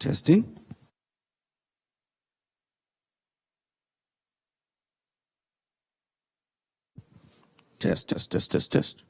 Testing. Test, test, test, test, test.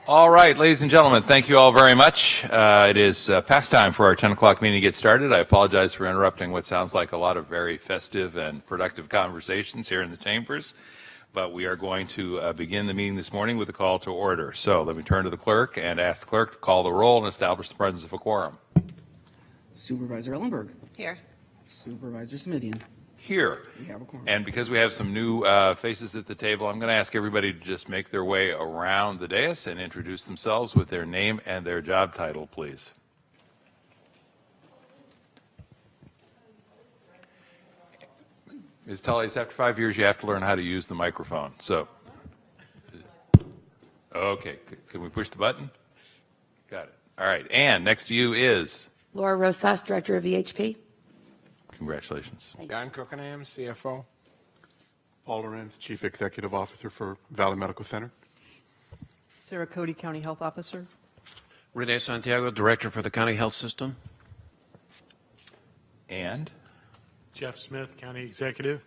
All right, ladies and gentlemen, thank you all very much. It is past time for our 10 o'clock meeting to get started. I apologize for interrupting what sounds like a lot of very festive and productive conversations here in the chambers, but we are going to begin the meeting this morning with a call to order. So let me turn to the clerk and ask the clerk to call the roll and establish the presence of a quorum. Supervisor Ellenberg. Here. Supervisor Smidian. Here. We have a quorum. And because we have some new faces at the table, I'm going to ask everybody to just make their way around the dais and introduce themselves with their name and their job title, please. Ms. Tully, after 5 years, you have to learn how to use the microphone. So, okay, can we push the button? Got it. All right, Ann, next to you is? Laura Rosas, Director of VHP. Congratulations. Don Cookenham, CFO. Paul Lorenz, Chief Executive Officer for Valley Medical Center. Sarah Cody, County Health Officer. Rene Santiago, Director for the County Health System. And? Jeff Smith, County Executive.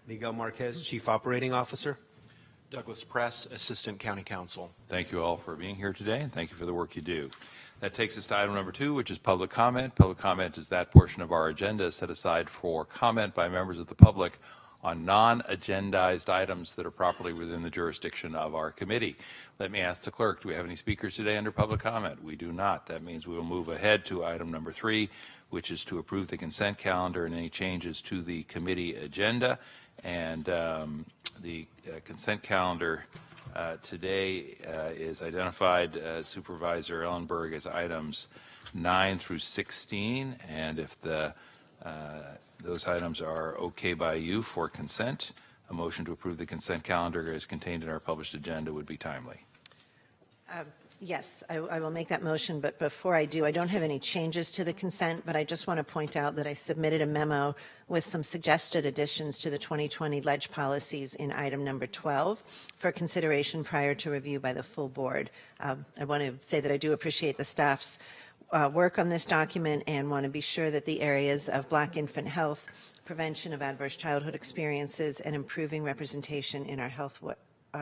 Miguel Marquez, Chief Operating Officer. Douglas Press, Assistant County Counsel. Thank you all for being here today, and thank you for the work you do. That takes us to item number 2, which is public comment. Public comment is that portion of our agenda set aside for comment by members of the public on non-agendized items that are properly within the jurisdiction of our committee. Let me ask the clerk, do we have any speakers today under public comment? We do not. That means we will move ahead to item number 3, which is to approve the consent calendar and any changes to the committee agenda. And the consent calendar today is identified, Supervisor Ellenberg, as items 9 through 16, and if those items are okay by you for consent, a motion to approve the consent calendar as contained in our published agenda would be timely. Yes, I will make that motion, but before I do, I don't have any changes to the consent, but I just want to point out that I submitted a memo with some suggested additions to the 2020 ledge policies in item number 12 for consideration prior to review by the full board. I want to say that I do appreciate the staff's work on this document and want to be sure that the areas of Black infant health, prevention of adverse childhood experiences, and improving representation in our health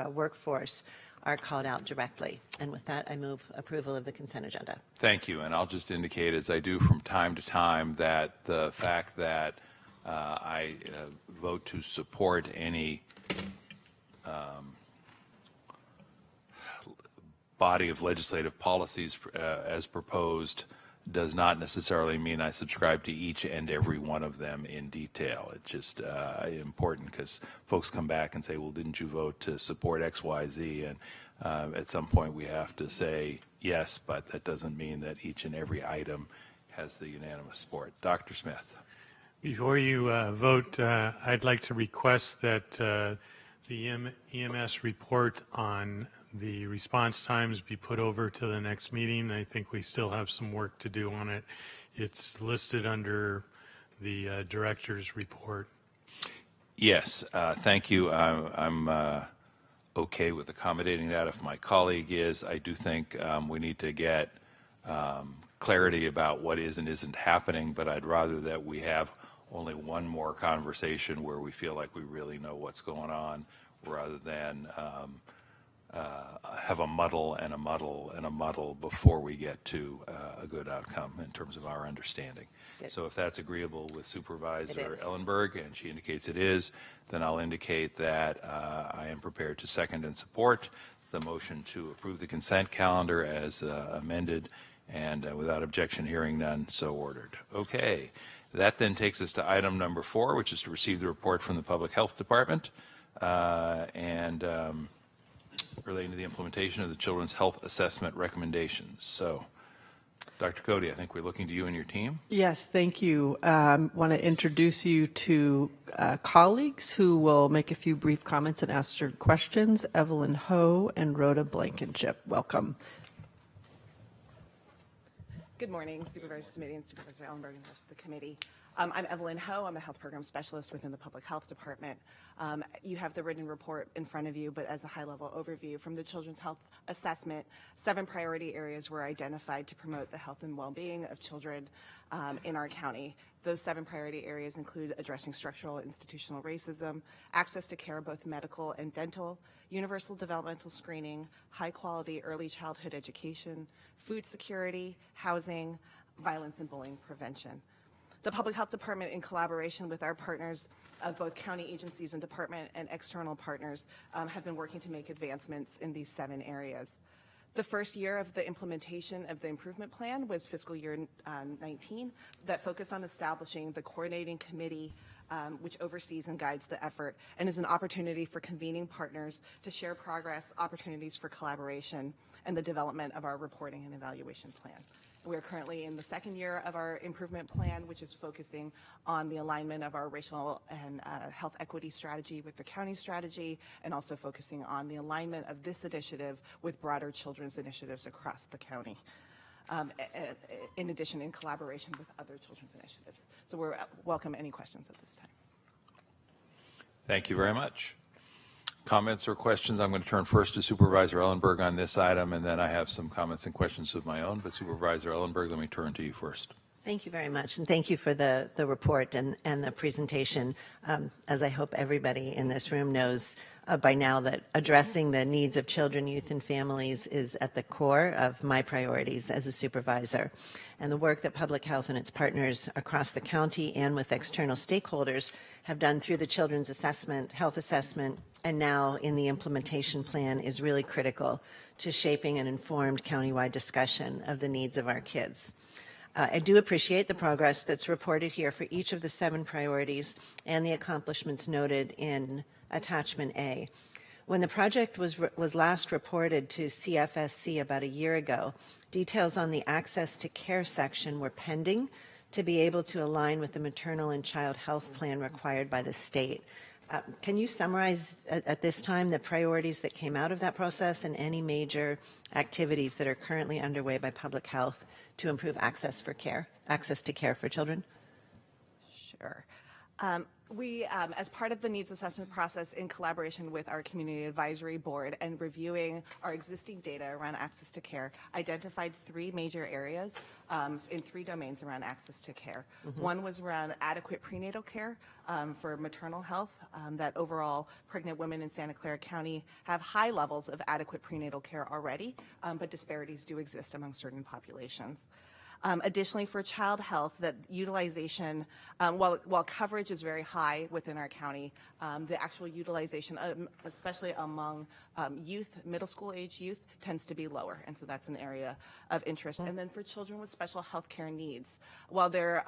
workforce are called out directly. And with that, I move approval of the consent agenda. Thank you. And I'll just indicate, as I do from time to time, that the fact that I vote to support any body of legislative policies as proposed does not necessarily mean I subscribe to each and every one of them in detail. It's just important because folks come back and say, well, didn't you vote to support X, Y, Z? And at some point we have to say yes, but that doesn't mean that each and every item has the unanimous support. Dr. Smith. Before you vote, I'd like to request that the EMS report on the response times be put over to the next meeting. I think we still have some work to do on it. It's listed under the director's report. Yes, thank you. I'm okay with accommodating that if my colleague is. I do think we need to get clarity about what is and isn't happening, but I'd rather that we have only one more conversation where we feel like we really know what's going on rather than have a muddle and a muddle and a muddle before we get to a good outcome in terms of our understanding. Good. So if that's agreeable with Supervisor Ellenberg, and she indicates it is, then I'll indicate that I am prepared to second and support the motion to approve the consent calendar as amended, and without objection, hearing none, so ordered. Okay. That then takes us to item number 4, which is to receive the report from the Public Health Department relating to the implementation of the Children's Health Assessment recommendations. So, Dr. Cody, I think we're looking to you and your team. Yes, thank you. I want to introduce you to colleagues who will make a few brief comments and ask your questions. Evelyn Howe and Rhoda Blankenship. Welcome. Good morning, Supervisor Smitty and Supervisor Ellenberg and the rest of the committee. I'm Evelyn Howe. I'm a health program specialist within the Public Health Department. You have the written report in front of you, but as a high-level overview from the Children's Health Assessment, 7 priority areas were identified to promote the health and well-being of children in our county. Those 7 priority areas include addressing structural and institutional racism, access to care, both medical and dental, universal developmental screening, high-quality early childhood education, food security, housing, violence and bullying prevention. The Public Health Department, in collaboration with our partners of both county agencies and department and external partners, have been working to make advancements in these 7 areas. The first year of the implementation of the improvement plan was fiscal year 19, that focused on establishing the coordinating committee which oversees and guides the effort and is an opportunity for convening partners to share progress, opportunities for collaboration, and the development of our reporting and evaluation plan. We're currently in the 2nd year of our improvement plan, which is focusing on the alignment of our racial and health equity strategy with the county strategy, and also focusing on the alignment of this initiative with broader children's initiatives across the county. In addition, in collaboration with other children's initiatives. So we're welcome any questions at this time. Thank you very much. Comments or questions? I'm going to turn first to Supervisor Ellenberg on this item, and then I have some comments and questions of my own. But Supervisor Ellenberg, let me turn to you first. Thank you very much, and thank you for the report and the presentation. As I hope everybody in this room knows by now, that addressing the needs of children, youth, and families is at the core of my priorities as a supervisor. And the work that Public Health and its partners across the county and with external stakeholders have done through the Children's Assessment, Health Assessment, and now in the implementation plan is really critical to shaping an informed countywide discussion of the needs of our kids. I do appreciate the progress that's reported here for each of the 7 priorities and the accomplishments noted in Attachment A. When the project was last reported to CFSC about a year ago, details on the access to care section were pending to be able to align with the maternal and child health plan required by the state. Can you summarize at this time the priorities that came out of that process and any major activities that are currently underway by Public Health to improve access to care for children? Sure. We, as part of the needs assessment process in collaboration with our Community Advisory Board and reviewing our existing data around access to care, identified 3 major areas in 3 domains around access to care. One was around adequate prenatal care for maternal health, that overall pregnant women in Santa Clara County have high levels of adequate prenatal care already, but disparities do exist among certain populations. Additionally, for child health, that utilization, while coverage is very high within our county, the actual utilization, especially among youth, middle school age youth, tends to be lower. And so that's an area of interest. And then for children with special health care needs, while their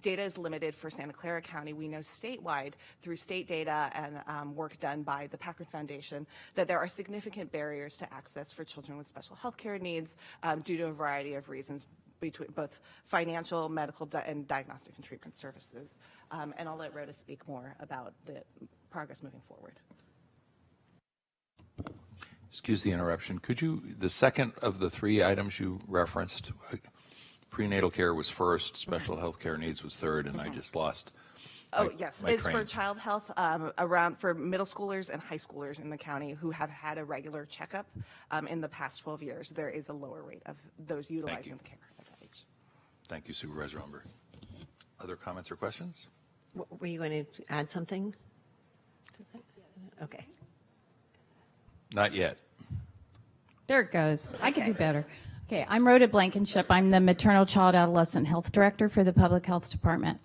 data is limited for Santa Clara County, we know statewide through state data and work done by the Packard Foundation that there are significant barriers to access for children with special health care needs due to a variety of reasons, between both financial, medical, and diagnostic and treatment services. And I'll let Rhoda speak more about the progress moving forward. Excuse the interruption. Could you, the second of the 3 items you referenced, prenatal care was first, special health care needs was third, and I just lost yes, my it's train. for child health around for middle schoolers and high schoolers in the county who have had a regular checkup in the past 12 years. There is a lower rate of those utilizing the care at that age. Thank you, Supervisor Ellenberg. Other comments or questions? Were you going to add something to that? Okay. Not yet. There it goes. I could do better. Okay, I'm Rhoda Blankenship. I'm the Maternal Child Adolescent Health Director for the Public Health Department.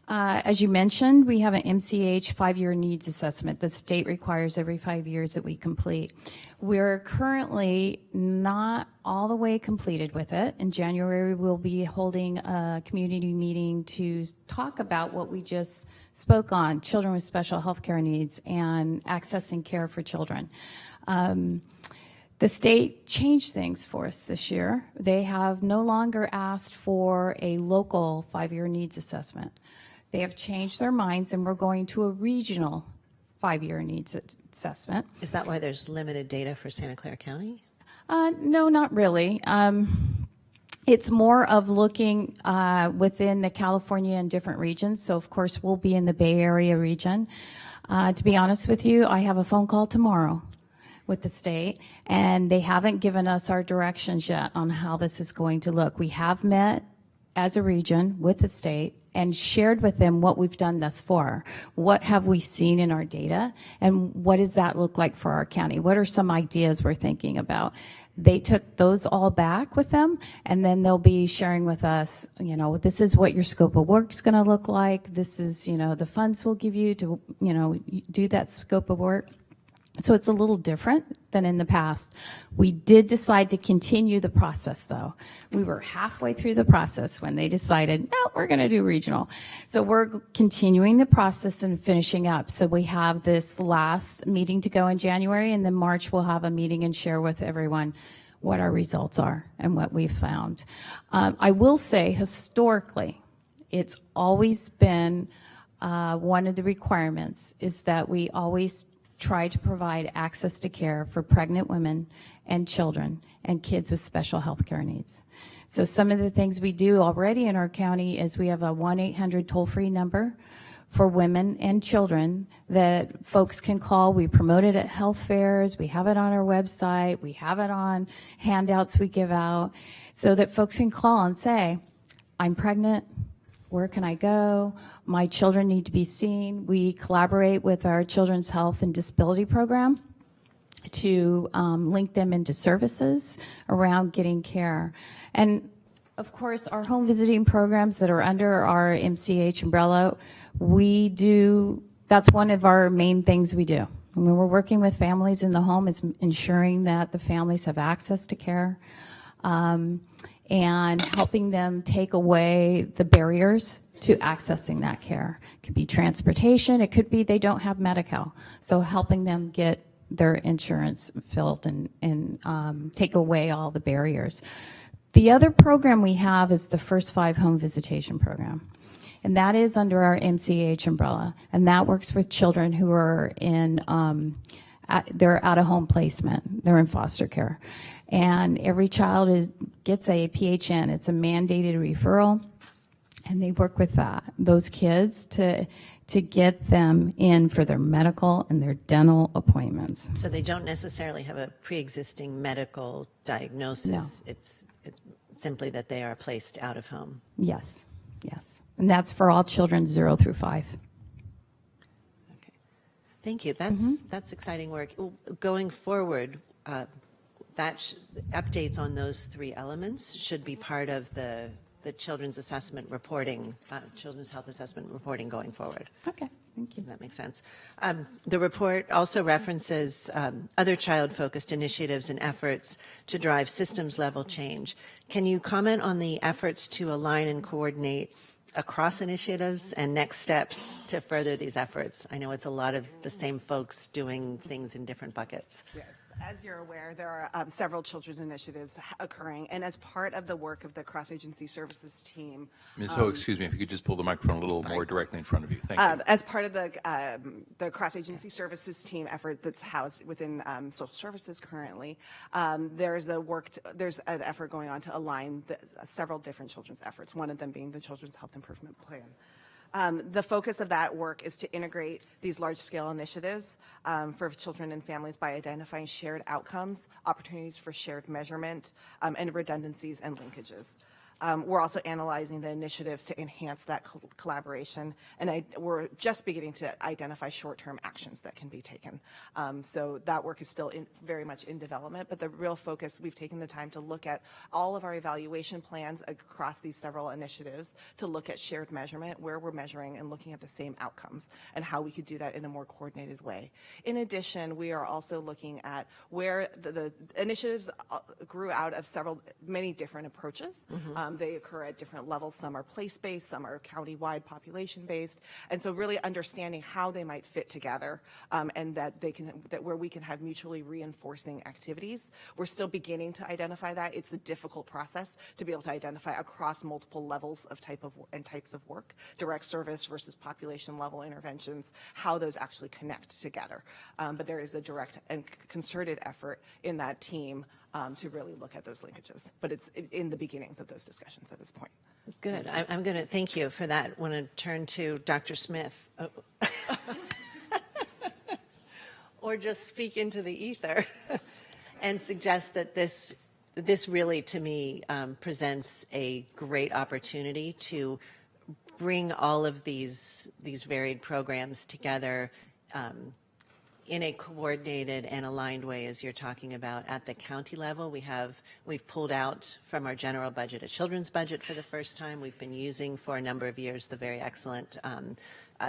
As you mentioned, we have an MCH 5-year needs assessment. The state requires every 5 years that we complete. We're currently not all the way completed with it. In January, we'll be holding a community meeting to talk about what we just spoke on, children with special health care needs and accessing care for children. The state changed things for us this year. They have no longer asked for a local 5-year needs assessment. They have changed their minds, and we're going to a regional 5-year needs assessment. Is that why there's limited data for Santa Clara County? No, not really. It's more of looking within the California and different regions. So, of course, we'll be in the Bay Area region. To be honest with you, I have a phone call tomorrow with the state, and they haven't given us our directions yet on how this is going to look. We have met as a region with the state and shared with them what we've done thus far. What have we seen in our data, and what does that look like for our county? What are some ideas we're thinking about? They took those all back with them, and then they'll be sharing with us, you know, this is what your scope of work is going to look like. This is, you know, the funds we'll give you to, you know, do that scope of work. So it's a little different than in the past. We did decide to continue the process, though. We were halfway through the process when they decided, no, we're going to do regional. So we're continuing the process and finishing up. So we have this last meeting to go in January, and then March we'll have a meeting and share with everyone what our results are and what we've found. I will say, historically, it's always been one of the requirements is that we always try to provide access to care for pregnant women and children and kids with special health care needs. So some of the things we do already in our county is we have a 1-800 toll-free number for women and children that folks can call. We promote it at health fairs. We have it on our website. We have it on handouts we give out so that folks can call and say, I'm pregnant. Where can I go? My children need to be seen. We collaborate with our Children's Health and Disability Program to link them into services around getting care. And of course, our home visiting programs that are under our MCH umbrella, that's one of our main things we do. When we're working with families in the home, is ensuring that the families have access to care. And helping them take away the barriers to accessing that care. It could be transportation, it could be they don't have Medi-Cal. So helping them get their insurance filled and take away all the barriers. The other program we have is the First 5 Home Visitation Program. And that is under our MCH umbrella. And that works with children who are in, they're out of home placement. They're in foster care. And every child gets a PHN. It's a mandated referral, and they work with those kids to get them in for their medical and their dental appointments. So they don't necessarily have a pre-existing medical diagnosis. No. It's simply that they are placed out of home. Yes, yes. And that's for all children 0 through 5. Okay. Thank you. That's exciting work. Going forward, updates on those 3 elements should be part of the children's assessment reporting, children's health assessment reporting going forward. Okay, thank you. That makes sense. The report also references other child-focused initiatives and efforts to drive systems-level change. Can you comment on the efforts to align and coordinate across initiatives and next steps to further these efforts? I know it's a lot of the same folks doing things in different buckets. Yes. As you're aware, there are several children's initiatives occurring, and as part of the work of the cross-agency services team. Ms. Howe, excuse me, if you could just pull the microphone a little more directly in front of you. Thank you. As part of the cross-agency services team effort that's housed within social services currently, there's an effort going on to align several different children's efforts, one of them being the Children's Health Improvement Plan. The focus of that work is to integrate these large-scale initiatives for children and families by identifying shared outcomes, opportunities for shared measurement, and redundancies and linkages. We're also analyzing the initiatives to enhance that collaboration, and we're just beginning to identify short-term actions that can be taken. So that work is still very much in development, but the real focus, we've taken the time to look at all of our evaluation plans across these several initiatives to look at shared measurement, where we're measuring and looking at the same outcomes, and how we could do that in a more coordinated way. In addition, we are also looking at where the initiatives grew out of many different approaches. They occur at different levels. Some are place-based, some are county-wide population-based, and so really understanding how they might fit together, and that where we can have mutually reinforcing activities. We're still beginning to identify that. It's a difficult process to be able to identify across multiple levels of types of work, direct service versus population-level interventions, how those actually connect together. But there is a direct and concerted effort in that team to really look at those linkages. But it's in the beginnings of those discussions at this point. Good. I'm going to thank you for that. I want to turn to Dr. Smith. Oh. Or just speak into the ether and suggest that this really, to me, presents a great opportunity to bring all of these varied programs together in a coordinated and aligned way, as you're talking about at the county level. We've pulled out from our general budget a children's budget for the first time. We've been using for a number of years the very excellent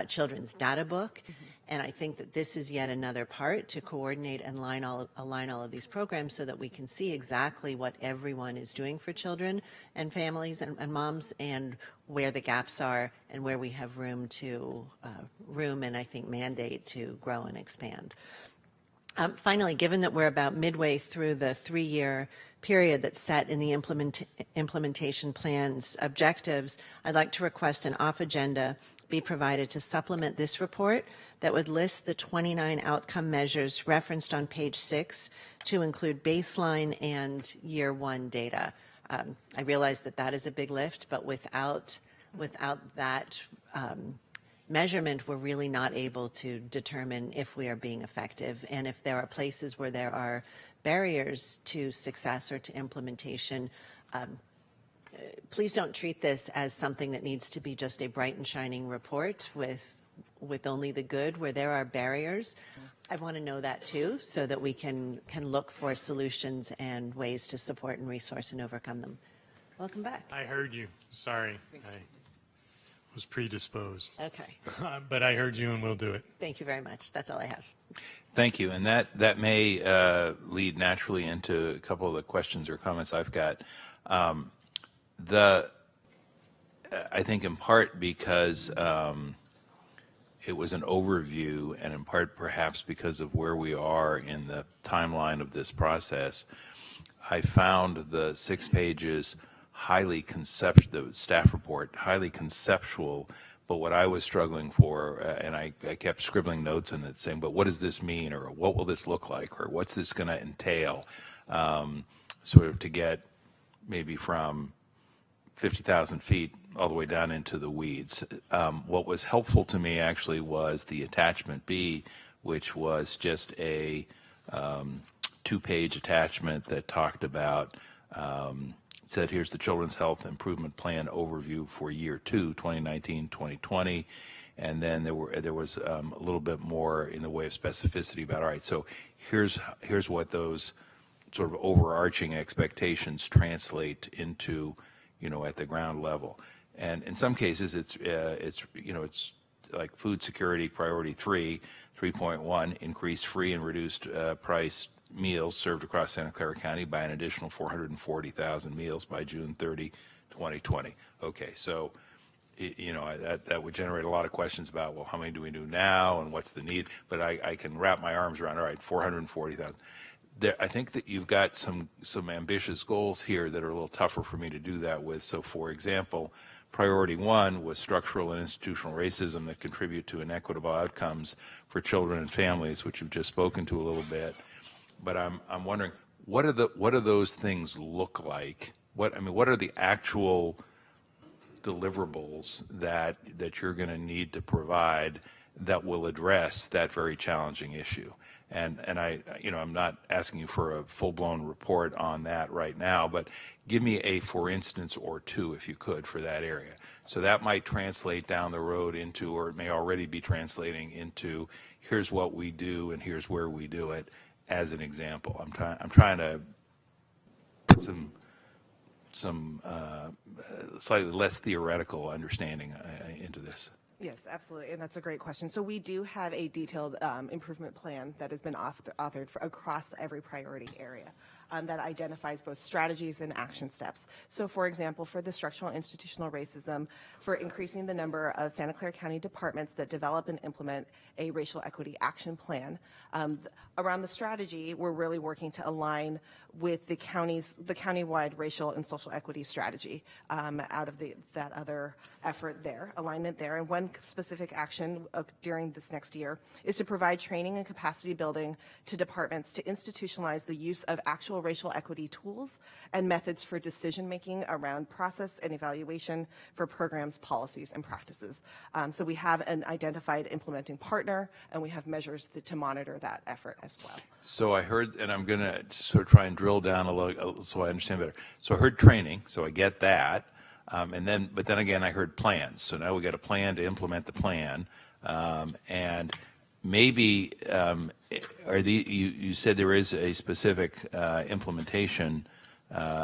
children's data book. And I think that this is yet another part to coordinate and align all of these programs so that we can see exactly what everyone is doing for children and families and moms, and where the gaps are and where we have room and I think mandate to grow and expand. Finally, given that we're about midway through the 3-year period that's set in the implementation plan's objectives, I'd like to request an off-agenda be provided to supplement this report that would list the 29 outcome measures referenced on page 6 to include baseline and year 1 data. I realize that is a big lift, but without that measurement, we're really not able to determine if we are being effective. And if there are places where there are barriers to success or to implementation, please don't treat this as something that needs to be just a bright and shining report with only the good. Where there are barriers, I want to know that too, so that we can look for solutions and ways to support and resource and overcome them. Welcome back. I heard you. Sorry. I was predisposed. Okay. But I heard you, and we'll do it. Thank you very much. That's all I have. Thank you. And that may lead naturally into a couple of the questions or comments I've got. I think in part because it was an overview, and in part perhaps because of where we are in the timeline of this process, I found the 6 pages highly conceptual, the staff report, highly conceptual, but what I was struggling for, and I kept scribbling notes in it saying, but what does this mean, or what will this look like, or what's this going to entail, sort of to get maybe from 50,000 feet all the way down into the weeds. What was helpful to me actually was the attachment B, which was just a 2-page attachment that talked about, said here's the Children's Health Improvement Plan overview for year 2, 2019-2020, and then there was a little bit more in the way of specificity about, all right, so here's what those sort of overarching expectations translate into, at the ground level. And in some cases, it's like food security priority 3.1, increase free and reduced price meals served across Santa Clara County by an additional 440,000 meals by June 30, 2020. Okay, so that would generate a lot of questions about, well, how many do we do now and what's the need? But I can wrap my arms around, all right, 440,000. I think that you've got some ambitious goals here that are a little tougher for me to do that with. So, for example, priority 1 was structural and institutional racism that contribute to inequitable outcomes for children and families, which you've just spoken to a little bit. But I'm wondering, what do those things look like? What are the actual deliverables that you're going to need to provide that will address that very challenging issue? And I'm not asking you for a full-blown report on that right now, but give me a for instance or two, if you could, for that area. So that might translate down the road into, or it may already be translating into, here's what we do and here's where we do it, as an example. I'm trying to put some slightly less theoretical understanding into this. Yes, absolutely, and that's a great question. So we do have a detailed improvement plan that has been authored across every priority area that identifies both strategies and action steps. So, for example, for the structural and institutional racism, for increasing the number of Santa Clara County departments that develop and implement a racial equity action plan. Around the strategy, we're really working to align with the countywide racial and social equity strategy out of that other effort there, alignment there. And one specific action during this next year is to provide training and capacity building to departments to institutionalize the use of actual conceptual racial equity tools and methods for decision-making around process and evaluation for programs, policies, and practices. So we have an identified implementing partner, and we have measures to monitor that effort as well. So I heard, and I'm going to sort of try and drill down a little so I understand better. So I heard training, so I get that. But then again, I heard plans. So now we got a plan to implement the plan. And maybe you said there is a specific implementation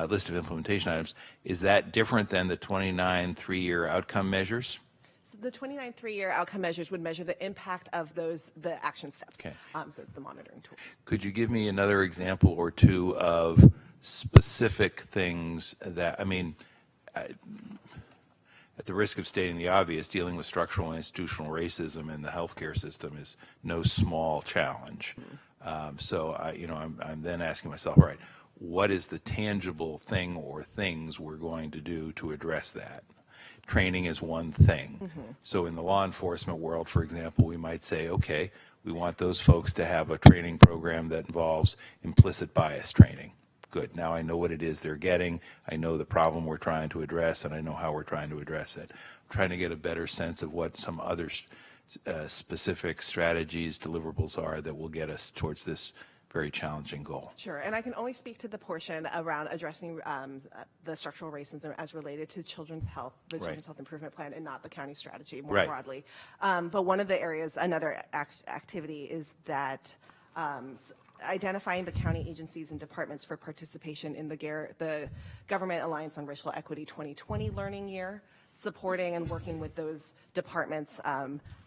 list of implementation items. Is that different than the 29 3-year outcome measures? So the 29 3-year outcome measures would measure the impact of the action steps. Okay. So it's the monitoring tool. Could you give me another example or two of specific things that, I mean, at the risk of stating the obvious, dealing with structural and institutional racism in the healthcare system is no small challenge. So I'm then asking myself, all right, what is the tangible thing or things we're going to do to address that? Training is one thing. So in the law enforcement world, for example, we might say, okay, we want those folks to have a training program that involves implicit bias training. Good. Now I know what it is they're getting. I know the problem we're trying to address, and I know how we're trying to address it. I'm trying to get a better sense of what some other specific strategies, deliverables are that will get us towards this very challenging goal. Sure, and I can only speak to the portion around addressing the structural racism as related to children's health, the Children's Health Improvement Plan, and not the county strategy more broadly. But one of the areas, another activity is that identifying the county agencies and departments for participation in the Government Alliance on Racial Equity 2020 learning year, supporting and working with those departments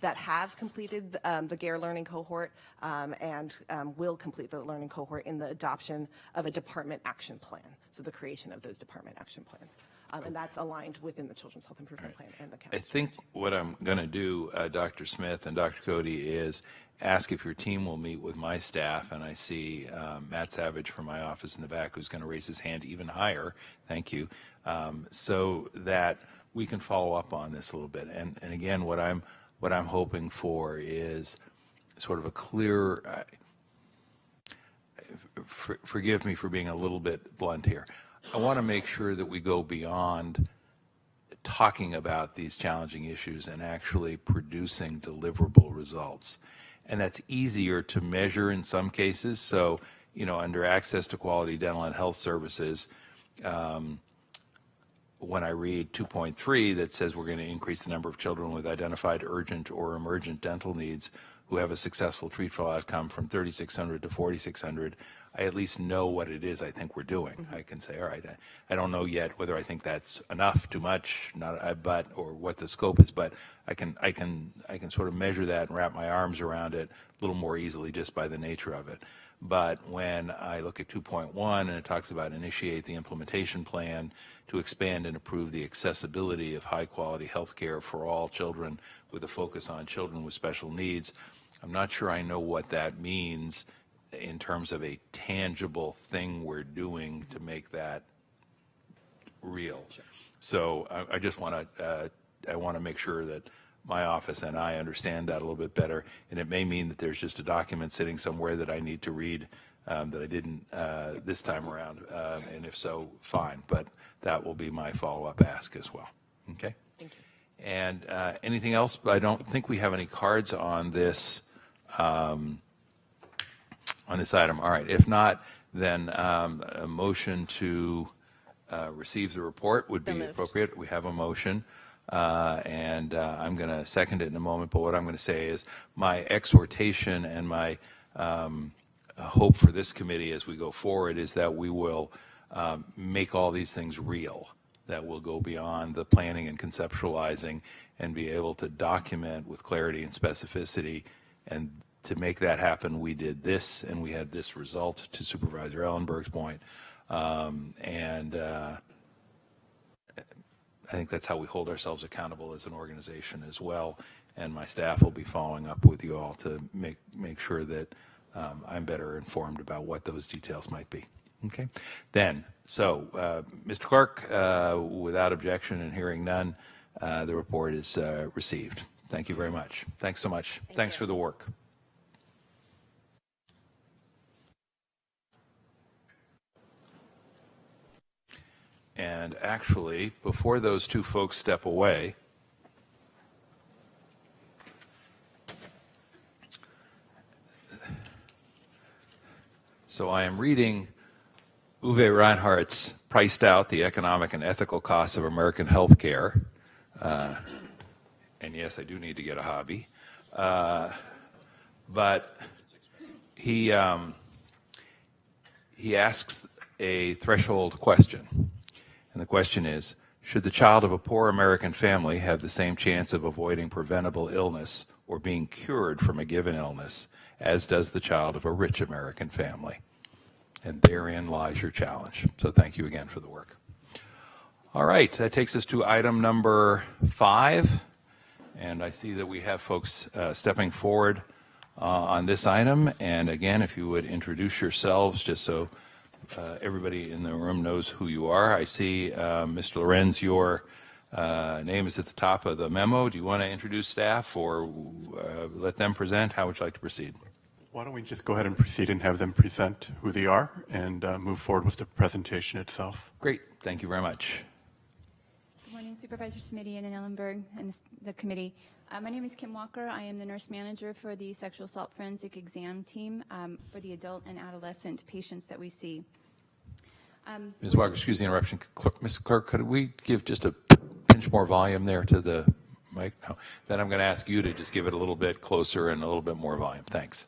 that have completed the GARE learning cohort and will complete the learning cohort in the adoption of a department action plan, so the creation of those department action plans. And that's aligned within the Children's Health Improvement Plan and the county. I think what I'm going to do, Dr. Smith and Dr. Cody, is ask if your team will meet with my staff, and I see Matt Savage from my office in the back who's going to raise his hand even higher. Thank you. So that we can follow up on this a little bit. And again, what I'm hoping for is sort of a clear. Forgive me for being a little bit blunt here. I want to make sure that we go beyond talking about these challenging issues and actually producing deliverable results. And that's easier to measure in some cases. So, under access to quality dental and health services, when I read 2.3 that says we're going to increase the number of children with identified urgent or emergent dental needs who have a successful treatable outcome from 3,600 to 4,600, I at least know what it is I think we're doing. I can say, all right, I don't know yet whether I think that's enough, too much, or what the scope is, but I can sort of measure that and wrap my arms around it a little more easily just by the nature of it. But when I look at 2.1 and it talks about initiate the implementation plan to expand and improve the accessibility of high-quality health care for all children with a focus on children with special needs, I'm not sure I know what that means in terms of a tangible thing we're doing to make that real. Sure. So I just want to make sure that my office and I understand that a little bit better, and it may mean that there's just a document sitting somewhere that I need to read that I didn't this time around, and if so, fine, but that will be my follow-up ask as well. Okay? Thank you. And anything else? I don't think we have any cards on this item. All right, if not, then a motion to receive the report would be appropriate. We have a motion. And I'm going to second it in a moment, but what I'm going to say is my exhortation and my hope for this committee as we go forward is that we will make all these things real, that will go beyond the planning and conceptualizing and be able to document with clarity and specificity. And to make that happen, we did this and we had this result, to Supervisor Ellenberg's point. I think that's how we hold ourselves accountable as an organization as well, and my staff will be following up with you all to make sure that I'm better informed about what those details might be. Okay? Then, so, Mr. Clerk, without objection and hearing none, the report is received. Thank you very much. Thanks so much. Thanks for the work. And actually, before those two folks step away, so I am reading Uwe Reinhardt's Priced Out, the Economic and Ethical Costs of American Healthcare. And yes, I do need to get a hobby. But he asks a threshold question. And the question is, should the child of a poor American family have the same chance of avoiding preventable illness or being cured from a given illness as does the child of a rich American family? And therein lies your challenge. So thank you again for the work. All right, that takes us to item number 5. And I see that we have folks stepping forward on this item. And again, if you would introduce yourselves just so everybody in the room knows who you are. I see, Mr. Lorenz, your name is at the top of the memo. Do you want to introduce staff or let them present? How would you like to proceed? Why don't we just go ahead and proceed and have them present who they are and move forward with the presentation itself. Great. Thank you very much. Good morning, Supervisor Smitty and Ellen Berg and the committee. My name is Kim Walker. I am the nurse manager for the sexual assault forensic exam team for the adult and adolescent patients that we see. Ms. Walker, excuse the interruption. Ms. Clerk, could we give just a pinch more volume there to the mic? No. Then I'm going to ask you to just give it a little bit closer and a little bit more volume. Thanks.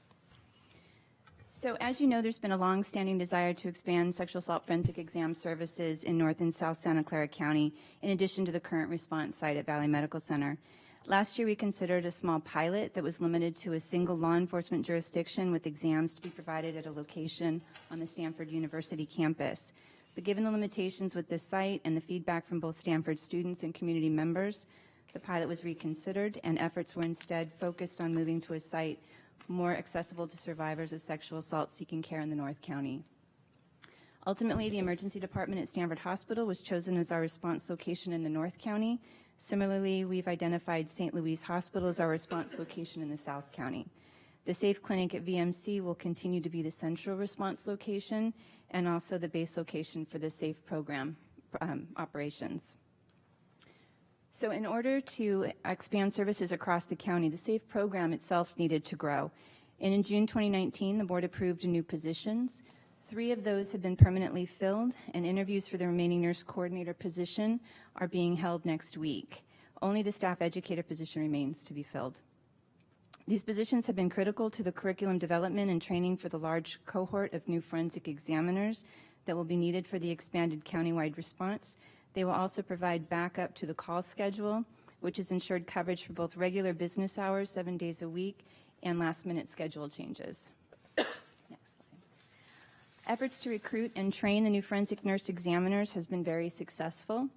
So as you know, there's been a long-standing desire to expand sexual assault forensic exam services in North and South Santa Clara County, in addition to the current response site at Valley Medical Center. Last year, we considered a small pilot that was limited to a single law enforcement jurisdiction with exams to be provided at a location on the Stanford University campus. But given the limitations with this site and the feedback from both Stanford students and community members, the pilot was reconsidered and efforts were instead focused on moving to a site more accessible to survivors of sexual assault seeking care in the North County. Ultimately, the emergency department at Stanford Hospital was chosen as our response location in the North County. Similarly, we've identified St. Louis Hospital as our response location in the South County. The SAFE Clinic at VMC will continue to be the central response location and also the base location for the SAFE program operations. So in order to expand services across the county, the SAFE program itself needed to grow. And in June 2019, the board approved new positions. 3 of those have been permanently filled, and interviews for the remaining nurse coordinator position are being held next week. Only the staff educator position remains to be filled. These positions have been critical to the curriculum development and training for the large cohort of new forensic examiners that will be needed for the expanded countywide response. They will also provide backup to the call schedule, which has ensured coverage for both regular business hours, 7 days a week, and last-minute schedule changes. Next slide. Efforts to recruit and train the new forensic nurse examiners has been very successful.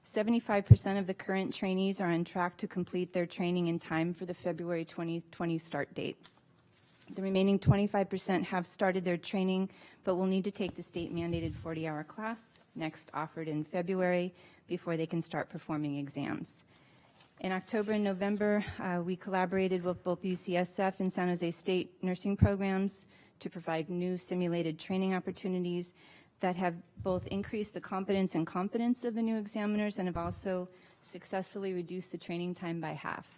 75% of the current trainees are on track to complete their training in time for the February 2020 start date. The remaining 25% have started their training, but will need to take the state-mandated 40-hour class, next offered in February, before they can start performing exams. In October and November, we collaborated with both UCSF and San Jose State nursing programs to provide new simulated training opportunities that have both increased the competence and competence of the new examiners and have also successfully reduced the training time by half.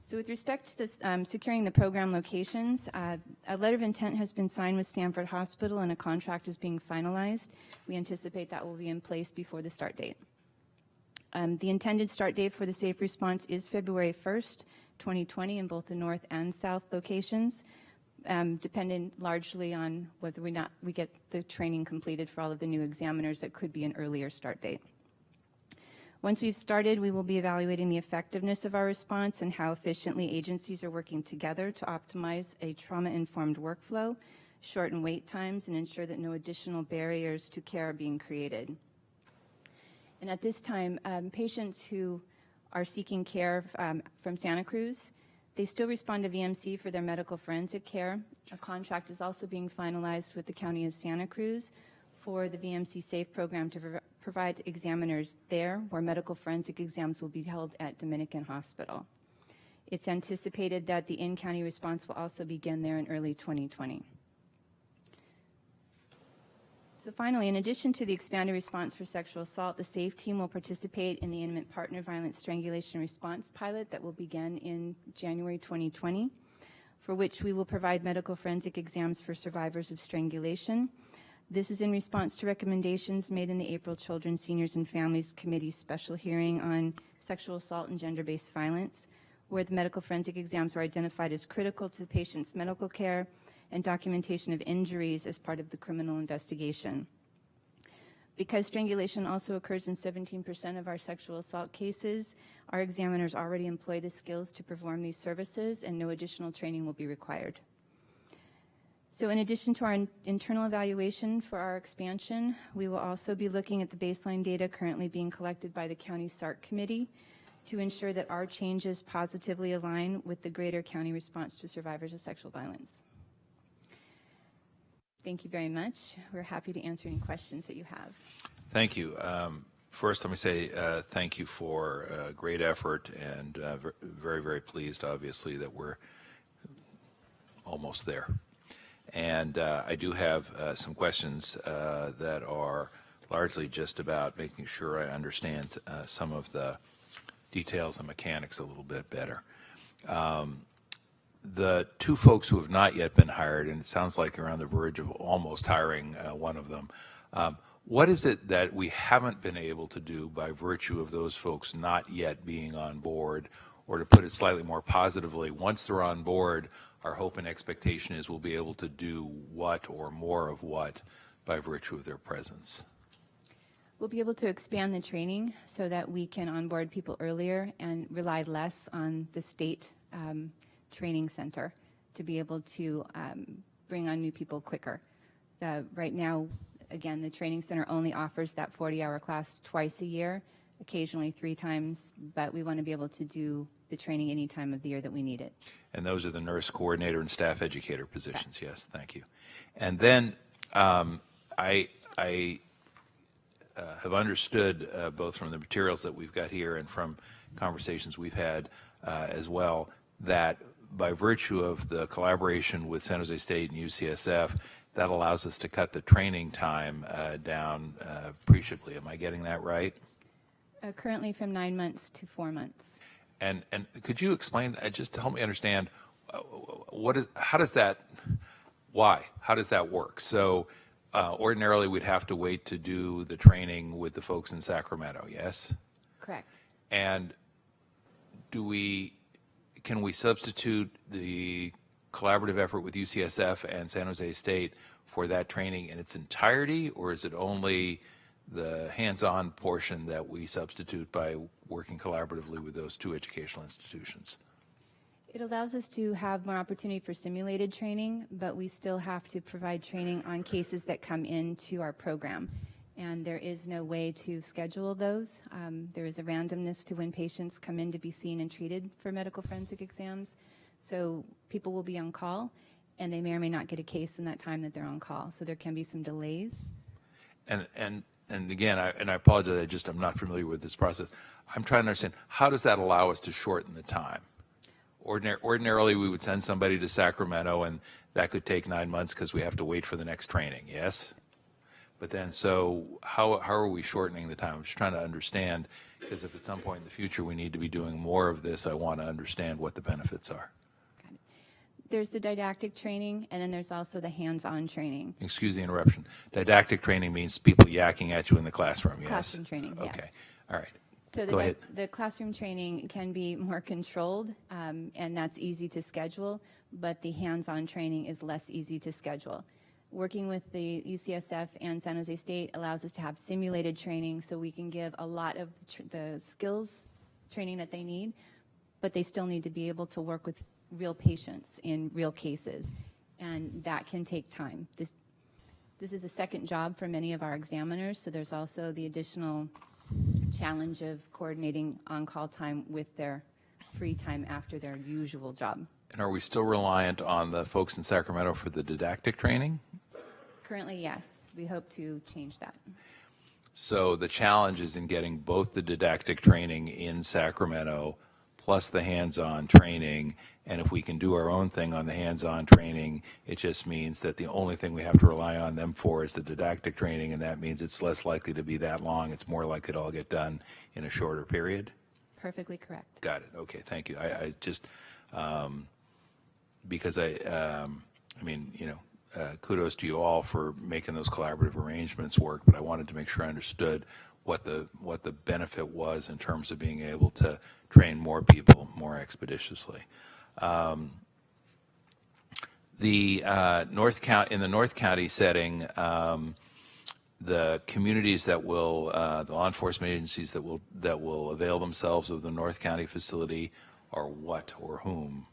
So with respect to this, securing the program locations, a letter of intent has been signed with Stanford Hospital and a contract is being finalized. We anticipate that will be in place before the start date. The intended start date for the SAFE response is February 1st, 2020 in both the North and South locations, dependent largely on whether we get the training completed for all of the new examiners. That could be an earlier start date. Once we've started, we will be evaluating the effectiveness of our response and how efficiently agencies are working together to optimize a trauma-informed workflow, shorten wait times, and ensure that no additional barriers to care are being created. And at this time, patients who are seeking care from Santa Cruz, they still respond to VMC for their medical forensic care. A contract is also being finalized with the County of Santa Cruz for the VMC SAFE program to provide examiners there, where medical forensic exams will be held at Dominican Hospital. It's anticipated that the in-county response will also begin there in early 2020. So finally, in addition to the expanded response for sexual assault, the SAFE team will participate in the intimate partner violence strangulation response pilot that will begin in January 2020, for which we will provide medical forensic exams for survivors of strangulation. This is in response to recommendations made in the April Children, Seniors, and Families Committee special hearing on sexual assault and gender-based violence, where the medical forensic exams were identified as critical to the patient's medical care and documentation of injuries as part of the criminal investigation. Because strangulation also occurs in 17% of our sexual assault cases, our examiners already employ the skills to perform these services, and no additional training will be required. So in addition to our internal evaluation for our expansion, we will also be looking at the baseline data currently being collected by the County SARC Committee to ensure that our changes positively align with the greater county response to survivors of sexual violence. Thank you very much. We're happy to answer any questions that you have. Thank you. First, let me say thank you for great effort, and very, very pleased, obviously, that we're almost there. And I do have some questions that are largely just about making sure I understand some of the details and mechanics a little bit better. The two folks who have not yet been hired, and it sounds like you're on the verge of almost hiring one of them, what is it that we haven't been able to do by virtue of those folks not yet being on board? Or to put it slightly more positively, once they're on board, our hope and expectation is we'll be able to do what or more of what by virtue of their presence? We'll be able to expand the training so that we can onboard people earlier and rely less on the state training center to be able to bring on new people quicker. Right now, again, the training center only offers that 40-hour class twice a year, occasionally 3 times, but we want to be able to do the training any time of the year that we need it. And those are the nurse coordinator and staff educator positions. Yes, thank you. And then I have understood both from the materials that we've got here and from conversations we've had as well, that by virtue of the collaboration with San Jose State and UCSF, that allows us to cut the training time down appreciably. Am I getting that right? Currently from 9 months to 4 months. And could you explain, just to help me understand, how does that work? So ordinarily we'd have to wait to do the training with the folks in Sacramento, yes? Correct. And can we substitute the collaborative effort with UCSF and San Jose State for that training in its entirety, or is it only the hands-on portion that we substitute by working collaboratively with those two educational institutions? It allows us to have more opportunity for simulated training, but we still have to provide training on cases that come into our program. And there is no way to schedule those. There is a randomness to when patients come in to be seen and treated for medical forensic exams. So people will be on call, and they may or may not get a case in that time that they're on call. So there can be some delays. And again, I apologize, I'm not familiar with this process. I'm trying to understand, how does that allow us to shorten the time? Ordinarily, we would send somebody to Sacramento, and that could take 9 months because we have to wait for the next training, yes? But then, so how are we shortening the time? I'm just trying to understand, because if at some point in the future we need to be doing more of this, I want to understand what the benefits are. There's the didactic training, and then there's also the hands-on training. Excuse the interruption. Didactic training means people yakking at you in the classroom, yes? Classroom training, yes. Okay, all right. So Go ahead. the classroom training can be more controlled, and that's easy to schedule, but the hands-on training is less easy to schedule. Working with the UCSF and San Jose State allows us to have simulated training, so we can give a lot of the skills training that they need, but they still need to be able to work with real patients in real cases, and that can take time. This is a second job for many of our examiners, so there's also the additional challenge of coordinating on-call time with their free time after their usual job. And are we still reliant on the folks in Sacramento for the didactic training? Currently, yes. We hope to change that. So the challenge is in getting both the didactic training in Sacramento plus the hands-on training. And if we can do our own thing on the hands-on training, it just means that the only thing we have to rely on them for is the didactic training, and that means it's less likely to be that long. It's more likely to all get done in a shorter period. Perfectly correct. Got it. Okay, thank you. I just, because I mean, you know, kudos to you all for making those collaborative arrangements work, but I wanted to make sure I understood what the benefit was in terms of being able to train more people more expeditiously. The in the North County setting, the communities that will, the law enforcement agencies that will avail themselves of the North County facility are what or whom?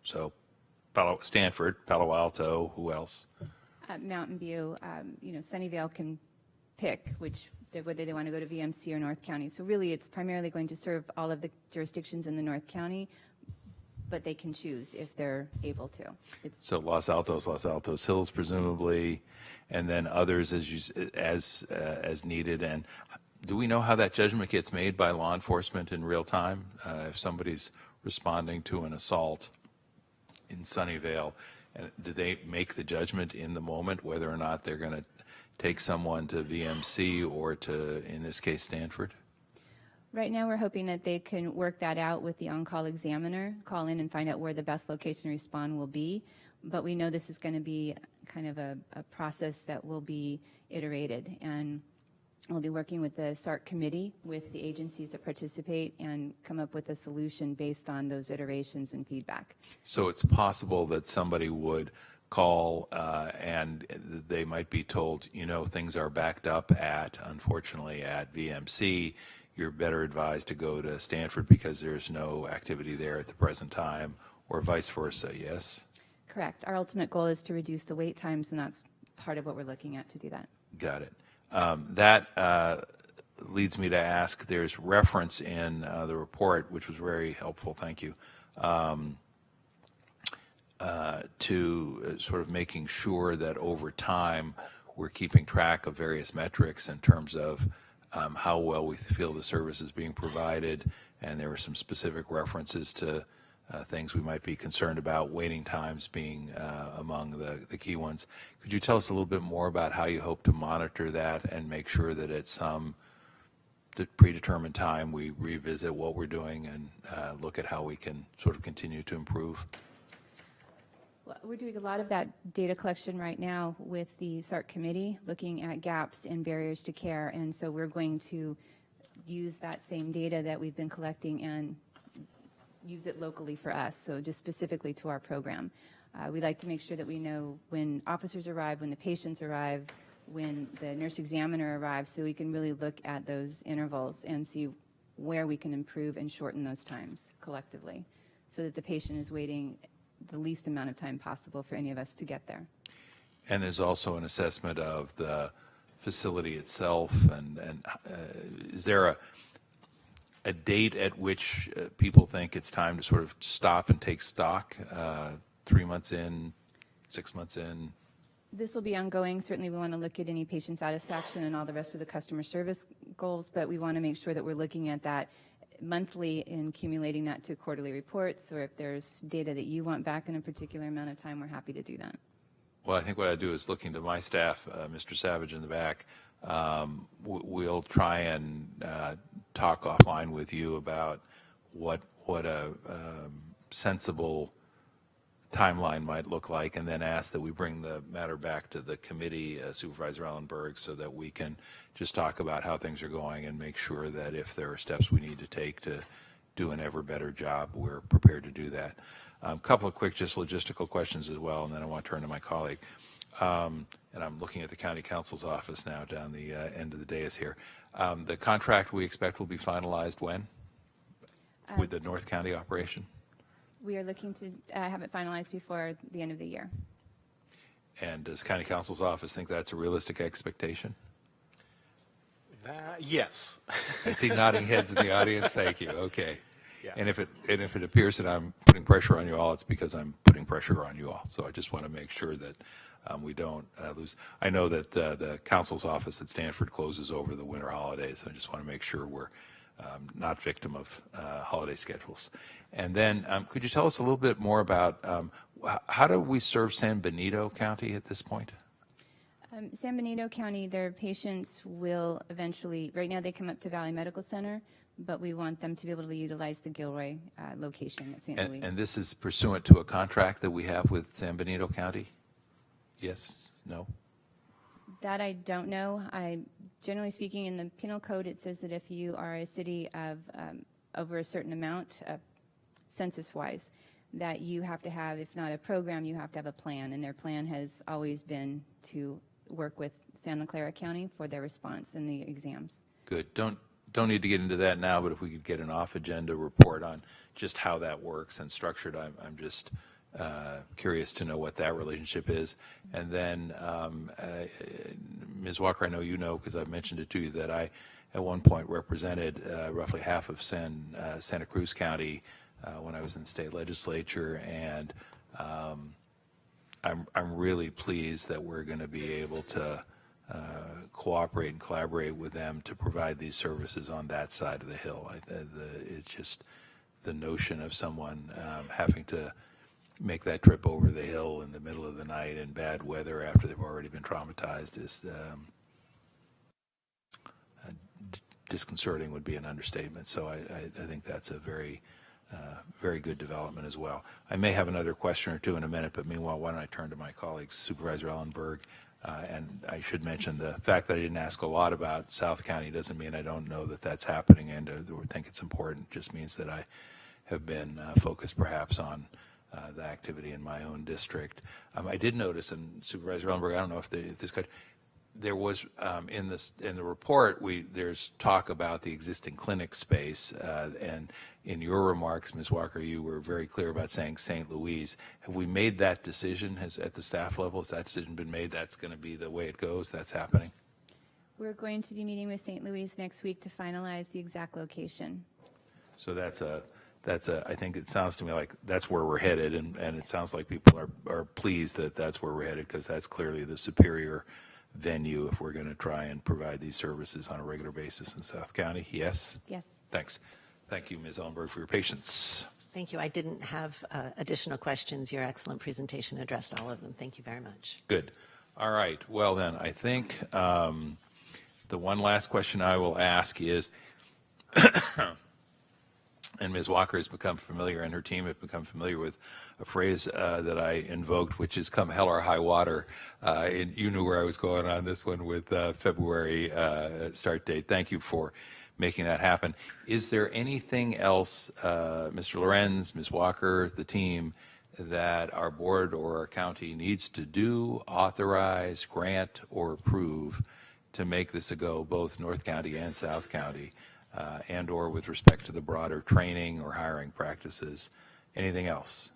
So, Stanford, Palo Alto, who else? Mountain View, you know, Sunnyvale can pick whether they want to go to VMC or North County. So really, it's primarily going to serve all of the jurisdictions in the North County, but they can choose if they're able to. So Los Altos Hills, presumably, and then others as needed. And do we know how that judgment gets made by law enforcement in real time? If somebody's responding to an assault in Sunnyvale, and do they make the judgment in the moment whether or not they're going to take someone to VMC or to, in this case, Stanford? Right now, we're hoping that they can work that out with the on-call examiner, call in and find out where the best location to respond will be. But we know this is going to be kind of a process that will be iterated. And we'll be working with the SARC committee, with the agencies that participate, and come up with a solution based on those iterations and feedback. So it's possible that somebody would call and they might be told, you know, things are backed up unfortunately, at VMC. You're better advised to go to Stanford because there's no activity there at the present time, or vice versa, yes? Correct. Our ultimate goal is to reduce the wait times, and that's part of what we're looking at to do that. Got it. That leads me to ask, there's reference in the report, which was very helpful, thank you, to sort of making sure that over time we're keeping track of various metrics in terms of how well we feel the service is being provided, and there were some specific references to things we might be concerned about, waiting times being among the key ones. Could you tell us a little bit more about how you hope to monitor that and make sure that at some predetermined time we revisit what we're doing and look at how we can sort of continue to improve? Well, we're doing a lot of that data collection right now with the SARC committee, looking at gaps and barriers to care, and so we're going to use that same data that we've been collecting and use it locally for us, so just specifically to our program. We like to make sure that we know when officers arrive, when the patients arrive, when the nurse examiner arrives, so we can really look at those intervals and see where we can improve and shorten those times collectively, so that the patient is waiting the least amount of time possible for any of us to get there. And there's also an assessment of the facility itself, and is there a date at which people think it's time to sort of stop and take stock? 3 months in, 6 months in? This will be ongoing. Certainly we want to look at any patient satisfaction and all the rest of the customer service goals, but we want to make sure that we're looking at that monthly and accumulating that to quarterly reports, or if there's data that you want back in a particular amount of time, we're happy to do that. Well, I think what I do is looking to my staff, Mr. Savage in the back, we'll try and talk offline with you about what a sensible timeline might look like, and then ask that we bring the matter back to the committee, Supervisor Berg, so that we can just talk about how things are going and make sure that if there are steps we need to take to do an ever better job, we're prepared to do that. A couple of quick just logistical questions as well, and then I want to turn to my colleague. And I'm looking at the County Counsel's office now down the end of the dais here. The contract we expect will be finalized when? With the North County operation? We are looking to have it finalized before the end of the year. And does County Counsel's office think that's a realistic expectation? Yes. I see nodding heads in the audience. Thank you. Okay. Yeah. And if it appears that I'm putting pressure on you all, it's because I'm putting pressure on you all. So I just want to make sure that we don't lose. I know that the counsel's office at Stanford closes over the winter holidays. I just want to make sure we're not victim of holiday schedules. And then could you tell us a little bit more about how do we serve San Benito County at this point? San Benito County, their patients will eventually, right now they come up to Valley Medical Center, but we want them to be able to utilize the Gilroy location at St. Louis. And this is pursuant to a contract that we have with San Benito County? Yes? No? That I don't know. Generally speaking, in the penal code, it says that if you are a city of over a certain amount, census-wise, that you have to have, if not a program, you have to have a plan. And their plan has always been to work with Santa Clara County for their response in the exams. Good. Don't need to get into that now, but if we could get an off-agenda report on just how that works and structured, I'm just curious to know what that relationship is. And then, Ms. Walker, I know you know because I've mentioned it to you that I, at one point, represented roughly half of Santa Cruz County when I was in the state legislature, and I'm really pleased that we're going to be able to cooperate and collaborate with them to provide these services on that side of the hill. It's just the notion of someone having to make that trip over the hill in the middle of the night in bad weather after they've already been traumatized is disconcerting would be an understatement. So I think that's a very good development as well. I may have another question or two in a minute, but meanwhile, why don't I turn to my colleagues, Supervisor Ellen Berg. And I should mention the fact that I didn't ask a lot about South County doesn't mean I don't know that that's happening and think it's important. It just means that I have been focused perhaps on the activity in my own district. I did notice, and Supervisor Ellen Berg, I don't know if this could, there was in the report there's talk about the existing clinic space, and in your remarks, Ms. Walker, you were very clear about saying St. Louis. Have we made that decision? At the staff level, has that decision been made? That's going to be the way it goes. That's happening. We're going to be meeting with St. Louis next week to finalize the exact location. So that's I think it sounds to me like that's where we're headed, and it sounds like people are pleased that that's where we're headed because that's clearly the superior venue if we're going to try and provide these services on a regular basis in South County. Yes? Yes. Thanks. Thank you, Ms. Ellenberg, for your patience. Thank you. I didn't have additional questions. Your excellent presentation addressed all of them. Thank you very much. Good. All right. Well, then, I think the one last question I will ask is, and Ms. Walker has become familiar, and her team have become familiar with a phrase that I invoked, which is "come hell or high water." And you knew where I was going on this one with February start date. Thank you for making that happen. Is there anything else, Mr. Lorenz, Ms. Walker, the team, that our board or our county needs to do, authorize, grant, or approve to make this a go, both North County and South County? And or with respect to the broader training or hiring practices. Anything else?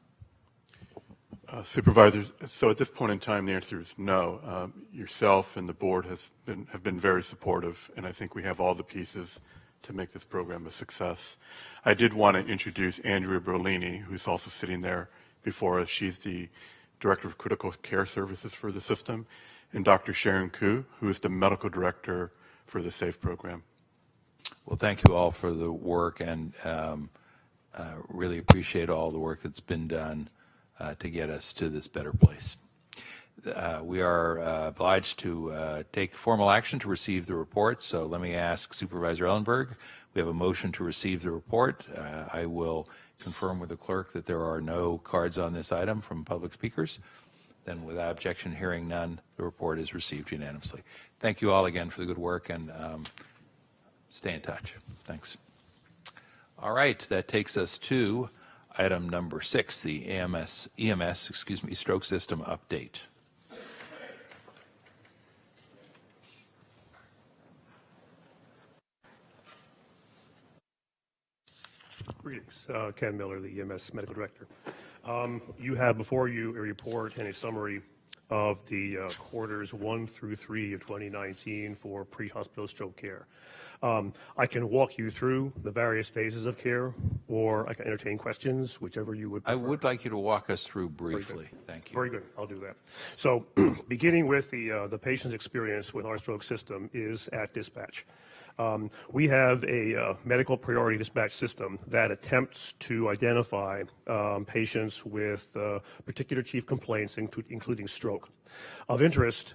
Supervisors, so at this point in time, the answer is no. Yourself and the board have been very supportive, and I think we have all the pieces to make this program a success. I did want to introduce Andrea Berlini, who's also sitting there before us. She's the Director of Critical Care Services for the system, and Dr. Sharon Koo, who is the Medical Director for the SAFE program. Well, thank you all for the work, and really appreciate all the work that's been done to get us to this better place. We are obliged to take formal action to receive the report, so let me ask Supervisor Ellenberg. We have a motion to receive the report. I will confirm with the clerk that there are no cards on this item from public speakers. Then without objection, hearing none, the report is received unanimously. Thank you all again for the good work, and stay in touch. Thanks. All right, that takes us to item number 6, the EMS stroke system update. Greetings, Ken Miller, the EMS Medical Director. You have before you a report and a summary of the quarters 1 through 3 of 2019 for pre-hospital stroke care. I can walk you through the various phases of care or I can entertain questions, whichever you would I prefer. would like you to walk us through briefly. Thank you. Very good. I'll do that. So beginning with the patient's experience with our stroke system is at dispatch. We have a medical priority dispatch system that attempts to identify patients with particular chief complaints, including stroke. Of interest,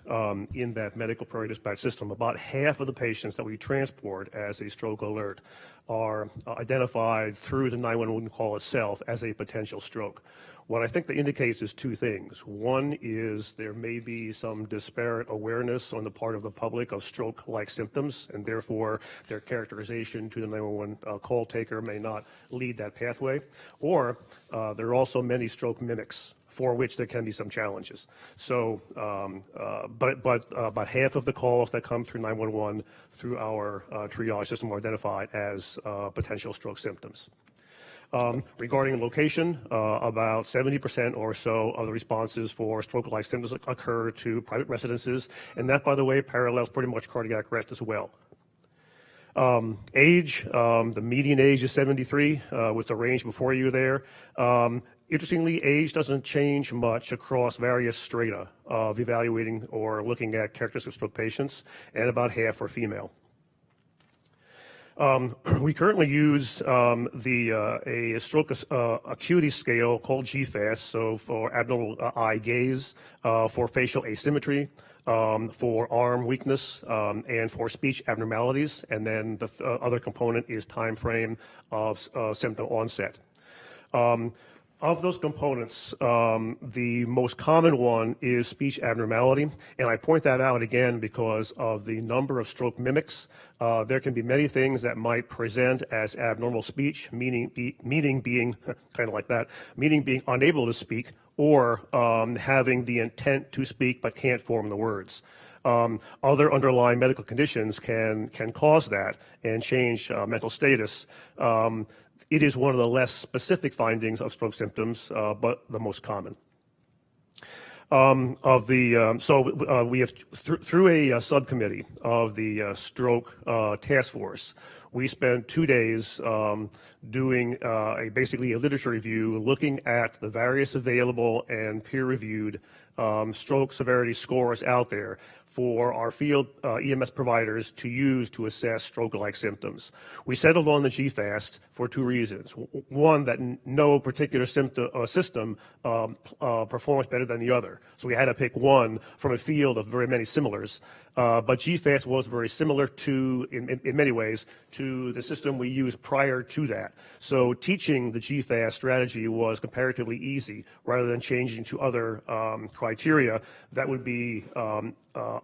in that medical priority dispatch system, about half of the patients that we transport as a stroke alert are identified through the 911 call itself as a potential stroke. What I think that indicates is two things. One is there may be some disparate awareness on the part of the public of stroke-like symptoms, and therefore their characterization to the 911 call taker may not lead that pathway. Or there are also many stroke mimics for which there can be some challenges. So, but about half of the calls that come through 911 through our triage system are identified as potential stroke symptoms. Regarding location, about 70% or so of the responses for stroke-like symptoms occur to private residences, and that, by the way, parallels pretty much cardiac arrest as well. Age, the median age is 73, with the range before you there. Interestingly, age doesn't change much across various strata of evaluating or looking at characteristics of stroke patients, and about half are female. We currently use a stroke acuity scale called GFAST, so for abnormal eye gaze, for facial asymmetry, for arm weakness, and for speech abnormalities, and then the other component is time frame of symptom onset. Of those components, the most common one is speech abnormality, and I point that out again because of the number of stroke mimics. There can be many things that might present as abnormal speech, meaning being kind of like that, meaning being unable to speak, or having the intent to speak but can't form the words. Other underlying medical conditions can cause that and change mental status. It is one of the less specific findings of stroke symptoms, but the most common. We have through a subcommittee of the stroke task force, we spent 2 days doing basically a literature review, looking at the various available and peer-reviewed stroke severity scores out there for our field EMS providers to use to assess stroke-like symptoms. We settled on the GFAST for two reasons. One, that no particular system performs better than the other. So we had to pick one from a field of very many similars. But GFAST was very similar to, in many ways, to the system we used prior to that. So teaching the GFAST strategy was comparatively easy rather than changing to other criteria that would be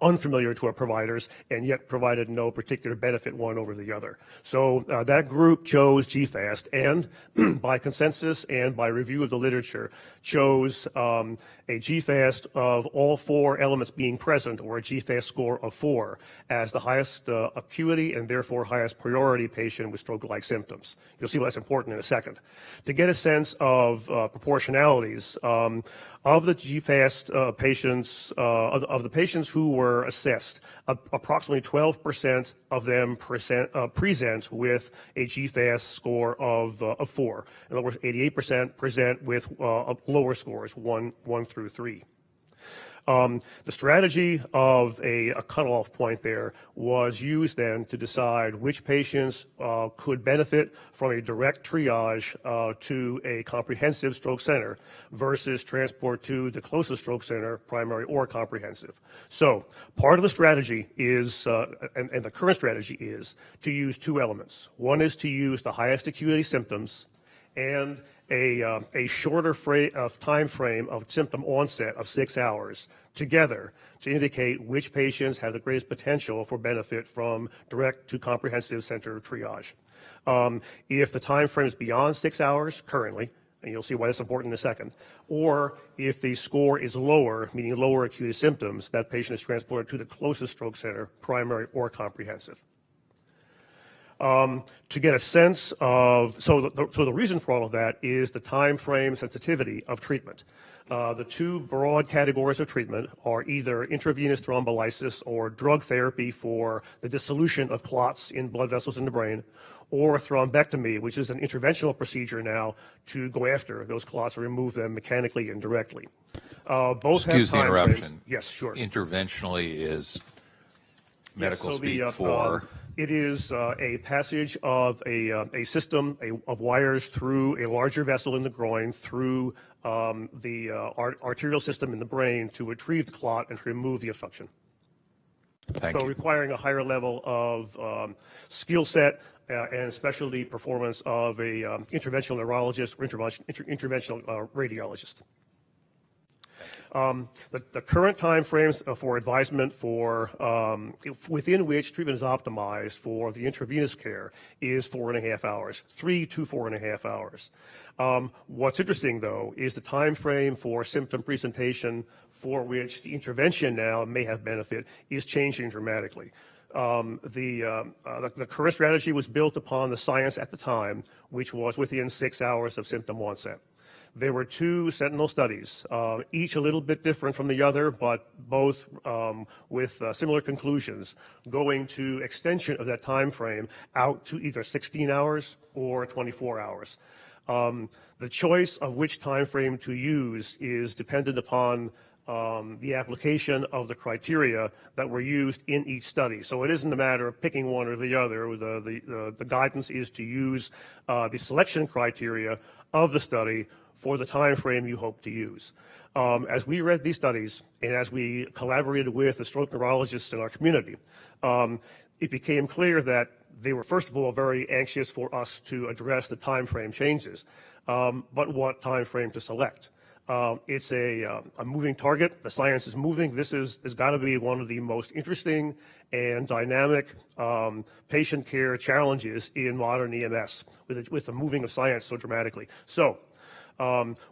unfamiliar to our providers and yet provided no particular benefit one over the other. So that group chose GFAST and by consensus and by review of the literature chose a GFAST of all four elements being present, or a GFAST score of 4, as the highest acuity and therefore highest priority patient with stroke-like symptoms. You'll see why that's important in a second. To get a sense of proportionalities, of the GFAST patients, of the patients who were assessed, approximately 12% of them present with a GFAST score of 4. In other words, 88% present with lower scores, 1 through 3. The strategy of a cutoff point there was used then to decide which patients could benefit from a direct triage to a comprehensive stroke center versus transport to the closest stroke center, primary or comprehensive. So part of the strategy is, and the current strategy is, to use two elements. One is to use the highest acuity symptoms and a shorter time frame of symptom onset of 6 hours together to indicate which patients have the greatest potential for benefit from direct to comprehensive center triage. If the time frame is beyond 6 hours currently, and you'll see why that's important in a second, or if the score is lower, meaning lower acuity symptoms, that patient is transported to the closest stroke center, primary or comprehensive. To get a sense of, so the reason for all of that is the time frame sensitivity of treatment. The two broad categories of treatment are either intravenous thrombolysis or drug therapy for the dissolution of clots in blood vessels in the brain, or thrombectomy, which is an interventional procedure now to go after those clots or remove them mechanically and directly. Both Excuse have the time frames. interruption. Yes, sure. Interventionally is medical Yes, so speak for? It is a passage of a system of wires through a larger vessel in the groin, through the arterial system in the brain to retrieve the clot and to remove the obstruction. Thank So you. requiring a higher level of skill set and specialty performance of a interventional neurologist or interventional radiologist. The current time frames for advisement for within which treatment is optimized for the intravenous care is 4.5 hours, 3 to 4.5 hours. What's interesting, though, is the time frame for symptom presentation for which the intervention now may have benefit is changing dramatically. The current strategy was built upon the science at the time, which was within 6 hours of symptom onset. There were 2 sentinel studies, each a little bit different from the other, but both with similar conclusions, going to extension of that time frame out to either 16 hours or 24 hours. The choice of which time frame to use is dependent upon the application of the criteria that were used in each study. So it isn't a matter of picking one or the other. The guidance is to use the selection criteria of the study for the time frame you hope to use. As we read these studies and as we collaborated with the stroke neurologists in our community, it became clear that they were, first of all, very anxious for us to address the time frame changes, but what time frame to select. It's a moving target. The science is moving. This has got to be one of the most interesting and dynamic patient care challenges in modern EMS with the moving of science so dramatically. So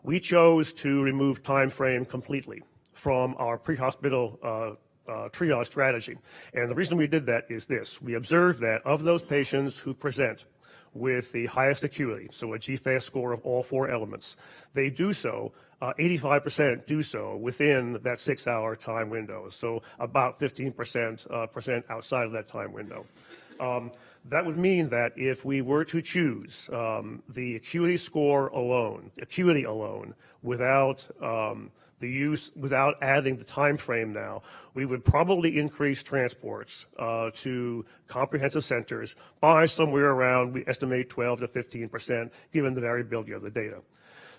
we chose to remove time frame completely from our pre-hospital triage strategy. And the reason we did that is this. We observed that of those patients who present with the highest acuity, so a GFAS score of all 4 elements, they do so, 85% do so within that 6-hour time window, so about 15% present outside of that time window. That would mean that if we were to choose the acuity score alone, without without adding the time frame now, we would probably increase transports to comprehensive centers by somewhere around, we estimate 12 to 15%, given the variability of the data.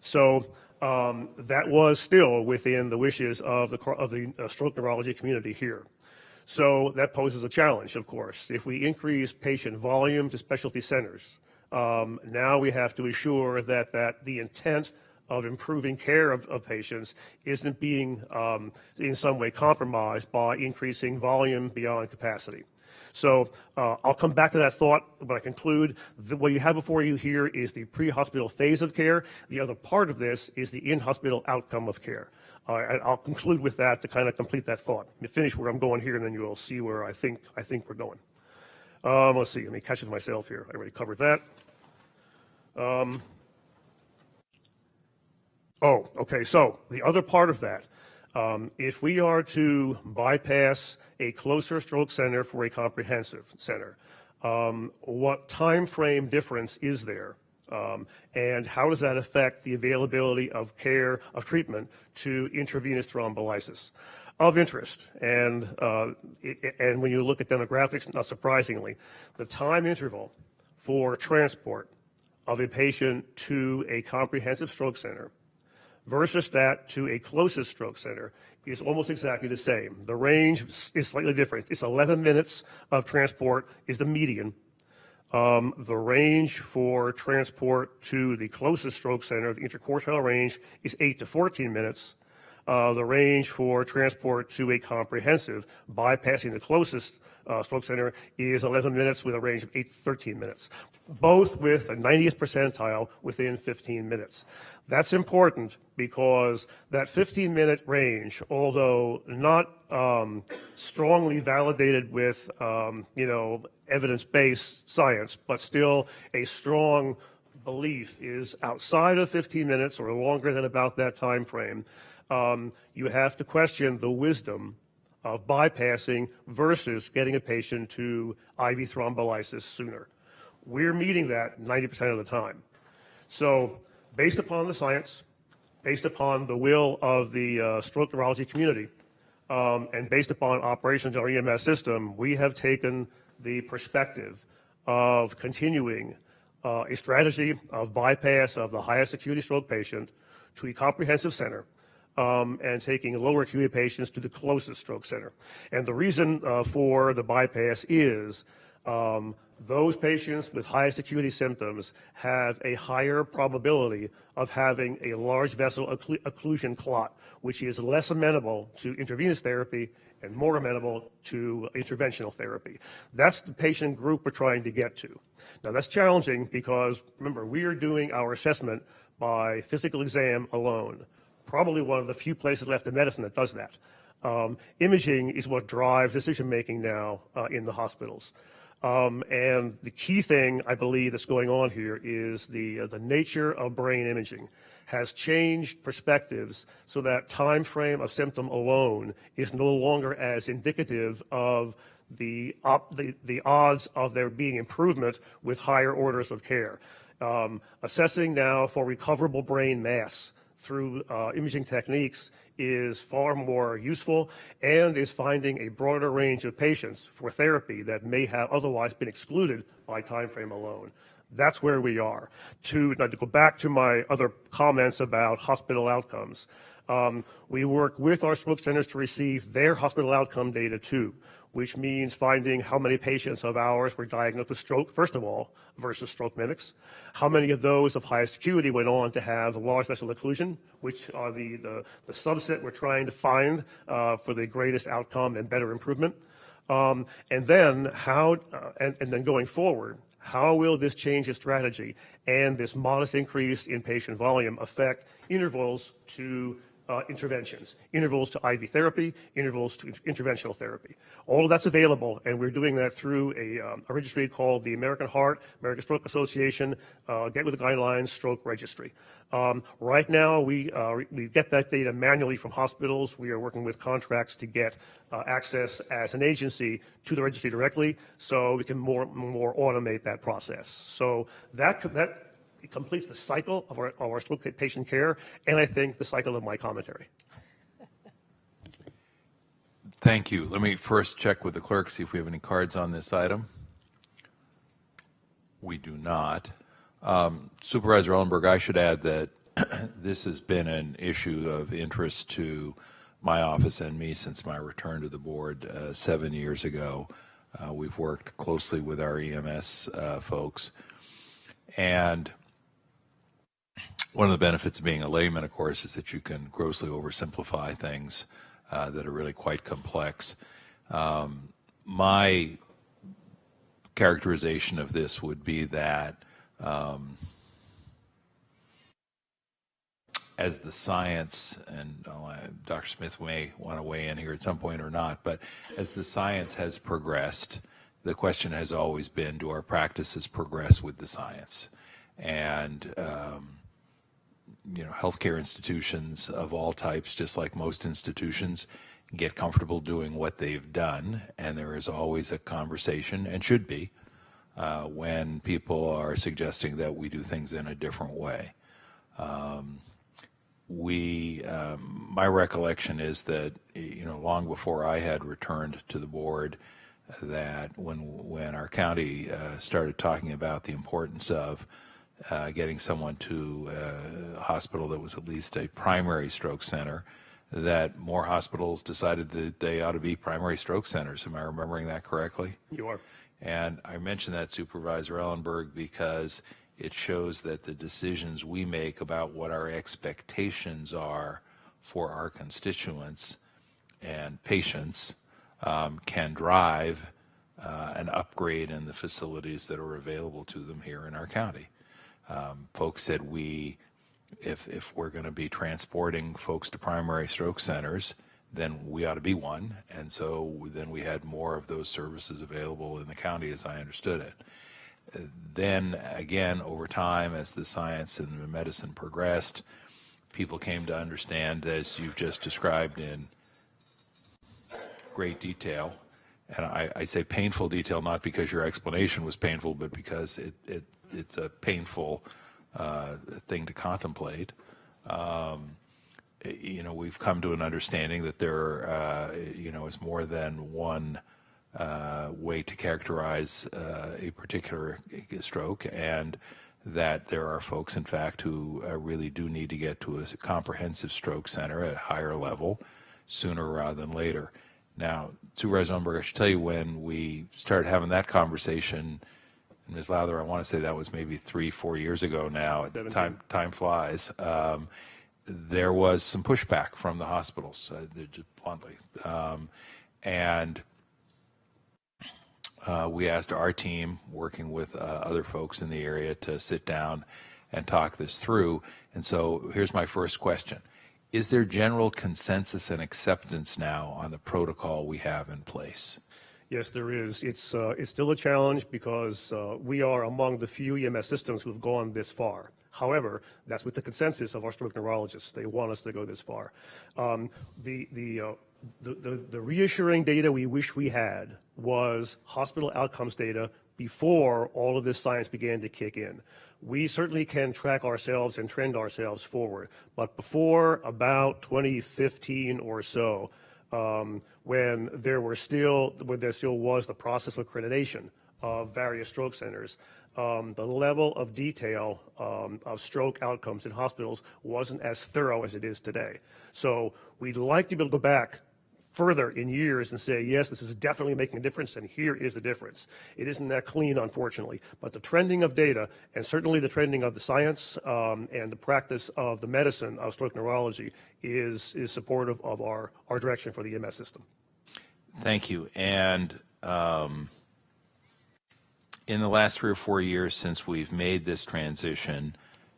So that was still within the wishes of the stroke neurology community here. So that poses a challenge, of course. If we increase patient volume to specialty centers, now we have to ensure that the intent of improving care of patients isn't being in some way compromised by increasing volume beyond capacity. So I'll come back to that thought, but I conclude what you have before you here is the pre-hospital phase of care. The other part of this is the in-hospital outcome of care. I'll conclude with that to kind of complete that thought. Let me finish where I'm going here, and then you'll see where I think we're going. Let's see. Let me catch it myself here. I already covered that. Okay. So the other part of that, if we are to bypass a closer stroke center for a comprehensive center, what time frame difference is there? And how does that affect the availability of care, of treatment to intravenous thrombolysis? Of interest, and when you look at demographics, not surprisingly, the time interval for transport of a patient to a comprehensive stroke center versus that to a closest stroke center is almost exactly the same. The range is slightly different. It's 11 minutes of transport is the median. The range for transport to the closest stroke center, the interquartile range, is 8 to 14 minutes. The range for transport to a comprehensive, bypassing the closest stroke center, is 11 minutes with a range of 8 to 13 minutes, both with a 90th percentile within 15 minutes. That's important because that 15-minute range, although not strongly validated with evidence-based science, but still a strong belief is outside of 15 minutes or longer than about that time frame. You have to question the wisdom of bypassing versus getting a patient to IV thrombolysis sooner. we're meeting that 90% of the time. So based upon the science, based upon the will of the stroke neurology community, and based upon operations in our EMS system, we have taken the perspective of continuing a strategy of bypass of the highest acuity stroke patient to a comprehensive center, and taking lower acuity patients to the closest stroke center. And the reason for the bypass is those patients with highest acuity symptoms have a higher probability of having a large vessel occlusion clot, which is less amenable to intravenous therapy and more amenable to interventional therapy. That's the patient group we're trying to get to. Now, that's challenging because, remember, we are doing our assessment by physical exam alone. Probably one of the few places left in medicine that does that. Imaging is what drives decision-making now in the hospitals. And the key thing, I believe, that's going on here is the nature of brain imaging has changed perspectives so that time frame of symptom alone is no longer as indicative of the odds of there being improvement with higher orders of care. Assessing now for recoverable brain mass through imaging techniques is far more useful and is finding a broader range of patients for therapy that may have otherwise been excluded by time frame alone. That's where we are. Now, to go back to my other comments about hospital outcomes, we work with our stroke centers to receive their hospital outcome data too, which means finding how many patients of ours were diagnosed with stroke, first of all, versus stroke mimics. How many of those of highest acuity went on to have large vessel occlusion, which are the subset we're trying to find for the greatest outcome and better improvement. And then going forward, how will this change the strategy and this modest increase in patient volume affect intervals to interventions, intervals to IV therapy, intervals to interventional therapy? All of that's available, and we're doing that through a registry called the American Heart, American Stroke Association, Get With the Guidelines Stroke Registry. Right now, we get that data manually from hospitals. We are working with contracts to get access as an agency to the registry directly, so we can more automate that process. So that it completes the cycle of our stroke patient care, and I think the cycle of my commentary. Thank you. Let me first check with the clerk, see if we have any cards on this item. We do not. Supervisor Ellenberg, I should add that this has been an issue of interest to my office and me since my return to the board 7 years ago. We've worked closely with our EMS folks, and one of the benefits of being a layman, of course, is that you can grossly oversimplify things that are really quite complex. My characterization of this would be that as the science, and Dr. Smith may want to weigh in here at some point or not, but as the science has progressed, the question has always been, do our practices progress with the science? And healthcare institutions of all types, just like most institutions, get comfortable doing what they've done, and there is always a conversation, and should be, when people are suggesting that we do things in a different way. My recollection is that, long before I had returned to the board, that when our county started talking about the importance of getting someone to a hospital that was at least a primary stroke center, that more hospitals decided that they ought to be primary stroke centers. Am I remembering that correctly? You are. And I mention that, Supervisor Ellenberg, because it shows that the decisions we make about what our expectations are for our constituents and patients can drive an upgrade in the facilities that are available to them here in our county. Folks said if we're going to be transporting folks to primary stroke centers, then we ought to be one. And so then we had more of those services available in the county, as I understood it. Then again, over time, as the science and the medicine progressed, people came to understand, as you've just described in great detail, and I say painful detail not because your explanation was painful, but because it's a painful thing to contemplate. We've come to an understanding that there, is more than one way to characterize a particular stroke, and that there are folks, in fact, who really do need to get to a comprehensive stroke center at a higher level sooner rather than later. Now, Supervisor Ellenberg, I should tell you, when we started having that conversation, and Ms. Lowther, I want to say that was maybe 3-4 years ago now. Time flies. There was some pushback from the hospitals, just bluntly, and we asked our team, working with other folks in the area, to sit down and talk this through. And so here's my first question. Is there general consensus and acceptance now on the protocol we have in place? Yes, there is. It's still a challenge because we are among the few EMS systems who've gone this far. However, that's with the consensus of our stroke neurologists. They want us to go this far. The reassuring data we wish we had was hospital outcomes data before all of this science began to kick in. We certainly can track ourselves and trend ourselves forward, but before about 2015 or so, when there still was the process of accreditation of various stroke centers, the level of detail of stroke outcomes in hospitals wasn't as thorough as it is today. So we'd like to be able to go back further in years and say, yes, this is definitely making a difference, and here is the difference. It isn't that clean, unfortunately, but the trending of data, and certainly the trending of the science and the practice of the medicine of stroke neurology is supportive of our direction for the EMS system. Thank you. And in the last 3 or 4 years since we've made this transition,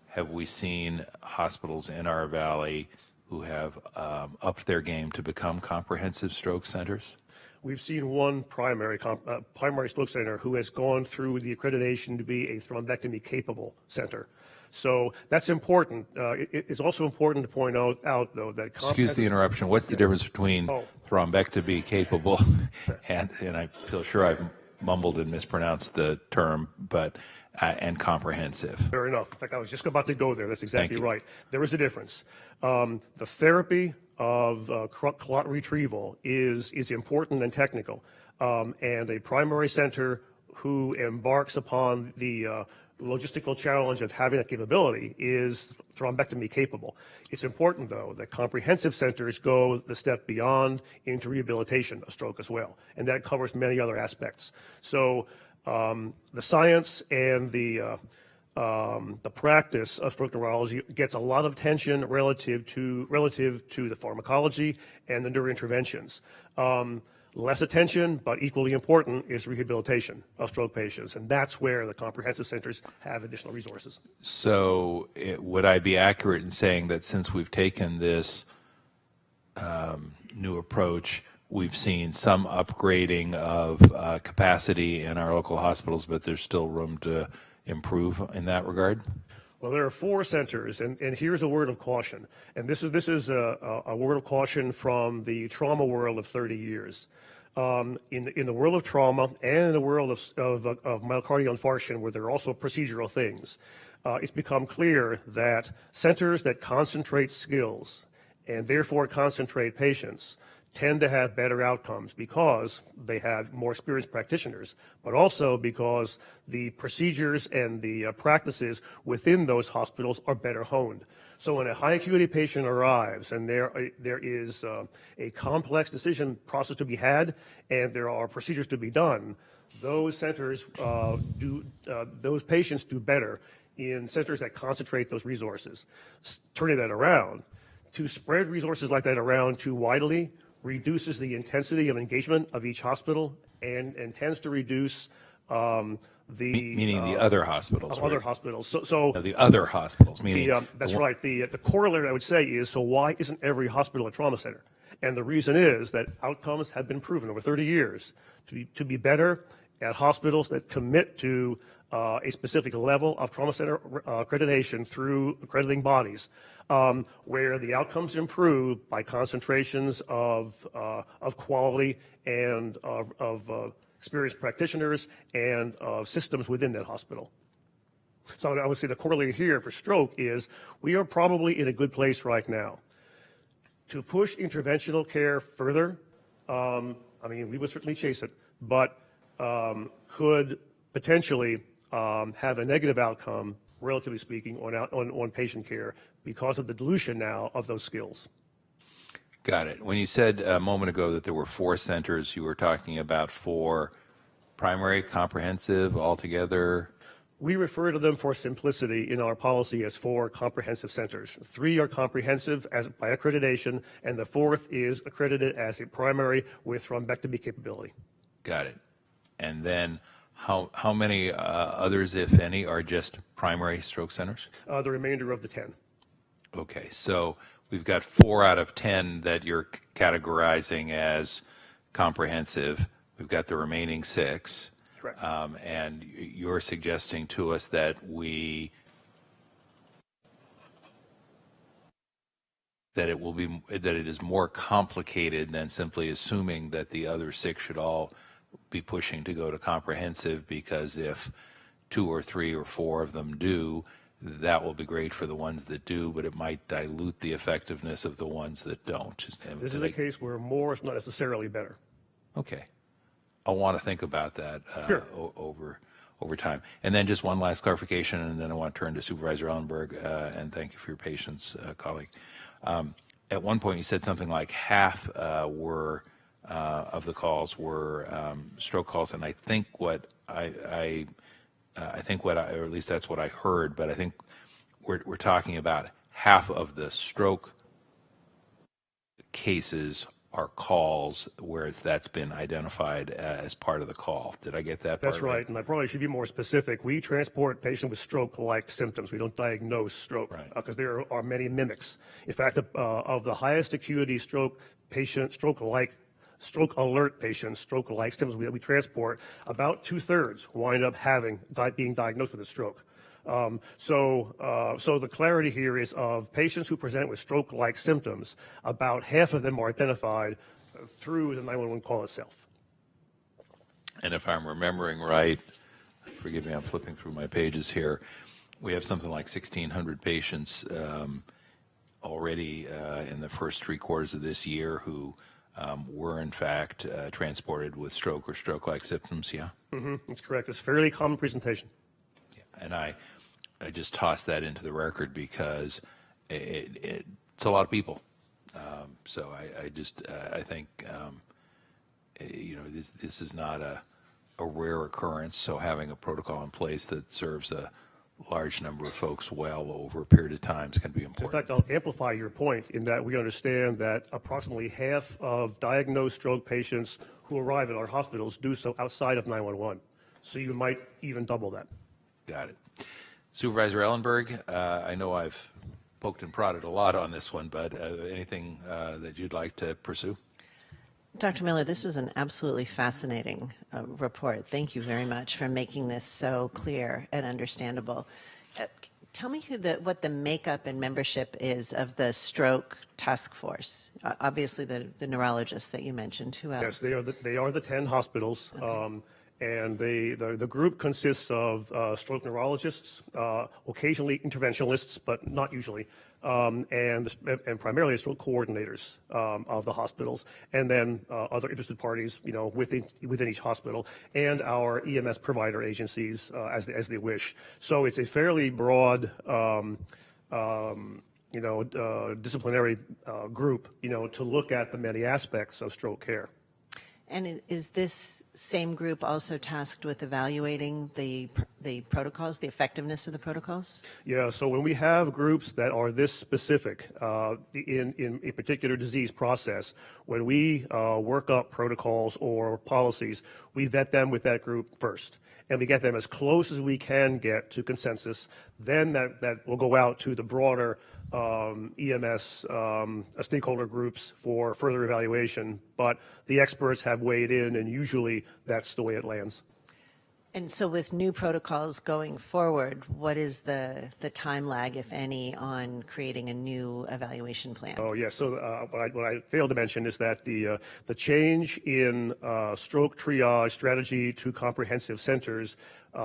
have we seen hospitals in our valley who have upped their game to become comprehensive stroke centers? We've seen one primary stroke center who has gone through the accreditation to be a thrombectomy-capable center. So that's important. It's also important to point out though, that... Excuse the interruption. What's the difference between thrombectomy-capable and I feel sure I've mumbled and mispronounced the term, but and comprehensive? Fair enough. In fact, I was just about to go there. That's exactly right. There is a difference. The therapy of clot retrieval is important and technical, and a primary center who embarks upon the logistical challenge of having that capability is thrombectomy capable. It's important, though, that comprehensive centers go the step beyond into rehabilitation of stroke as well, and that covers many other aspects. So the science and the practice of stroke neurology gets a lot of attention relative to the pharmacology and the neurointerventions. Less attention, but equally important, is rehabilitation of stroke patients, and that's where the comprehensive centers have additional resources. So would I be accurate in saying that since we've taken this new approach, we've seen some upgrading of capacity in our local hospitals, but there's still room to improve in that regard? Well, there are 4 centers, and here's a word of caution. And this is a word of caution from the trauma world of 30 years. In the world of trauma and in the world of myocardial infarction, where there are also procedural things, it's become clear that centers that concentrate skills and therefore concentrate patients tend to have better outcomes because they have more experienced practitioners, but also because the procedures and the practices within those hospitals are better honed. So when a high acuity patient arrives and there is a complex decision process to be had and there are procedures to be done, those centers those patients do better in centers that concentrate those resources. Turning that around, to spread resources like that around too widely reduces the intensity of engagement of each hospital and tends to reduce meaning the other hospitals. Other hospitals. So the other hospitals. Meaning that's right. The corollary I would say is, so why isn't every hospital a trauma center? And the reason is that outcomes have been proven over 30 years to be better at hospitals that commit to a specific level of trauma center accreditation through accrediting bodies, where the outcomes improve by concentrations of quality and of experienced practitioners and of systems within that hospital. So I would say the corollary here for stroke is we are probably in a good place right now. To push interventional care further, I mean, we would certainly chase it, but could potentially have a negative outcome, relatively speaking, on patient care because of the dilution now of those skills. Got it. When you said a moment ago that there were 4 centers, you were talking about 4 primary, comprehensive, altogether? We refer to them for simplicity in our policy as 4 comprehensive centers. 3 are comprehensive by accreditation, and the 4th is accredited as a primary with thrombectomy capability. Got it. And then how many others, if any, are just primary stroke centers? The remainder of the 10. Okay, so we've got 4 out of 10 that you're categorizing as comprehensive. We've got the remaining 6. Correct. And you're suggesting to us that it is more complicated than simply assuming that the other 6 should all be pushing to go to comprehensive, because if 2 or 3 or 4 of them do, that will be great for the ones that do, but it might dilute the effectiveness of the ones that don't. This is a case where more is not necessarily better. Okay. I'll want to think about that Sure. over time. And then just one last clarification, and then I want to turn to Supervisor Ellenberg, and thank you for your patience, colleague. At one point, you said something like half of the calls were stroke calls, and I think or at least that's what I heard, but I think we're talking about half of the stroke cases are calls where that's been identified as part of the call. Did I get that part That's right, and I probably should be more specific. We transport patients with stroke-like symptoms. We don't diagnose stroke because there are many mimics. In fact, of the highest acuity stroke patient, stroke alert patients, stroke-like symptoms we transport, about 2/3 wind up being diagnosed with a stroke. So the clarity here is of patients who present with stroke-like symptoms, about half of them are identified through the 911 call itself. And if I'm remembering right, forgive me, I'm flipping through my pages here, we have something like 1,600 patients already in the first 3 quarters of this year who were in fact transported with stroke or stroke-like symptoms, yeah? Mm-hmm, that's correct. It's a fairly common presentation. And I just tossed that into the record because it's a lot of people. So I think this is not a rare occurrence. So having a protocol in place that serves a large number of folks well over a period of time is going to be important. In fact, I'll amplify your point in that we understand that approximately half of diagnosed stroke patients who arrive at our hospitals do so outside of 911. So you might even double that. Got it. Supervisor Ellenberg, I know I've poked and prodded a lot on this one, but anything that you'd like to pursue? Dr. Miller, this is an absolutely fascinating report. Thank you very much for making this so clear and understandable. Tell me what the makeup and membership is of the stroke task force. Obviously, the neurologists that you mentioned. Who else? Yes, they are the 10 hospitals. Okay. And the group consists of stroke neurologists, occasionally interventionalists, but not usually, and primarily stroke coordinators of the hospitals, and then other interested parties, within each hospital, and our EMS provider agencies as they wish. So it's a fairly broad, disciplinary group, to look at the many aspects of stroke care. And is this same group also tasked with evaluating the protocols, the effectiveness of the protocols? Yeah, so when we have groups that are this specific in a particular disease process, when we work up protocols or policies, we vet them with that group first. And we get them as close as we can get to consensus. Then that will go out to the broader EMS stakeholder groups for further evaluation. But the experts have weighed in, and usually that's the way it lands. And so with new protocols going forward, what is the time lag, if any, on creating a new evaluation plan? Oh, yes. So what I failed to mention is that the change in stroke triage strategy to comprehensive centers,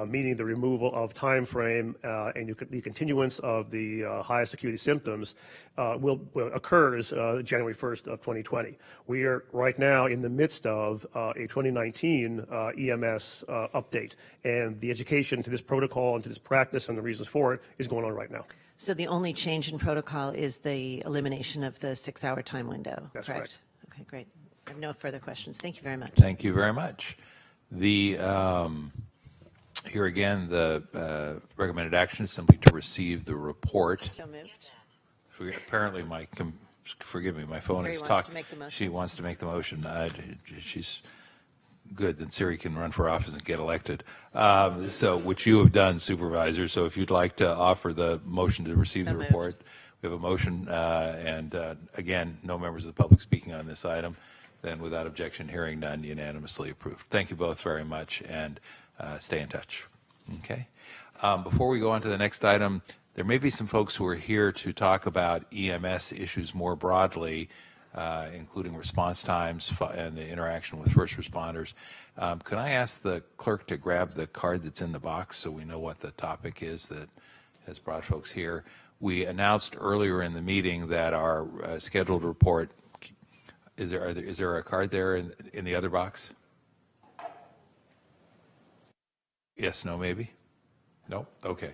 meaning the removal of time frame and the continuance of the highest acuity symptoms, occurs January 1st of 2020. We are right now in the midst of a 2019 EMS update, and the education to this protocol and to this practice and the reasons for it is going on right now. So the only change in protocol is the elimination of the 6-hour time window, That's correct? Okay, great. I have no further questions. Thank you very much. Thank you very much. The here again, the recommended action is simply to receive the report. So moved. Apparently, forgive me, my phone Siri is wants talking. to make the motion. She wants to make the motion. She's good. Then Siri can run for office and get elected. So, which you have done, Supervisor. So, if you'd like to offer the motion to receive So the moved. report, we have a motion, and again, no members of the public speaking on this item. Then, without objection, hearing none, unanimously approved. Thank you both very much, and stay in touch. Okay. Before we go on to the next item, there may be some folks who are here to talk about EMS issues more broadly, including response times and the interaction with first responders. Can I ask the clerk to grab the card that's in the box so we know what the topic is that has brought folks here? We announced earlier in the meeting that our scheduled report, is there a card there in the other box? Yes, no, maybe? No? Okay.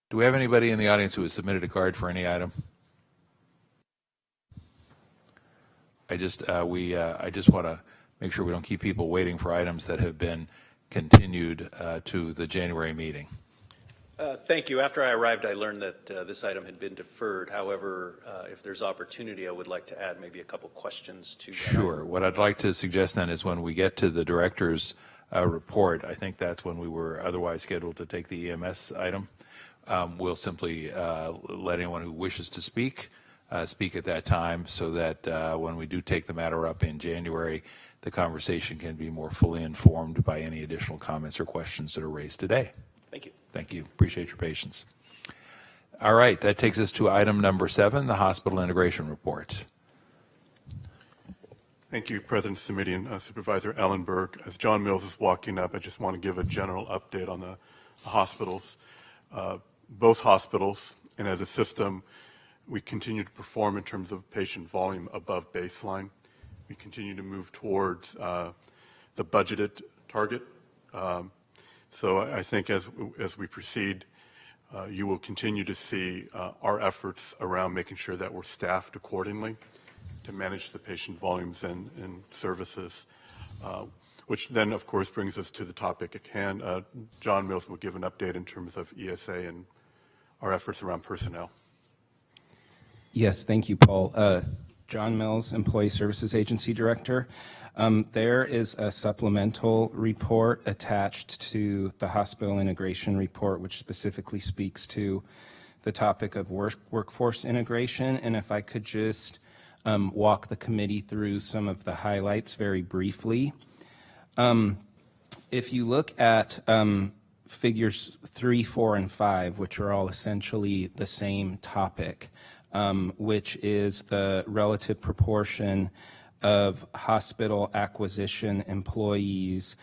Do we have anybody in the audience who has submitted a card for any item? I just want to make sure we don't keep people waiting for items that have been continued to the January meeting. Thank you. After I arrived, I learned that this item had been deferred. However, if there's opportunity, I would like to add maybe a couple questions to that. Sure. What I'd like to suggest then is when we get to the director's report, I think that's when we were otherwise scheduled to take the EMS item. We'll simply let anyone who wishes to speak at that time, so that when we do take the matter up in January, the conversation can be more fully informed by any additional comments or questions that are raised today. Thank you. Thank you. Appreciate your patience. All right, that takes us to item number 7, the hospital integration report. Thank you, President Simidian. Supervisor Ellenberg. As John Mills is walking up, I just want to give a general update on the hospitals. Both hospitals, and as a system, we continue to perform in terms of patient volume above baseline. We continue to move towards the budgeted target. So I think as we proceed, you will continue to see our efforts around making sure that we're staffed accordingly to manage the patient volumes and services, which then, of course, brings us to the topic at hand. John Mills will give an update in terms of ESA and our efforts around personnel. Yes, thank you, Paul. John Mills, Employee Services Agency Director. There is a supplemental report attached to the hospital integration report, which specifically speaks to the topic of workforce integration. And if I could just walk the committee through some of the highlights very briefly. If you look at figures 3, 4, and 5, which are all essentially the same topic, which is the relative proportion of hospital acquisition employees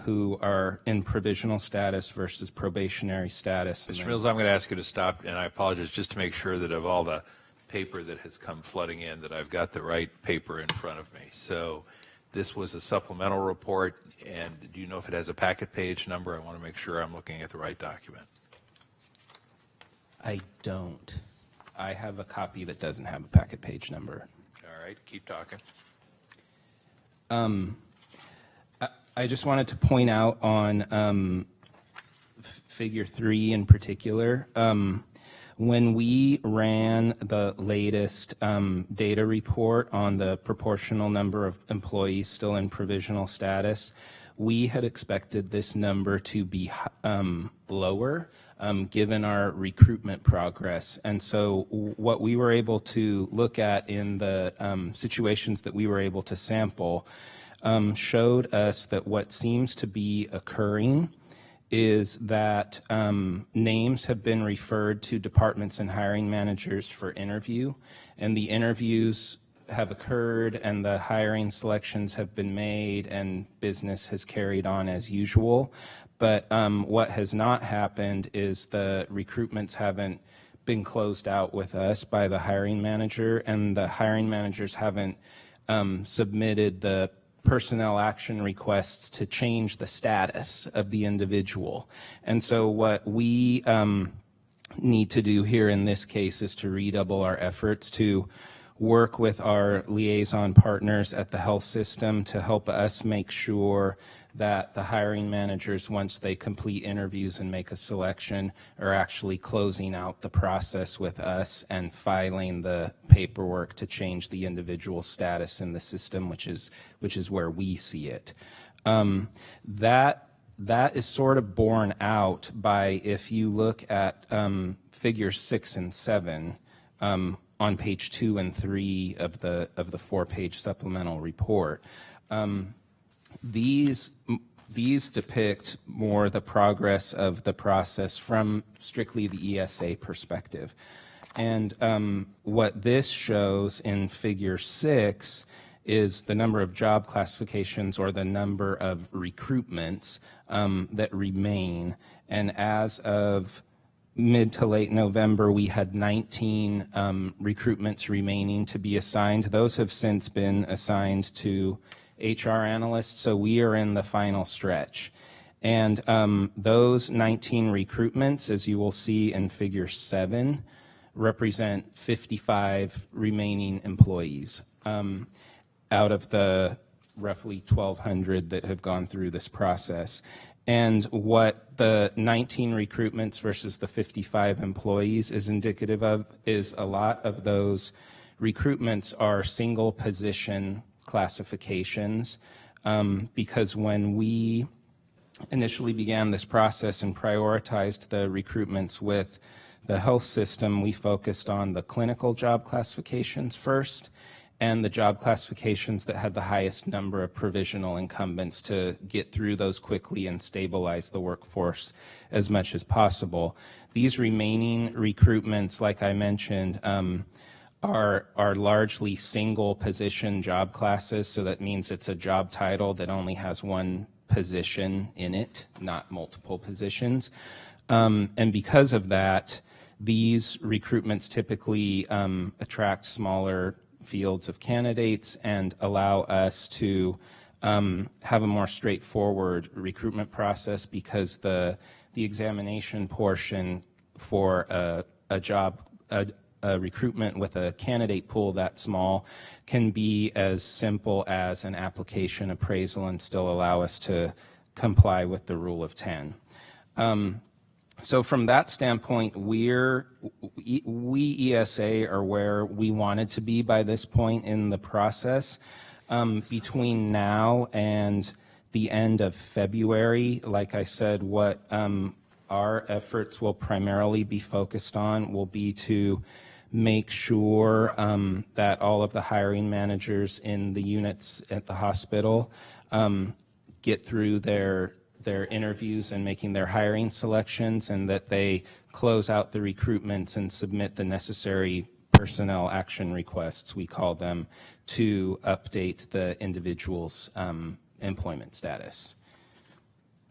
who are in provisional status versus probationary status. Mr. Mills, I'm going to ask you to stop, and I apologize, just to make sure that of all the paper that has come flooding in, that I've got the right paper in front of me. So this was a supplemental report, and do you know if it has a packet page number? I want to make sure I'm looking at the right document. I don't. I have a copy that doesn't have a packet page number. All right, keep talking. I just wanted to point out on figure 3 in particular, when we ran the latest data report on the proportional number of employees still in provisional status, we had expected this number to be lower given our recruitment progress. And so what we were able to look at in the situations that we were able to sample, showed us that what seems to be occurring is that names have been referred to departments and hiring managers for interview, and the interviews have occurred and the hiring selections have been made and business has carried on as usual. But what has not happened is the recruitments haven't been closed out with us by the hiring manager, and the hiring managers haven't submitted the personnel action requests to change the status of the individual. And so what we need to do here in this case is to redouble our efforts to work with our liaison partners at the health system to help us make sure that the hiring managers, once they complete interviews and make a selection, are actually closing out the process with us and filing the paperwork to change the individual status in the system, which is where we see it. That is sort of borne out by, if you look at figures 6 and 7 on page 2 and 3 of the 4-page supplemental report. These depict more the progress of the process from strictly the ESA perspective. And what this shows in figure 6 is the number of job classifications or the number of recruitments that remain. And as of mid to late November, we had 19 recruitments remaining to be assigned. Those have since been assigned to HR analysts, so we are in the final stretch. And those 19 recruitments, as you will see in figure 7, represent 55 remaining employees out of the roughly 1,200 that have gone through this process. And what the 19 recruitments versus the 55 employees is indicative of is a lot of those recruitments are single position classifications, because when we initially began this process and prioritized the recruitments with the health system, we focused on the clinical job classifications first and the job classifications that had the highest number of provisional incumbents to get through those quickly and stabilize the workforce as much as possible. These remaining recruitments, like I mentioned, are largely single position job classes, so that means it's a job title that only has one position in it, not multiple positions. And because of that, these recruitments typically attract smaller fields of candidates and allow us to have a more straightforward recruitment process, because the examination portion for a recruitment with a candidate pool that small can be as simple as an application appraisal and still allow us to comply with the rule of 10. So from that standpoint, we ESA are where we wanted to be by this point in the process. Between now and the end of February, like I said, what our efforts will primarily be focused on will be to make sure that all of the hiring managers in the units at the hospital get through their interviews and making their hiring selections, and that they close out the recruitments and submit the necessary personnel action requests, we call them, to update the individual's employment status.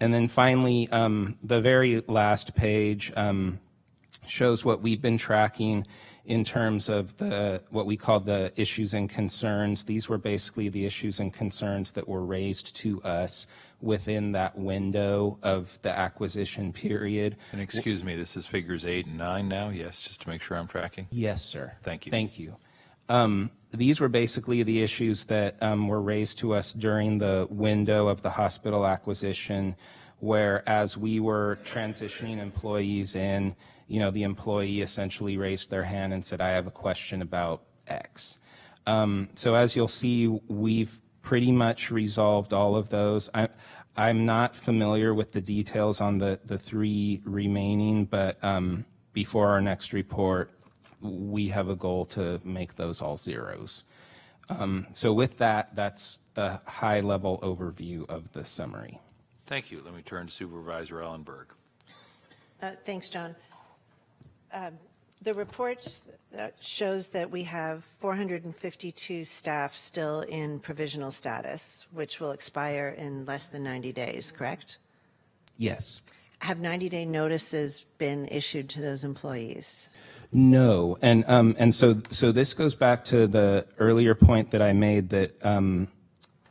And then finally, the very last page shows what we've been tracking in terms of what we call the issues and concerns. These were basically the issues and concerns that were raised to us within that window of the acquisition period. And excuse me, this is figures 8 and 9 now? Yes, just to make sure I'm tracking. Yes, sir. Thank you. Thank you. These were basically the issues that were raised to us during the window of the hospital acquisition, where as we were transitioning employees in, the employee essentially raised their hand and said, I have a question about X. So as you'll see, we've pretty much resolved all of those. I'm not familiar with the details on the 3 remaining, but before our next report, we have a goal to make those all zeros. So with that, that's the high-level overview of the summary. Thank you. Let me turn to Supervisor Ellen Berg. Thanks, John. The report shows that we have 452 staff still in provisional status, which will expire in less than 90 days, correct? Yes. Have 90-day notices been issued to those employees? No, and so this goes back to the earlier point that I made that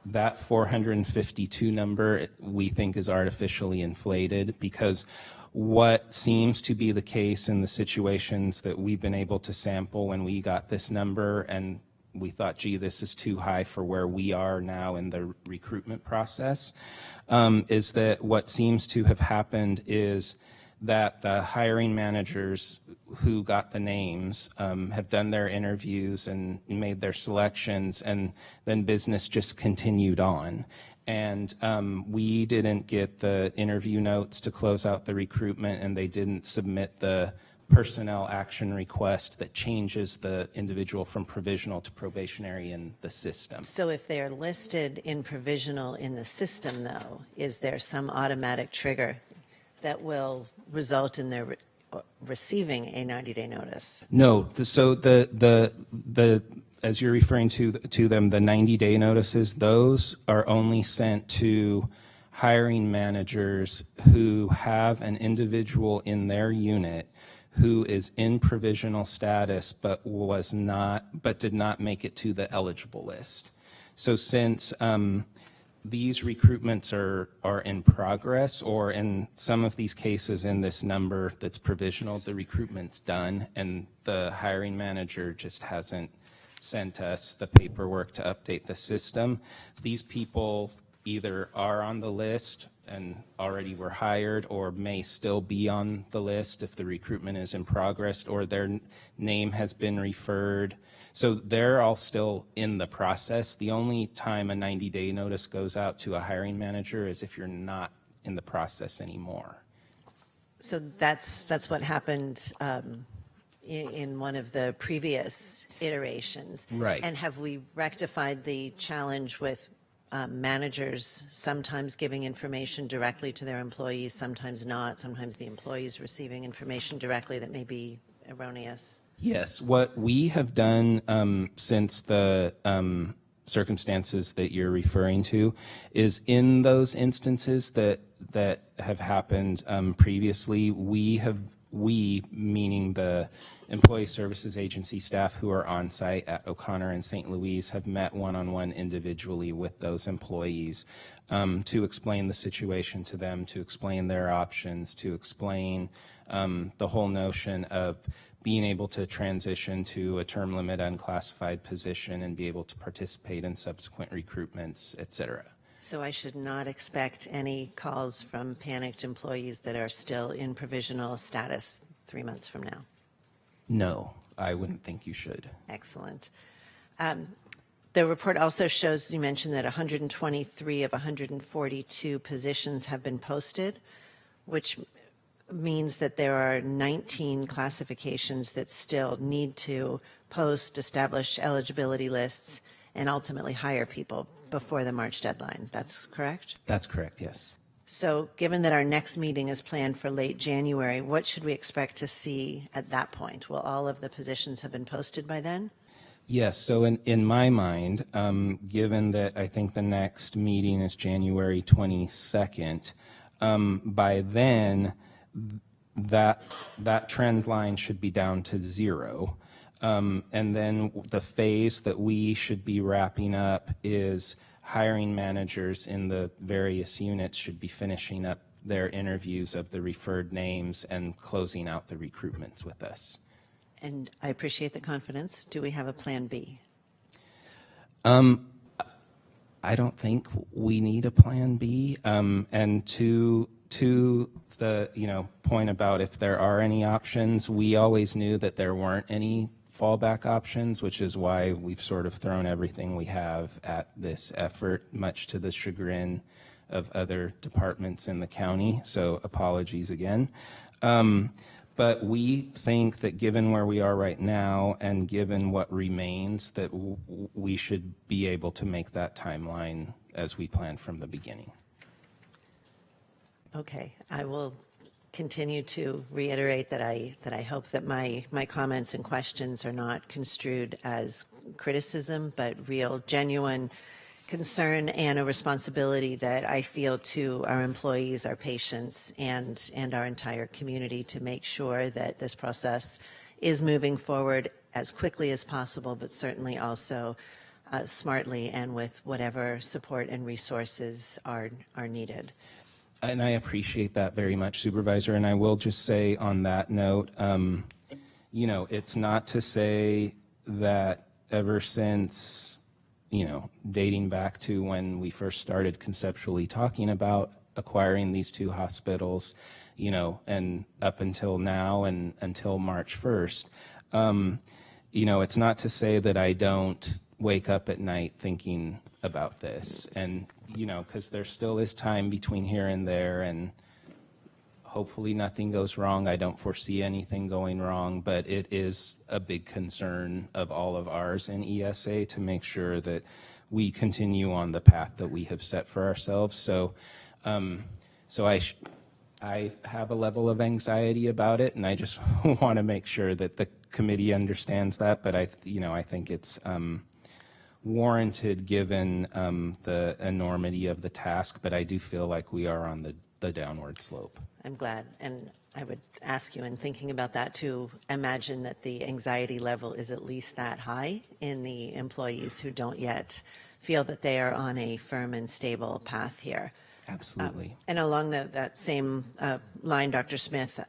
that 452 number we think is artificially inflated, because what seems to be the case in the situations that we've been able to sample when we got this number and we thought, gee, this is too high for where we are now in the recruitment process, is that what seems to have happened is that the hiring managers who got the names have done their interviews and made their selections, and then business just continued on. And we didn't get the interview notes to close out the recruitment, and they didn't submit the personnel action request that changes the individual from provisional to probationary in the system. So if they're listed in provisional in the system, though, is there some automatic trigger that will result in their receiving a 90-day notice? No. So the as you're referring to them, the 90-day notices, those are only sent to hiring managers who have an individual in their unit who is in provisional status but did not make it to the eligible list. So since these recruitments are in progress, or in some of these cases in this number that's provisional, the recruitment's done and the hiring manager just hasn't sent us the paperwork to update the system, these people either are on the list and already were hired, or may still be on the list if the recruitment is in progress, or their name has been referred. So they're all still in the process. The only time a 90-day notice goes out to a hiring manager is if you're not in the process anymore. So that's what happened in one of the previous iterations. Right. And have we rectified the challenge with managers sometimes giving information directly to their employees, sometimes not, sometimes the employees receiving information directly that may be erroneous? Yes. What we have done since the circumstances that you're referring to is, in those instances that have happened previously, we, meaning the Employee Services Agency staff who are on site at O'Connor and St. Louis, have met one-on-one individually with those employees to explain the situation to them, to explain their options, to explain the whole notion of being able to transition to a term limit unclassified position and be able to participate in subsequent recruitments, et cetera. So I should not expect any calls from panicked employees that are still in provisional status 3 months from now? No, I wouldn't think you should. Excellent. The report also shows, you mentioned that 123 of 142 positions have been posted, which means that there are 19 classifications that still need to post, establish eligibility lists, and ultimately hire people before the March deadline. That's correct? That's correct, yes. So given that our next meeting is planned for late January, what should we expect to see at that point? Will all of the positions have been posted by then? Yes, so in my mind, given that I think the next meeting is January 22nd, by then that trend line should be down to 0. And then the phase that we should be wrapping up is hiring managers in the various units should be finishing up their interviews of the referred names and closing out the recruitments with us. And I appreciate the confidence. Do we have a plan B? I don't think we need a plan B. And to the point about if there are any options, we always knew that there weren't any fallback options, which is why we've sort of thrown everything we have at this effort, much to the chagrin of other departments in the county. So apologies again. But we think that given where we are right now and given what remains, that we should be able to make that timeline as we planned from the beginning. Okay, I will continue to reiterate that I hope that my comments and questions are not construed as criticism, but real, genuine concern and a responsibility that I feel to our employees, our patients, and our entire community to make sure that this process is moving forward as quickly as possible, but certainly also smartly and with whatever support and resources are needed. And I appreciate that very much, Supervisor. And I will just say on that note, you know, it's not to say that ever since, you know, dating back to when we first started conceptually talking about acquiring these two hospitals, you know, and up until now and until March 1st, you know, it's not to say that I don't wake up at night thinking about this. And, you know, because there still is time between here and there, and hopefully nothing goes wrong. I don't foresee anything going wrong, but it is a big concern of all of ours in ESA to make sure that we continue on the path that we have set for ourselves. So, I have a level of anxiety about it, and I just want to make sure that the committee understands that. But I think it's warranted given the enormity of the task, but I do feel like we are on the downward slope. I'm glad, and I would ask you in thinking about that to imagine that the anxiety level is at least that high in the employees who don't yet feel that they are on a firm and stable path here. Absolutely. And along that same line, Dr. Smith,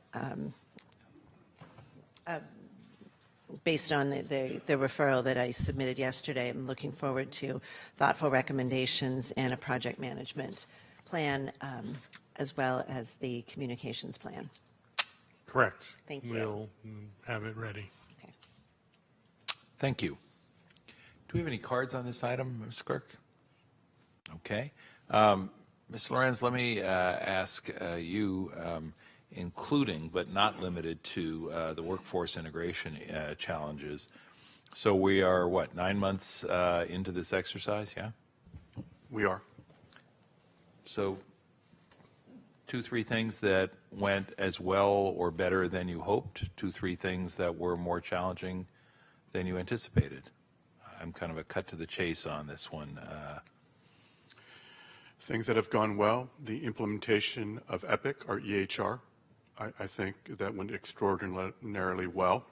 based on the referral that I submitted yesterday, I'm looking forward to thoughtful recommendations and a project management plan, as well as the communications plan. Correct. Thank you. We'll have it ready. Okay. Thank you. Do we have any cards on this item, Ms. Clerk? Okay. Ms. Lorenz, let me ask you, including but not limited to the workforce integration challenges. So we are, what, 9 months into this exercise, yeah? We are. So 2-3 things that went as well or better than you hoped, 2-3 things that were more challenging than you anticipated. I'm kind of a cut to the chase on this one. Things that have gone well, the implementation of EPIC, or EHR. I think that went extraordinarily well.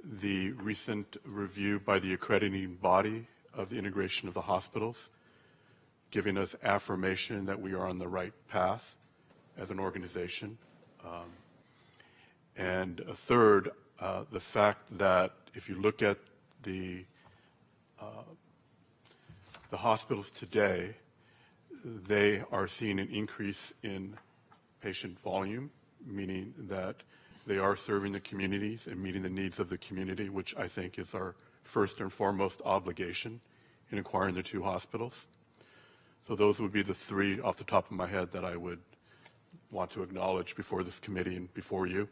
The recent review by the accrediting body of the integration of the hospitals, giving us affirmation that we are on the right path as an organization. And a third, the fact that if you look at the hospitals today, they are seeing an increase in patient volume, meaning that they are serving the communities and meeting the needs of the community, which I think is our first and foremost obligation in acquiring the two hospitals. So those would be the three off the top of my head that I would want to acknowledge before this committee and before you.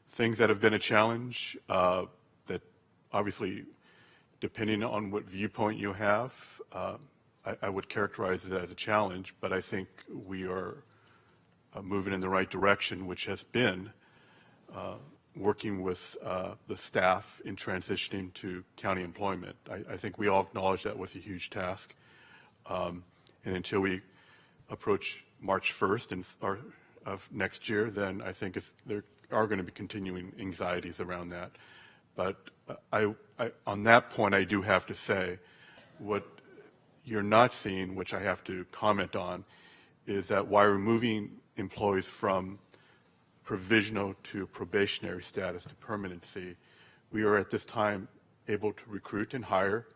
Things that have been a challenge that obviously, depending on what viewpoint you have, I would characterize it as a challenge, but I think we are moving in the right direction, which has been working with the staff in transitioning to county employment. I think we all acknowledge that was a huge task. And until we approach March 1st of next year, then I think there are going to be continuing anxieties around that. But on that point, I do have to say, what you're not seeing, which I have to comment on, is that while removing employees from provisional to probationary status to permanency, we are at this time able to recruit and hire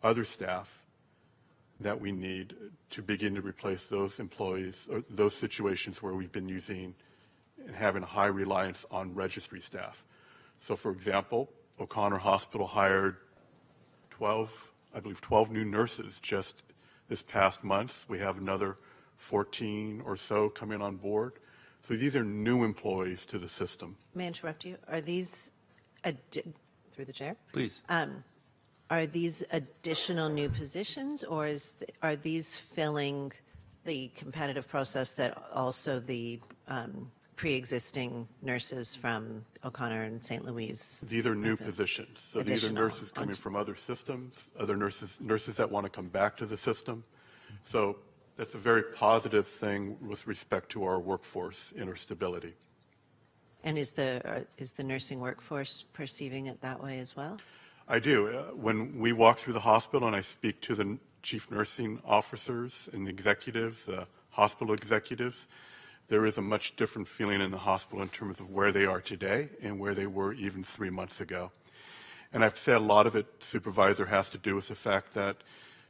other staff that we need to begin to replace those employees or those situations where we've been using and having a high reliance on registry staff. So for example, O'Connor Hospital hired 12 new nurses just this past month. We have another 14 or so coming on board. So these are new employees to the system. May I interrupt you? Are these, through the chair? Please. Are these additional new positions, or are these filling the competitive process that also the pre-existing nurses from O'Connor and St. Louis? These are new positions. So these are nurses coming from other systems, other nurses that want to come back to the system. So that's a very positive thing with respect to our workforce and our stability. And is the nursing workforce perceiving it that way as well? I do. When we walk through the hospital and I speak to the chief nursing officers and the executives, hospital executives, there is a much different feeling in the hospital in terms of where they are today and where they were even 3 months ago. And I have to say a lot of it, Supervisor, has to do with the fact that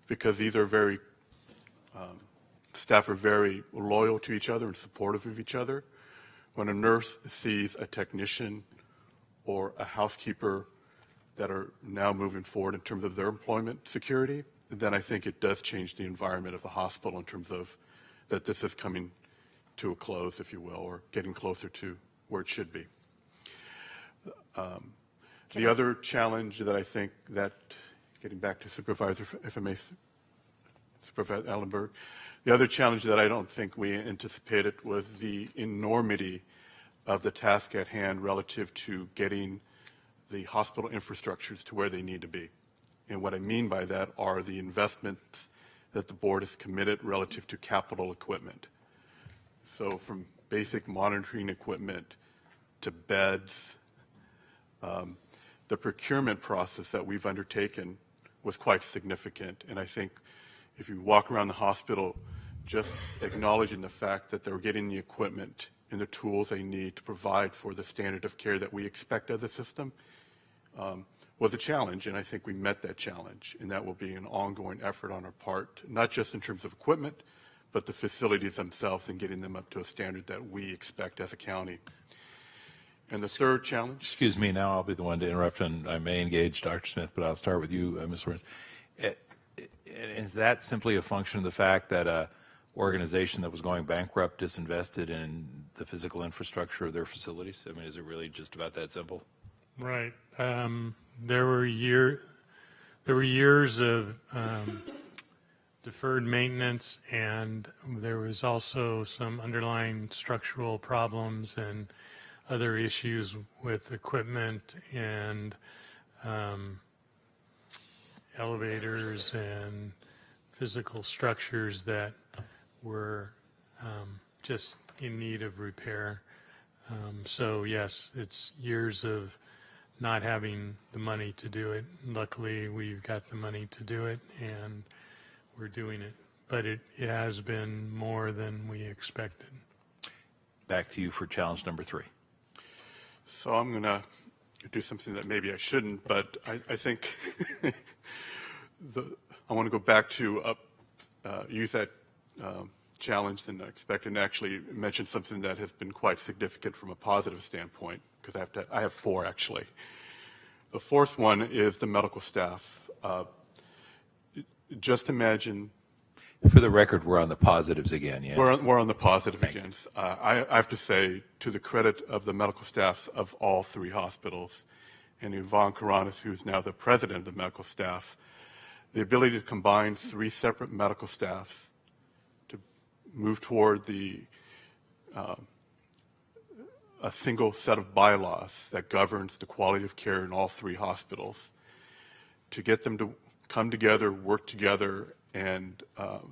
because these are staff are very loyal to each other and supportive of each other, when a nurse sees a technician or a housekeeper that are now moving forward in terms of their employment security, then I think it does change the environment of the hospital in terms of that this is coming to a close, if you will, or getting closer to where it should be. The other challenge that I think that, getting back to Supervisor, if I may, Supervisor Ellenberg, the other challenge that I don't think we anticipated was the enormity of the task at hand relative to getting the hospital infrastructures to where they need to be. And what I mean by that are the investments that the board has committed relative to capital equipment. So from basic monitoring equipment to beds, the procurement process that we've undertaken was quite significant. And I think if you walk around the hospital, just acknowledging the fact that they're getting the equipment and the tools they need to provide for the standard of care that we expect of the system was a challenge, and I think we met that challenge, and that will be an ongoing effort on our part, not just in terms of equipment, but the facilities themselves and getting them up to a standard that we expect as a county. And the third challenge? Excuse me, now I'll be the one to interrupt, and I may engage Dr. Smith, but I'll start with you, Ms. Lawrence. Is that simply a function of the fact that an organization that was going bankrupt disinvested in the physical infrastructure of their facilities? I mean, is it really just about that simple? Right. There were years of deferred maintenance, and there was also some underlying structural problems and other issues with equipment and elevators and physical structures that were just in need of repair. So yes, it's years of not having the money to do it. Luckily, we've got the money to do it, and we're doing it. But it has been more than we expected. Back to you for challenge number 3. So I'm going to do something that maybe I shouldn't, but I think I want to go back to use that challenge than expected and actually mention something that has been quite significant from a positive standpoint, because I have 4 actually. The fourth one is the medical staff. Just imagine. For the record, we're on the positives again, yes? We're on the positive again. I have to say, to the credit of the medical staffs of all 3 hospitals, and Yvonne Karanis, who's now the president of the medical staff, the ability to combine 3 separate medical staffs to move toward a single set of bylaws that governs the quality of care in all 3 hospitals, to get them to come together, work together, and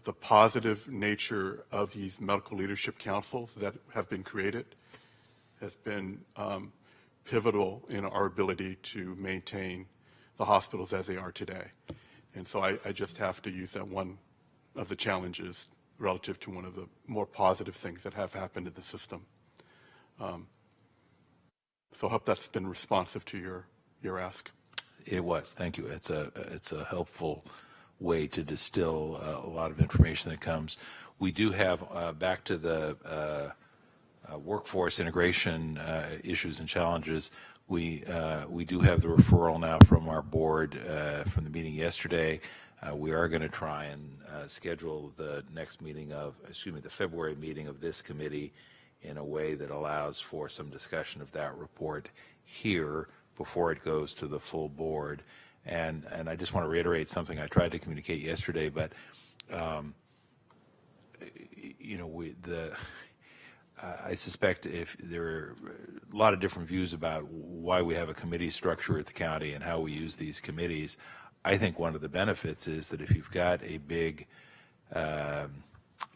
the positive nature of these medical leadership councils that have been created has been pivotal in our ability to maintain the hospitals as they are today. And so I just have to use that one of the challenges relative to one of the more positive things that have happened in the system. So I hope that's been responsive to your ask. It was. Thank you. It's a helpful way to distill a lot of information that comes. We do have, back to the workforce integration issues and challenges, we do have the referral now from our board from the meeting yesterday. We are going to try and schedule the next meeting the February meeting of this committee in a way that allows for some discussion of that report here before it goes to the full board. And I just want to reiterate something I tried to communicate yesterday, but I suspect if there are a lot of different views about why we have a committee structure at the county and how we use these committees, I think one of the benefits is that if you've got a big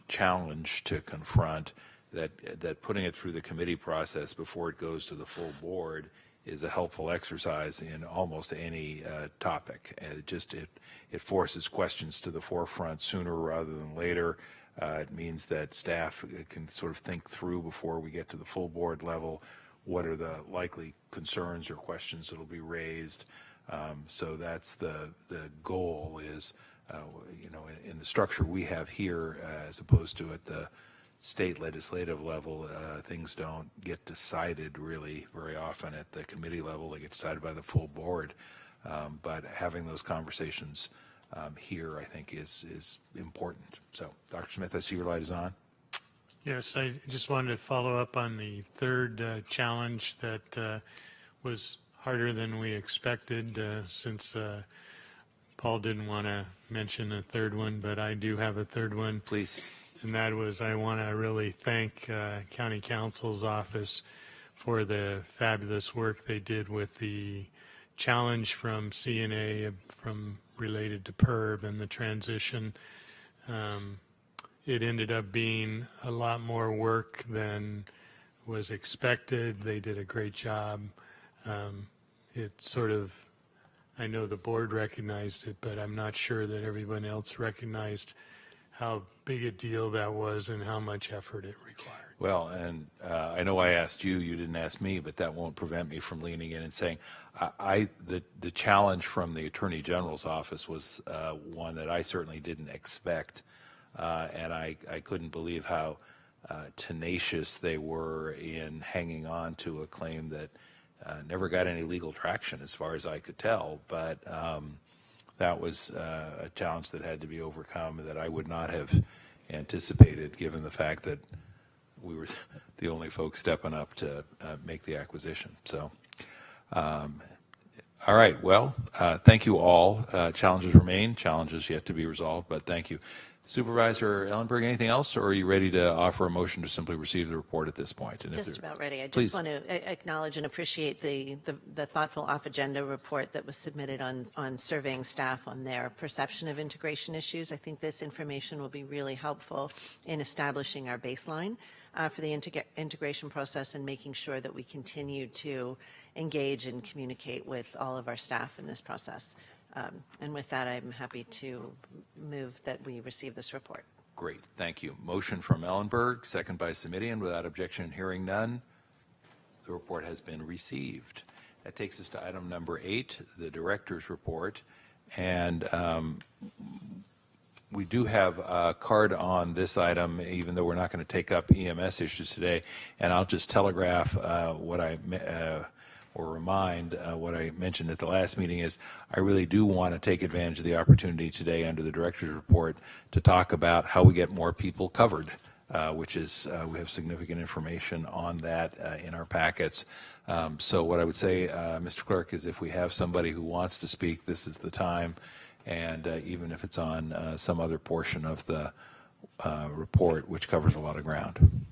challenge to confront, that putting it through the committee process before it goes to the full board is a helpful exercise in almost any topic. It forces questions to the forefront sooner rather than later. It means that staff can sort of think through before we get to the full board level what are the likely concerns or questions that will be raised. So that's the goal is, in the structure we have here as opposed to at the state legislative level, things don't get decided really very often at the committee level. They get decided by the full board. But having those conversations here, I think, is important. So, Dr. Smith, I see your light is on. Yes, I just wanted to follow up on the third challenge that was harder than we expected since Paul didn't want to mention a third one, but I do have a third one. Please. And that was, I want to really thank County Counsel's office for the fabulous work they did with the challenge from CNA from related to PERB and the transition. It ended up being a lot more work than was expected. They did a great job. It sort of, I know the board recognized it, but I'm not sure that everyone else recognized how big a deal that was and how much effort it required. Well, and I know I asked you, you didn't ask me, but that won't prevent me from leaning in and saying the challenge from the Attorney General's office was one that I certainly didn't expect, and I couldn't believe how tenacious they were in hanging on to a claim that never got any legal traction as far as I could tell, but that was a challenge that had to be overcome that I would not have anticipated given the fact that we were the only folks stepping up to make the acquisition. So, all right, well, thank you all. Challenges remain, challenges yet to be resolved, but thank you. Supervisor Ellenberg, anything else, or are you ready to offer a motion to simply receive the report at this point? And Just about ready. I please. just want to acknowledge and appreciate the thoughtful off-agenda report that was submitted on surveying staff on their perception of integration issues. I think this information will be really helpful in establishing our baseline for the integration process and making sure that we continue to engage and communicate with all of our staff in this process. And with that, I'm happy to move that we receive this report. Great, thank you. Motion from Ellenberg, second by Simidian. Without objection, hearing none, the report has been received. That takes us to item number 8, the director's report. And we do have a card on this item, even though we're not going to take up EMS issues today. And I'll just telegraph what I remind what I mentioned at the last meeting is I really do want to take advantage of the opportunity today under the director's report to talk about how we get more people covered, which is we have significant information on that in our packets. So what I would say, Mr. Clerk, is if we have somebody who wants to speak, this is the time. And even if it's on some other portion of the report, which covers a lot of ground.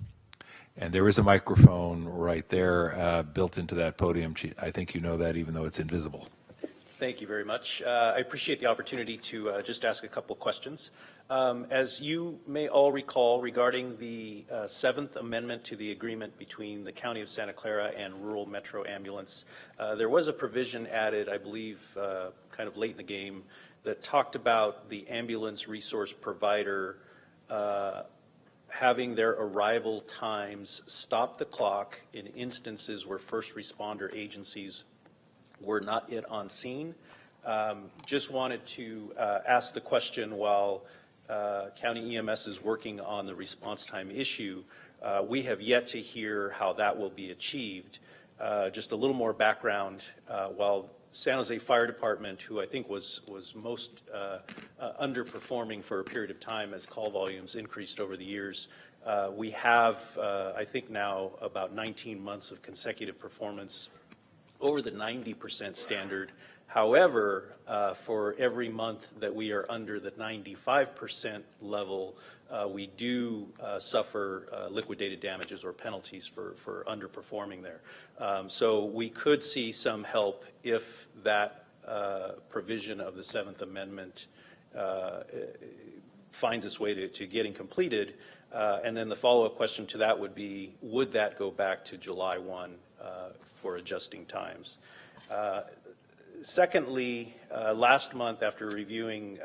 And there is a microphone right there built into that podium. I think you know that, even though it's invisible. Thank you very much. I appreciate the opportunity to just ask a couple of questions. As you may all recall, regarding the 7th Amendment to the agreement between the County of Santa Clara and Rural Metro Ambulance, there was a provision added, I believe, kind of late in the game, that talked about the ambulance resource provider having their arrival times stop the clock in instances where first responder agencies were not yet on scene. Just wanted to ask the question while County EMS is working on the response time issue. We have yet to hear how that will be achieved. Just a little more background. While San Jose Fire Department, who I think was most underperforming for a period of time as call volumes increased over the years, We have, I think now, about 19 months of consecutive performance over the 90% standard. However, for every month that we are under the 95% level, we do suffer liquidated damages or penalties for underperforming there. So we could see some help if that provision of the Seventh Amendment finds its way to getting completed. And then the follow-up question to that would be, would that go back to July 1 for adjusting times? Secondly, last month, after reviewing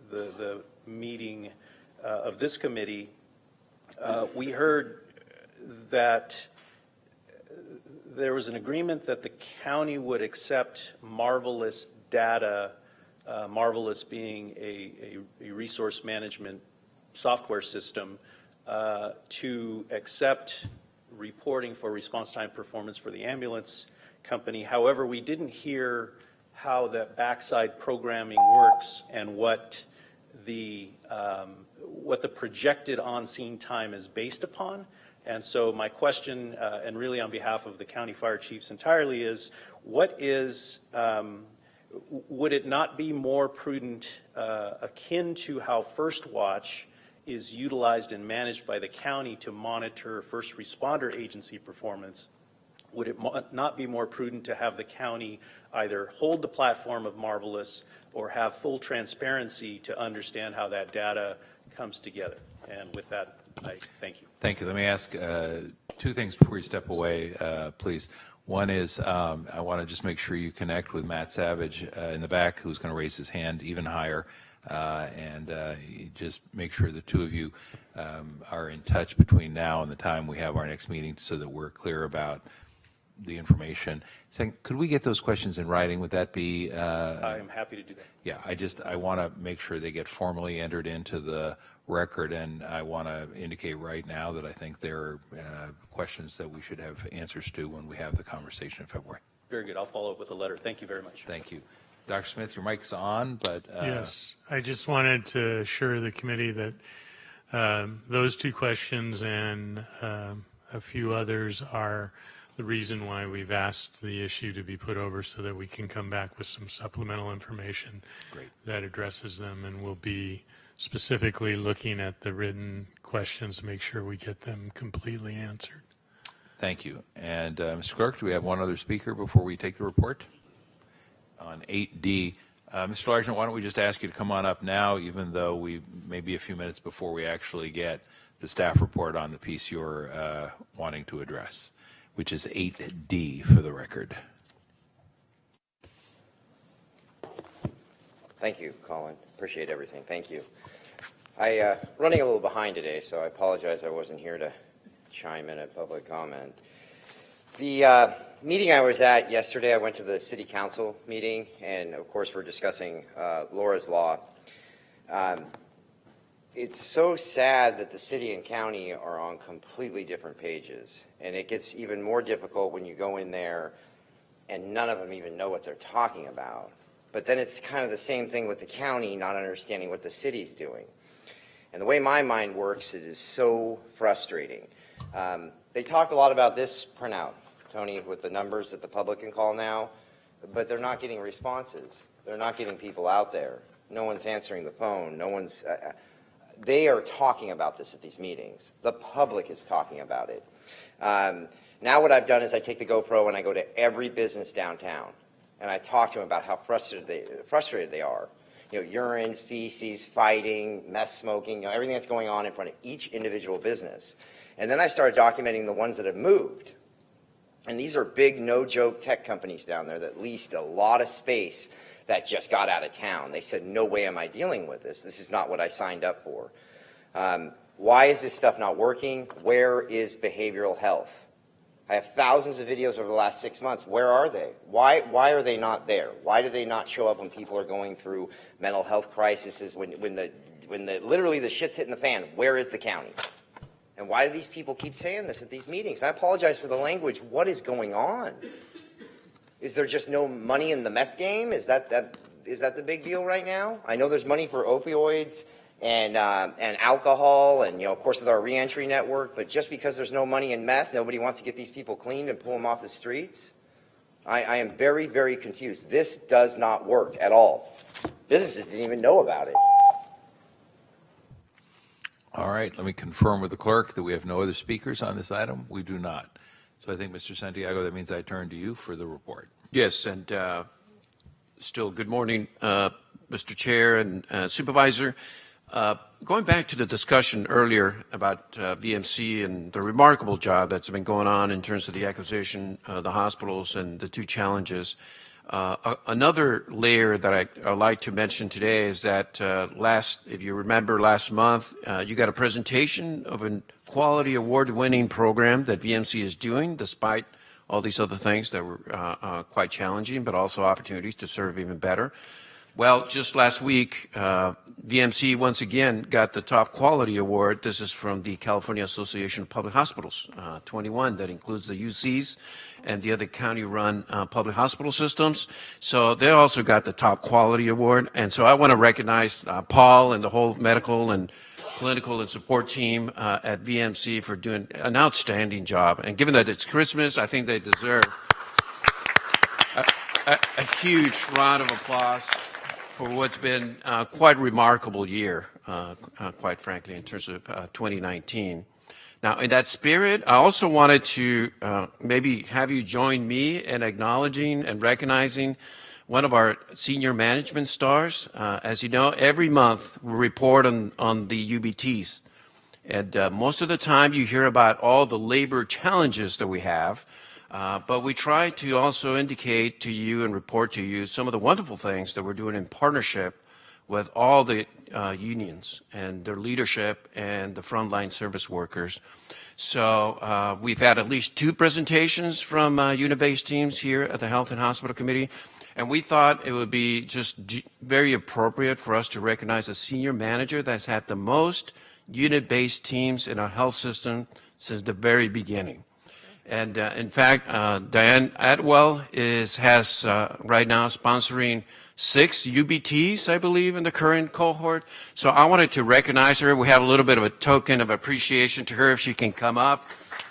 the meeting of this committee, we heard that there was an agreement that the county would accept Marvelous data, Marvelous being a resource management software system, to accept reporting for response time performance for the ambulance company. However, we didn't hear how that backside programming works and what the projected on-scene time is based upon. And so my question, and really on behalf of the county fire chiefs entirely, is what is, would it not be more prudent, akin to how First Watch is utilized and managed by the county to monitor first responder agency performance? Would it not be more prudent to have the county either hold the platform of Marvelous or have full transparency to understand how that data comes together? And with that, I thank you. Thank you. Let me ask two things before you step away, please. One is I want to just make sure you connect with Matt Savage in the back, who's going to raise his hand even higher. And just make sure the two of you are in touch between now and the time we have our next meeting so that we're clear about the information. Second, could we get those questions in writing? Would that be? I am happy to do that. Yeah, I want to make sure they get formally entered into the record, and I want to indicate right now that I think there are questions that we should have answers to when we have the conversation in February. Very good. I'll follow up with a letter. Thank you very much. Thank you. Dr. Smith, your mic's on, but... Yes, I just wanted to assure the committee that those two questions and a few others are the reason why we've asked the issue to be put over so that we can come back with some supplemental information that addresses them, and we'll be specifically looking at the written questions to make sure we get them completely answered. Thank you. And Mr. Clerk, do we have one other speaker before we take the report? On 8D. Mr. Largent, why don't we just ask you to come on up now, even though we may be a few minutes before we actually get the staff report on the piece you're wanting to address, which is 8D for the record. Thank you, Colin. Appreciate everything. Thank you. I running a little behind today, so I apologize I wasn't here to chime in at public comment. The meeting I was at yesterday, I went to the city council meeting, and of course we're discussing Laura's Law. It's so sad that the city and county are on completely different pages, and it gets even more difficult when you go in there and none of them even know what they're talking about. But then it's kind of the same thing with the county not understanding what the city's doing. And the way my mind works, it is so frustrating. They talked a lot about this printout, Tony, with the numbers that the public can call now, but they're not getting responses. They're not getting people out there. No one's answering the phone. No one's. They are talking about this at these meetings. The public is talking about it. Now what I've done is I take the GoPro and I go to every business downtown, and I talk to them about how frustrated they are. You know, urine, feces, fighting, meth smoking, you know, everything that's going on in front of each individual business. And then I started documenting the ones that have moved. And these are big, no-joke tech companies down there that leased a lot of space that just got out of town. They said, no way am I dealing with this. This is not what I signed up for. Why is this stuff not working? Where is behavioral health? I have thousands of videos over the last 6 months. Where are they? Why are they not there? Why do they not show up when people are going through mental health crises, when literally the shit's hitting the fan? Where is the county? And why do these people keep saying this at these meetings? I apologize for the language. What is going on? Is there just no money in the meth game? Is that the big deal right now? I know there's money for opioids and alcohol, and of course with our reentry network. But just because there's no money in meth, nobody wants to get these people cleaned and pull them off the streets. I am very, very confused. This does not work at all. Businesses didn't even know about it. All right, let me confirm with the clerk that we have no other speakers on this item. We do not. So I think, Mr. Santiago, that means I turn to you for the report. Yes, and still good morning, Mr. Chair and Supervisor. Going back to the discussion earlier about VMC and the remarkable job that's been going on in terms of the acquisition of the hospitals and the two challenges, another layer that I'd like to mention today is that if you remember last month, you got a presentation of a quality award-winning program that VMC is doing despite all these other things that were quite challenging, but also opportunities to serve even better. Well, just last week, VMC once again got the top quality award. This is from the California Association of Public Hospitals, 21, that includes the UCs and the other county-run public hospital systems. So they also got the top quality award. And so I want to recognize Paul and the whole medical and clinical and support team at VMC for doing an outstanding job. And given that it's Christmas, I think they deserve a huge round of applause for what's been quite a remarkable year, quite frankly, in terms of 2019. Now, in that spirit, I also wanted to maybe have you join me in acknowledging and recognizing one of our senior management stars. As you know, every month we report on the UBTs. And most of the time you hear about all the labor challenges that we have. But we try to also indicate to you and report to you some of the wonderful things that we're doing in partnership with all the unions and their leadership and the frontline service workers. So we've had at least 2 presentations from unit-based teams here at the Health and Hospital Committee. And we thought it would be just very appropriate for us to recognize a senior manager that's had the most unit-based teams in our health system since the very beginning. And in fact, Diane Atwell has right now sponsoring 6 UBTs, I believe, in the current cohort. So I wanted to recognize her. We have a little bit of a token of appreciation to her if she can come up.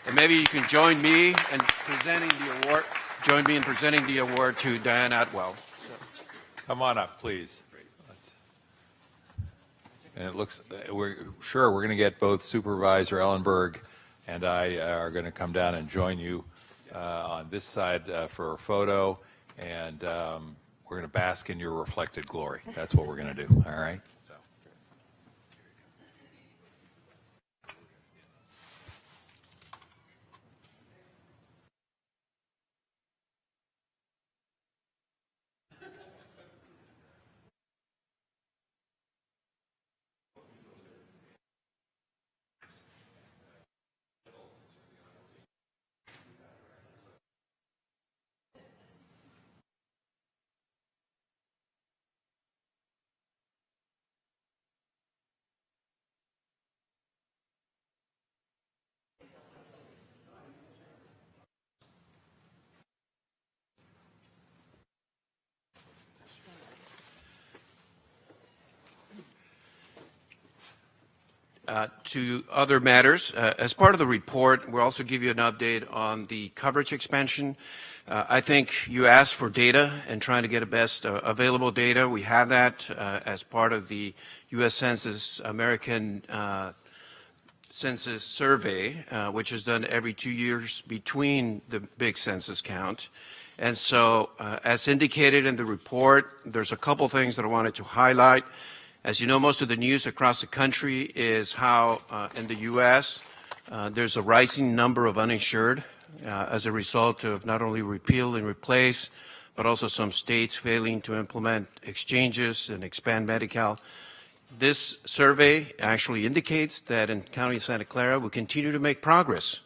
And maybe you can join me in presenting the award. Join me in presenting the award to Diane Atwell. Come on up, please. And it looks, we're going to get both Supervisor Ellen Berg and I are going to come down and join you on this side for a photo, and we're going to bask in your reflected glory. That's what we're going to do, all right? To other matters, as part of the report, we'll also give you an update on the coverage expansion. I think you asked for data and trying to get the best available data. We have that as part of the U.S. Census American Census Survey, which is done every 2 years between the big census count. And so, as indicated in the report, there's a couple things that I wanted to highlight. As you know, most of the news across the country is how in the U.S. There's a rising number of uninsured as a result of not only repeal and replace, but also some states failing to implement exchanges and expand Medi-Cal. This survey actually indicates that in County of Santa Clara, we continue to make progress.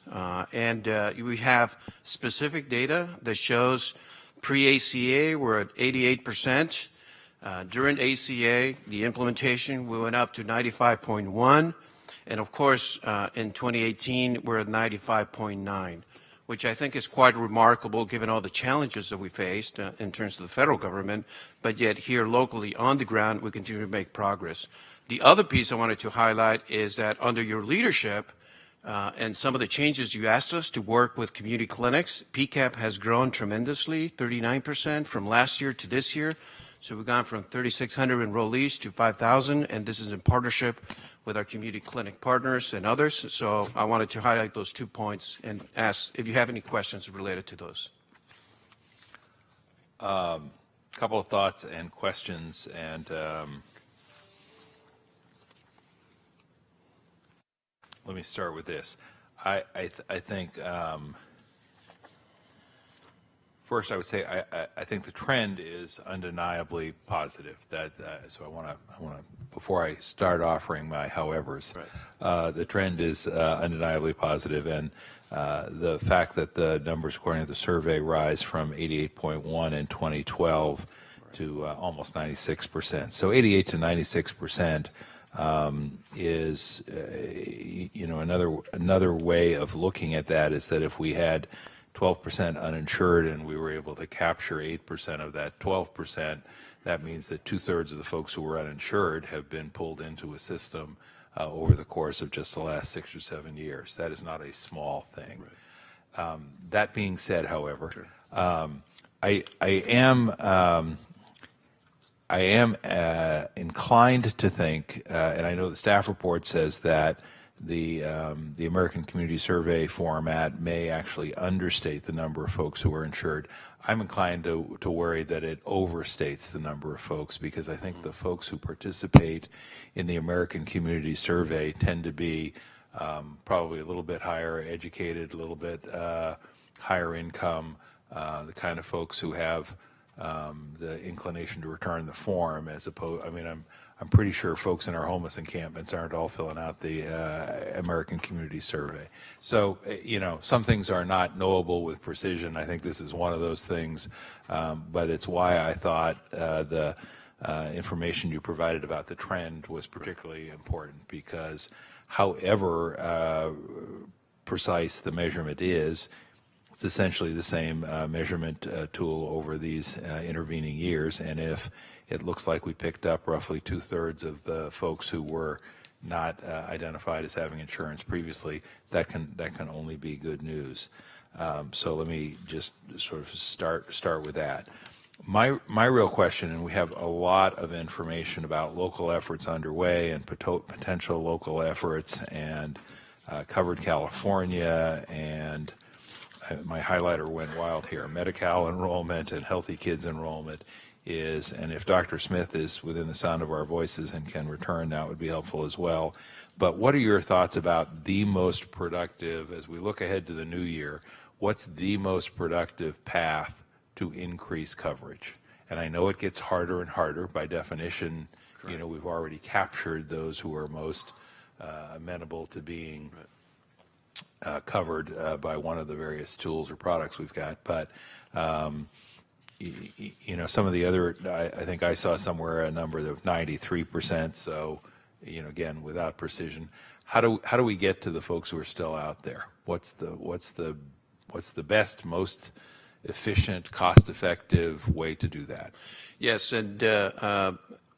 And we have specific data that shows pre-ACA, we're at 88%. During ACA, the implementation, we went up to 95.1, and of course, in 2018, we're at 95.9. which I think is quite remarkable given all the challenges that we faced in terms of the federal government, but yet here locally on the ground, we continue to make progress. The other piece I wanted to highlight is that under your leadership and some of the changes you asked us to work with community clinics, PCAP has grown tremendously, 39% from last year to this year. So we've gone from 3,600 enrollees to 5,000, and this is in partnership with our community clinic partners and others. So I wanted to highlight those 2 points and ask if you have any questions related to those. Couple of thoughts and questions, and let me start with this. I think first I would say I think the trend is undeniably positive. So I want to before I start offering my howevers, the trend is undeniably positive, and the fact that the numbers according to the survey rise from 88.1 in 2012 to almost 96%. So 88 to 96%. Is another way of looking at that is that if we had 12% uninsured and we were able to capture 8% of that 12%, that means that 2/3 of the folks who were uninsured have been pulled into a system over the course of just the last 6 or 7 years. That is not a small thing. Right. That being said, however, sure. I am inclined to think, and I know the staff report says that the American Community Survey format may actually understate the number of folks who are insured. I'm inclined to worry that it overstates the number of folks, because I think the folks who participate in the American Community Survey tend to be probably a little bit higher educated, a little bit higher income, the kind of folks who have the inclination to return the form, as opposed, I mean, I'm pretty sure folks in our homeless encampments aren't all filling out the American Community Survey. So, some things are not knowable with precision. I think this is one of those things, but it's why I thought the information you provided about the trend was particularly important, because however precise the measurement is, it's essentially the same measurement tool over these intervening years, and if it looks like we picked up roughly 2/3 of the folks who were not identified as having insurance previously, that can only be good news. So let me just sort of start with that. My real question, and we have a lot of information about local efforts underway and potential local efforts, and covered California, and my highlighter went wild here, Medi-Cal enrollment and Healthy Kids enrollment is, and if Dr. Smith is within the sound of our voices and can return, that would be helpful as well. But what are your thoughts about the most productive, as we look ahead to the new year, what's the most productive path to increase coverage? And I know it gets harder and harder. By definition, we've already captured those who are most amenable to being covered by one of the various tools or products we've got. But some of the other, I think I saw somewhere a number of 93%. So, again, without precision, how do we get to the folks who are still out there? What's the best, most efficient, cost-effective way to do that? Yes, and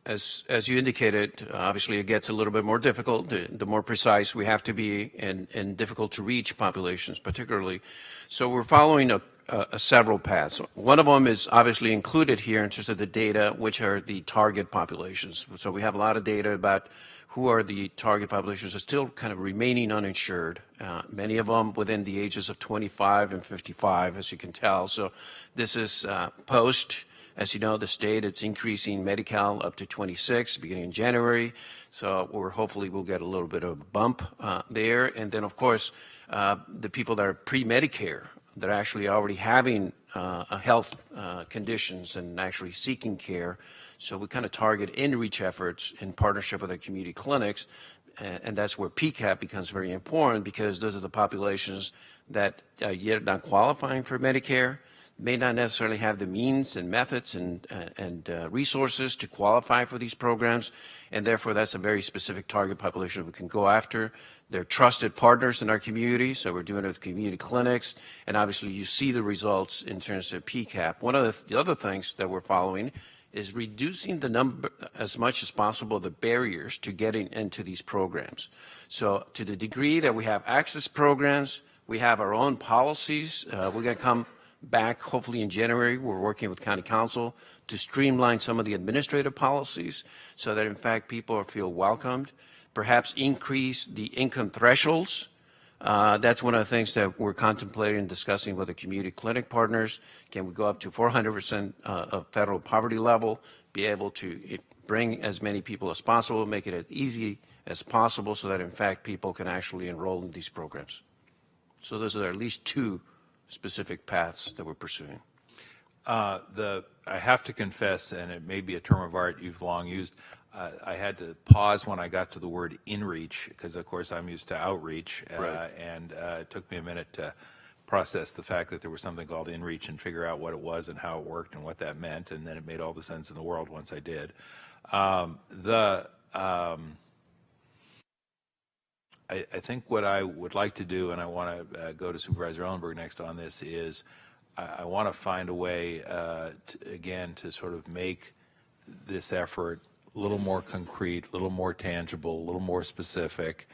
as you indicated, obviously it gets a little bit more difficult. The more precise we have to be, and difficult to reach populations, particularly. So we're following several paths. One of them is obviously included here in terms of the data, which are the target populations. So we have a lot of data about who are the target populations that are still kind of remaining uninsured, many of them within the ages of 25 and 55, as you can tell. So this is post, as you know, the state, it's increasing Medi-Cal up to 26 beginning in January. So hopefully we'll get a little bit of a bump there. And then, of course, the people that are pre-Medicare, that are actually already having health conditions and actually seeking care. So we kind of target in-reach efforts in partnership with our community clinics, and that's where PCAP becomes very important, because those are the populations that yet not qualifying for Medicare, may not necessarily have the means and methods and resources to qualify for these programs, and therefore that's a very specific target population we can go after They're trusted partners in our community, so we're doing it with community clinics, and obviously you see the results in terms of PCAP. One of the other things that we're following is reducing the number, as much as possible, the barriers to getting into these programs. So to the degree that we have access programs, we have our own policies. We're going to come back hopefully in January. We're working with County Council to streamline some of the administrative policies so that in fact people feel welcomed. Perhaps increase the income thresholds. That's one of the things that we're contemplating and discussing with the community clinic partners. Can we go up to 400% of federal poverty level, be able to bring as many people as possible, make it as easy as possible so that in fact people can actually enroll in these programs. So those are at least two specific paths that we're pursuing. I have to confess, and it may be a term of art you've long used, I had to pause when I got to the word in-reach, because of course I'm used to outreach, Right. and it took me a minute to process the fact that there was something called in-reach and figure out what it was and how it worked and what that meant, and then it made all the sense in the world once I did. I think what I would like to do, and I want to go to Supervisor Ellenberg next on this, is I want to find a way, again, to sort of make this effort a little more concrete, a little more tangible, a little more specific,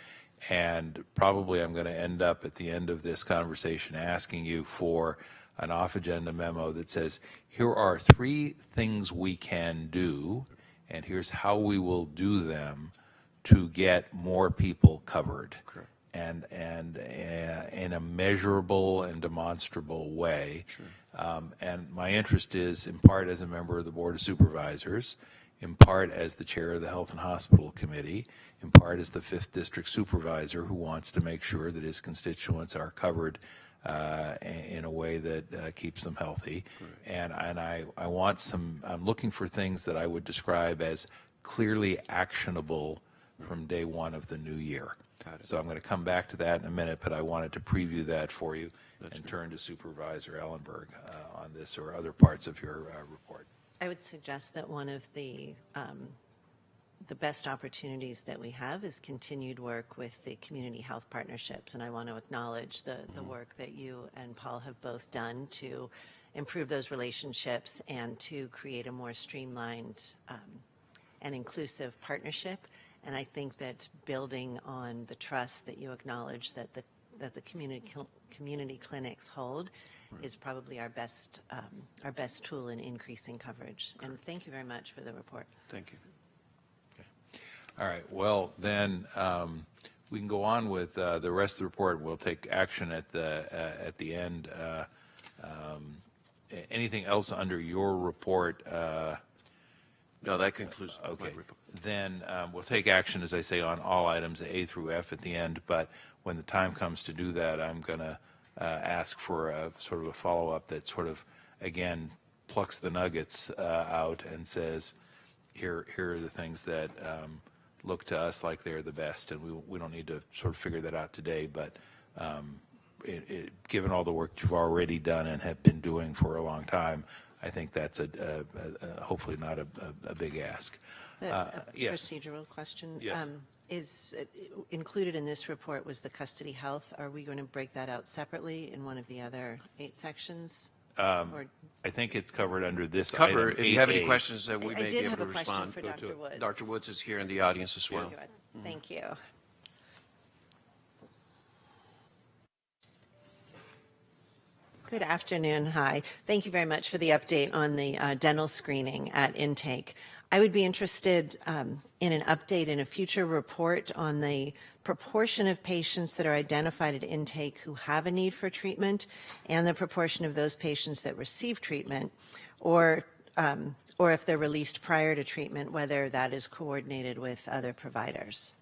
and probably I'm going to end up at the end of this conversation asking you for an off-agenda memo that says, here are 3 things we can do, and here's how we will do them to get more people covered. Correct. And in a measurable and demonstrable way. Sure. And my interest is in part as a member of the Board of Supervisors, in part as the chair of the Health and Hospital Committee, in part as the 5th District Supervisor who wants to make sure that his constituents are covered in a way that keeps them healthy. Right. And I want some, I'm looking for things that I would describe as clearly actionable from day one of the new year. So I'm going to come back to that in a minute, but I wanted to preview that for you. That's and great. Turn to Supervisor Ellenberg on this or other parts of your report. I would suggest that one of the best opportunities that we have is continued work with the community health partnerships, and I want to acknowledge the work that you and Paul have both done to improve those relationships and to create a more streamlined and inclusive partnership. And I think that building on the trust that you acknowledge that the community clinics hold is probably our best tool in increasing coverage. And thank you very much for the report. Thank you. Okay. All right. Well, then we can go on with the rest of the report. We'll take action at the end. Anything else under your report? No, that concludes okay. my report. Then we'll take action, as I say, on all items A through F at the end. But when the time comes to do that, I'm going to ask for a sort of a follow-up that sort of, again, plucks the nuggets out and says, here are the things that look to us like they're the best. And we don't need to sort of figure that out today. But given all the work you've already done and have been doing for a long time, I think that's hopefully not a big ask. Yes. Procedural question. Yes. Is included in this report was the custody health. Are we going to break that out separately in one of the other 8 sections? I think it's covered under this Cover. item. If you have any questions that we I may be did able have to a question respond. for Dr. Woods. Dr. Woods is here in the audience as well. Yes. Thank you. Good afternoon. Hi. Thank you very much for the update on the dental screening at intake. I would be interested in an update in a future report on the proportion of patients that are identified at intake who have a need for treatment and the proportion of those patients that receive treatment, or if they're released prior to treatment, whether that is coordinated with other providers.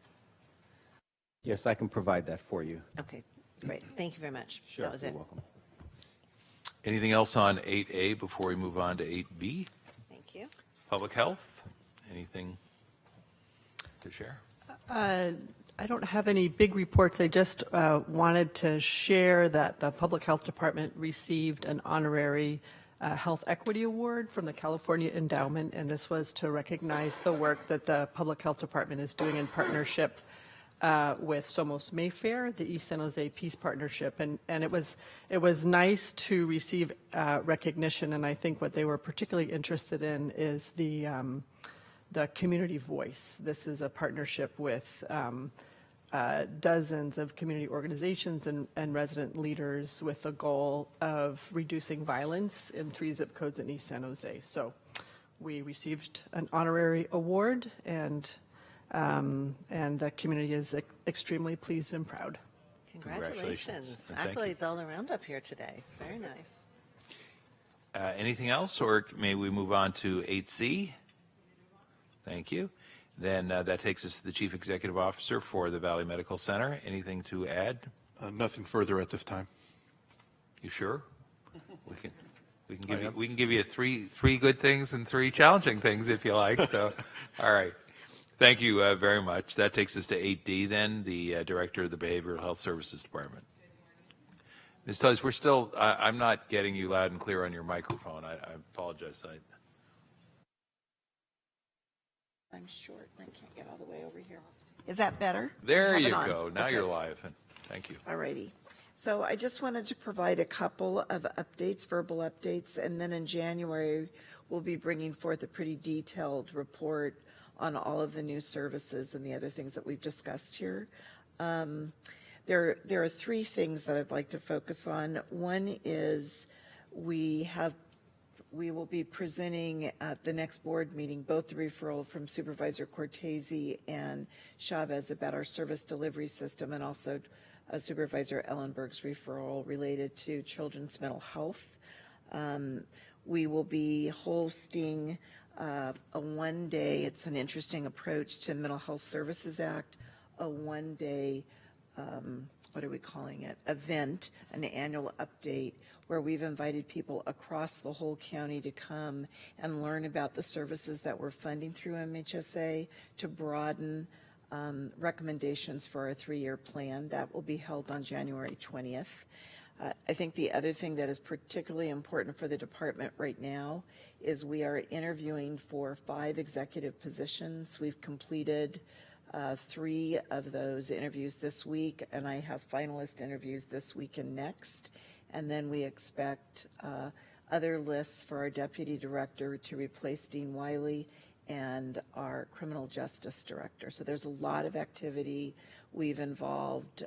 Yes, I can provide that for you. Okay, great. Thank you very much. Sure, that was you're it. welcome. Anything else on 8A before we move on to 8B? Thank you. Public health? Anything to share? I don't have any big reports. I just wanted to share that the Public Health Department received an honorary Health Equity Award from the California Endowment, and this was to recognize the work that the Public Health Department is doing in partnership with Somos Mayfair, the East San Jose Peace Partnership, and it was nice to receive recognition. And I think what they were particularly interested in is the community voice. This is a partnership with dozens of community organizations and resident leaders with the goal of reducing violence in 3 zip codes in East San Jose. So we received an honorary award, and the community is extremely pleased and proud. Congratulations. And thank you. Accolades all around up here today. It's very nice. Anything else, or may we move on to 8C? Thank you. Then that takes us to the Chief Executive Officer for the Valley Medical Center. Anything to add? Nothing further at this time. You sure? We can give you three good things and 3 challenging things if you like. So, all right. Thank you very much. That takes us to 8D then, the Director of the Behavioral Health Services Department. Ms. Tully, we're still, I'm not getting you loud and clear on your microphone. I apologize. I'm short and I can't get all the way over here. Is that better? There Have it you on. go. Now Okay. you're live. Thank you. All righty. So I just wanted to provide a couple of updates, verbal updates, and then in January, we'll be bringing forth a pretty detailed report on all of the new services and the other things that we've discussed here. There are 3 things that I'd like to focus on. One is we will be presenting at the next board meeting both the referral from Supervisor Cortese and Chavez about our service delivery system, and also Supervisor Ellenberg's referral related to children's mental health. We will be hosting a one-day, it's an interesting approach to Mental Health Services Act, a one-day, what are we calling it, event, an annual update, where we've invited people across the whole county to come and learn about the services that we're funding through MHSA to broaden recommendations for our 3-year plan. That will be held on January 20th. I think the other thing that is particularly important for the department right now is we are interviewing for 5 executive positions. We've completed 3 of those interviews this week, and I have finalist interviews this week and next. And then we expect other lists for our deputy director to replace Dean Wiley and our criminal justice director. So there's a lot of activity. We've involved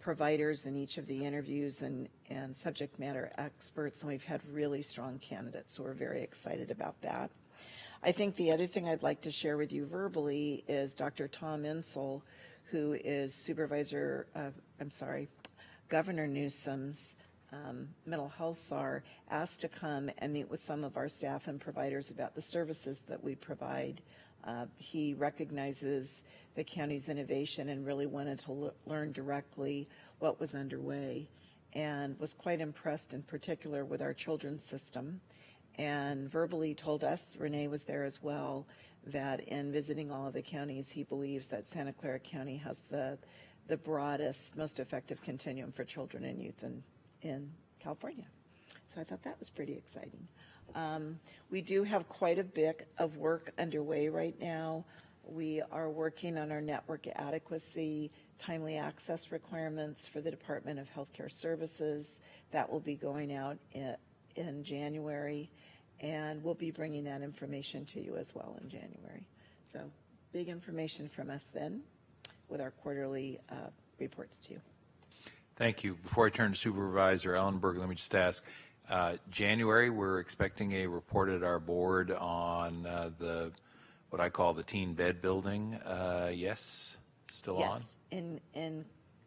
providers in each of the interviews and subject matter experts, and we've had really strong candidates, so we're very excited about that. I think the other thing I'd like to share with you verbally is Dr. Tom Insel, who is Governor Newsom's mental health czar, asked to come and meet with some of our staff and providers about the services that we provide. He recognizes the county's innovation and really wanted to learn directly what was underway, and was quite impressed in particular with our children's system, and verbally told us, Renee was there as well, that in visiting all of the counties, he believes that Santa Clara County has the broadest, most effective continuum for children and youth in California. So I thought that was pretty exciting. We do have quite a bit of work underway right now. We are working on our network adequacy, timely access requirements for the Department of Healthcare Services. That will be going out in January, and we'll be bringing that information to you as well in January. So big information from us then with our quarterly reports to you. Thank you. Before I turn to Supervisor Ellenberg, let me just ask, January, we're expecting a report at our board on what I call the teen bed building. Yes? Still on? Yes,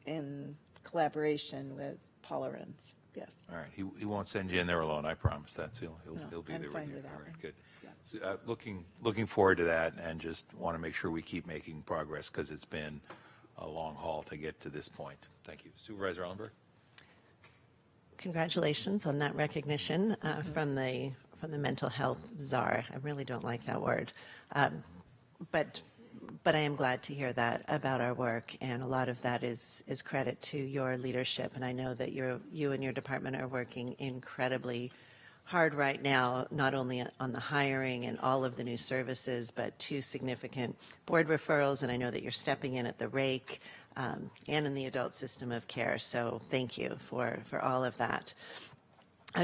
in collaboration with Paula Renz. Yes. All right. He won't send you in there alone, I promise. He'll be I'm there fine with you. with that All right, one. good. Yeah. So, looking forward to that, and just want to make sure we keep making progress because it's been a long haul to get to this point. Thank you. Supervisor Ellenberg? Congratulations on that recognition from the mental health czar. I really don't like that word, but I am glad to hear that about our work, and a lot of that is credit to your leadership. And I know that you and your department are working incredibly hard right now, not only on the hiring and all of the new services, but 2 significant board referrals, and I know that you're stepping in at the rake and in the adult system of care. So thank you for all of that.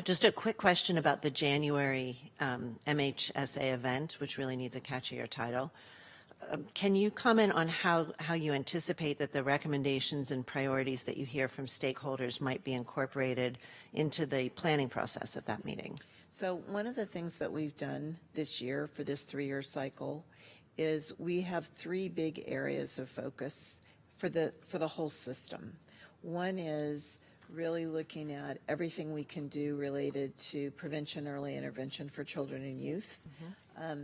Just a quick question about the January MHSA event, which really needs a catchier title. Can you comment on how you anticipate that the recommendations and priorities that you hear from stakeholders might be incorporated into the planning process at that meeting? So one of the things that we've done this year for this 3-year cycle is we have 3 big areas of focus for the whole system. One is really looking at everything we can do related to prevention, early intervention for children and youth.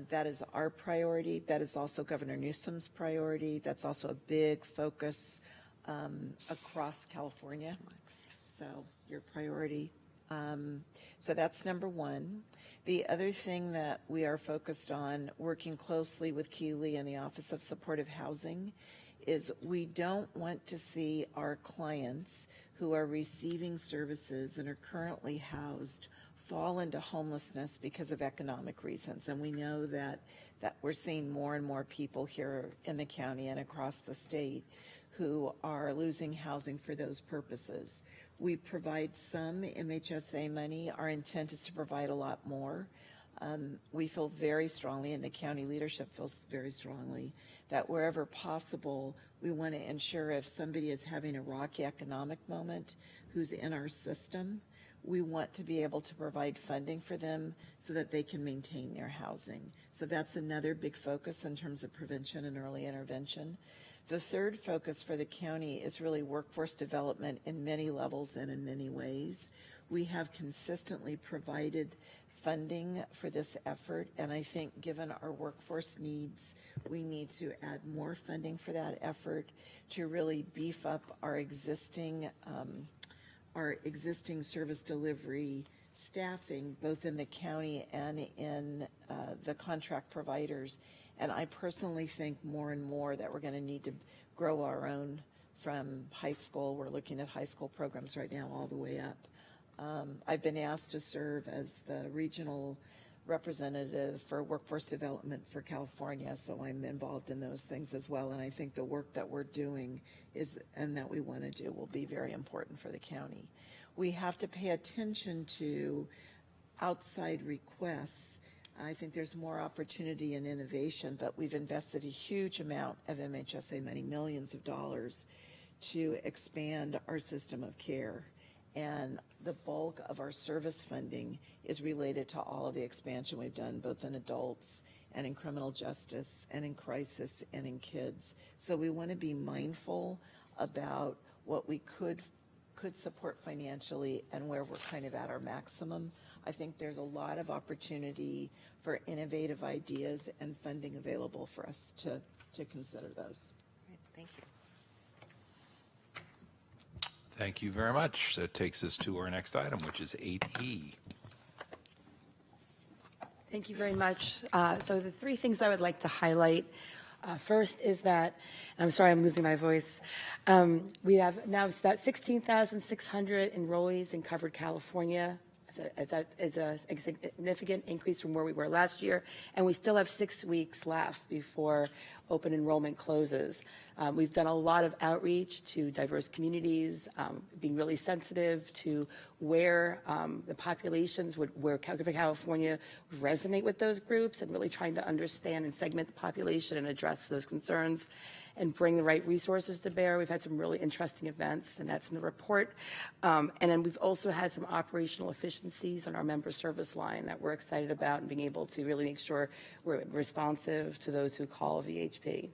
That is our priority. That is also Governor Newsom's priority. That's also a big focus across California. So your priority. So that's number 1. The other thing that we are focused on, working closely with Keeley and the Office of Supportive Housing, is we don't want to see our clients who are receiving services and are currently housed fall into homelessness because of economic reasons. And we know that we're seeing more and more people here in the county and across the state who are losing housing for those purposes. We provide some MHSA money. Our intent is to provide a lot more. We feel very strongly, and the county leadership feels very strongly, that wherever possible, we want to ensure if somebody is having a rocky economic moment who's in our system, we want to be able to provide funding for them so that they can maintain their housing. So that's another big focus in terms of prevention and early intervention. The third focus for the county is really workforce development in many levels and in many ways. We have consistently provided funding for this effort, and I think given our workforce needs, we need to add more funding for that effort to really beef up our existing service delivery staffing, both in the county and in the contract providers. And I personally think more and more that we're going to need to grow our own from high school. We're looking at high school programs right now all the way up. I've been asked to serve as the regional representative for workforce development for California, so I'm involved in those things as well. And I think the work that we're doing and that we want to do will be very important for the county. We have to pay attention to outside requests. I think there's more opportunity and innovation, but we've invested a huge amount of MHSA money, millions of dollars, to expand our system of care. And the bulk of our service funding is related to all of the expansion we've done, both in adults and in criminal justice and in crisis and in kids. So we want to be mindful about what we could support financially and where we're kind of at our maximum. I think there's a lot of opportunity for innovative ideas and funding available for us to consider those. Great, thank you. Thank you very much. That takes us to our next item, which is 8E. Thank you very much. So the 3 things I would like to highlight. First is that, I'm sorry, I'm losing my voice. We have now about 16,600 enrollees in Covered California. It's a significant increase from where we were last year, and we still have 6 weeks left before open enrollment closes. We've done a lot of outreach to diverse communities, being really sensitive to where the populations where California would resonate with those groups, and really trying to understand and segment the population and address those concerns and bring the right resources to bear. We've had some really interesting events, and that's in the report. And then we've also had some operational efficiencies on our member service line that we're excited about, and being able to really make sure we're responsive to those who call VHP.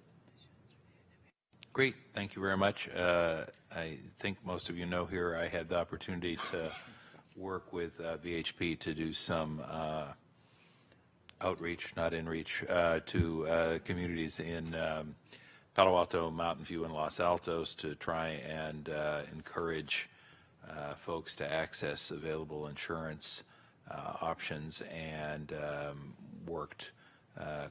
Great, thank you very much. I think most of you know here I had the opportunity to work with VHP to do some outreach, not inreach, to communities in Palo Alto, Mountain View, and Los Altos to try and encourage folks to access available insurance options, and worked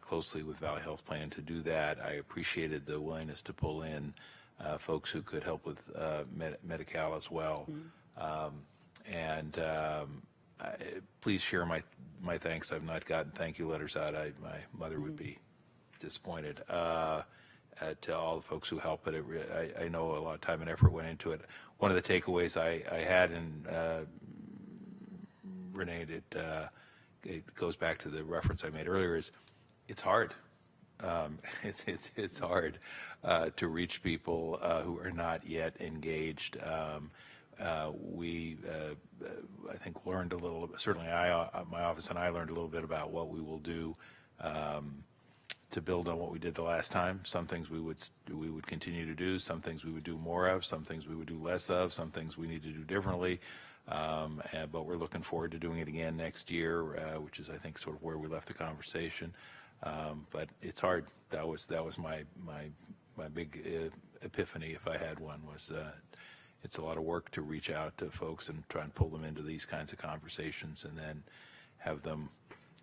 closely with Valley Health Plan to do that. I appreciated the willingness to pull in folks who could help with Medi-Cal as well. please share my thanks. I've not gotten thank you letters out. My mother would be disappointed. To all the folks who helped, but I know a lot of time and effort went into it. One of the takeaways I had, and Renee, it goes back to the reference I made earlier, is it's hard. It's hard to reach people who are not yet engaged. We, I think, learned a little. Certainly, my office and I learned a little bit about what we will do to build on what we did the last time. Some things we would continue to do. Some things we would do more of. Some things we would do less of. Some things we need to do differently. But we're looking forward to doing it again next year, which is, I think, sort of where we left the conversation. But it's hard. That was my big epiphany, if I had one, was it's a lot of work to reach out to folks and try and pull them into these kinds of conversations, and then have them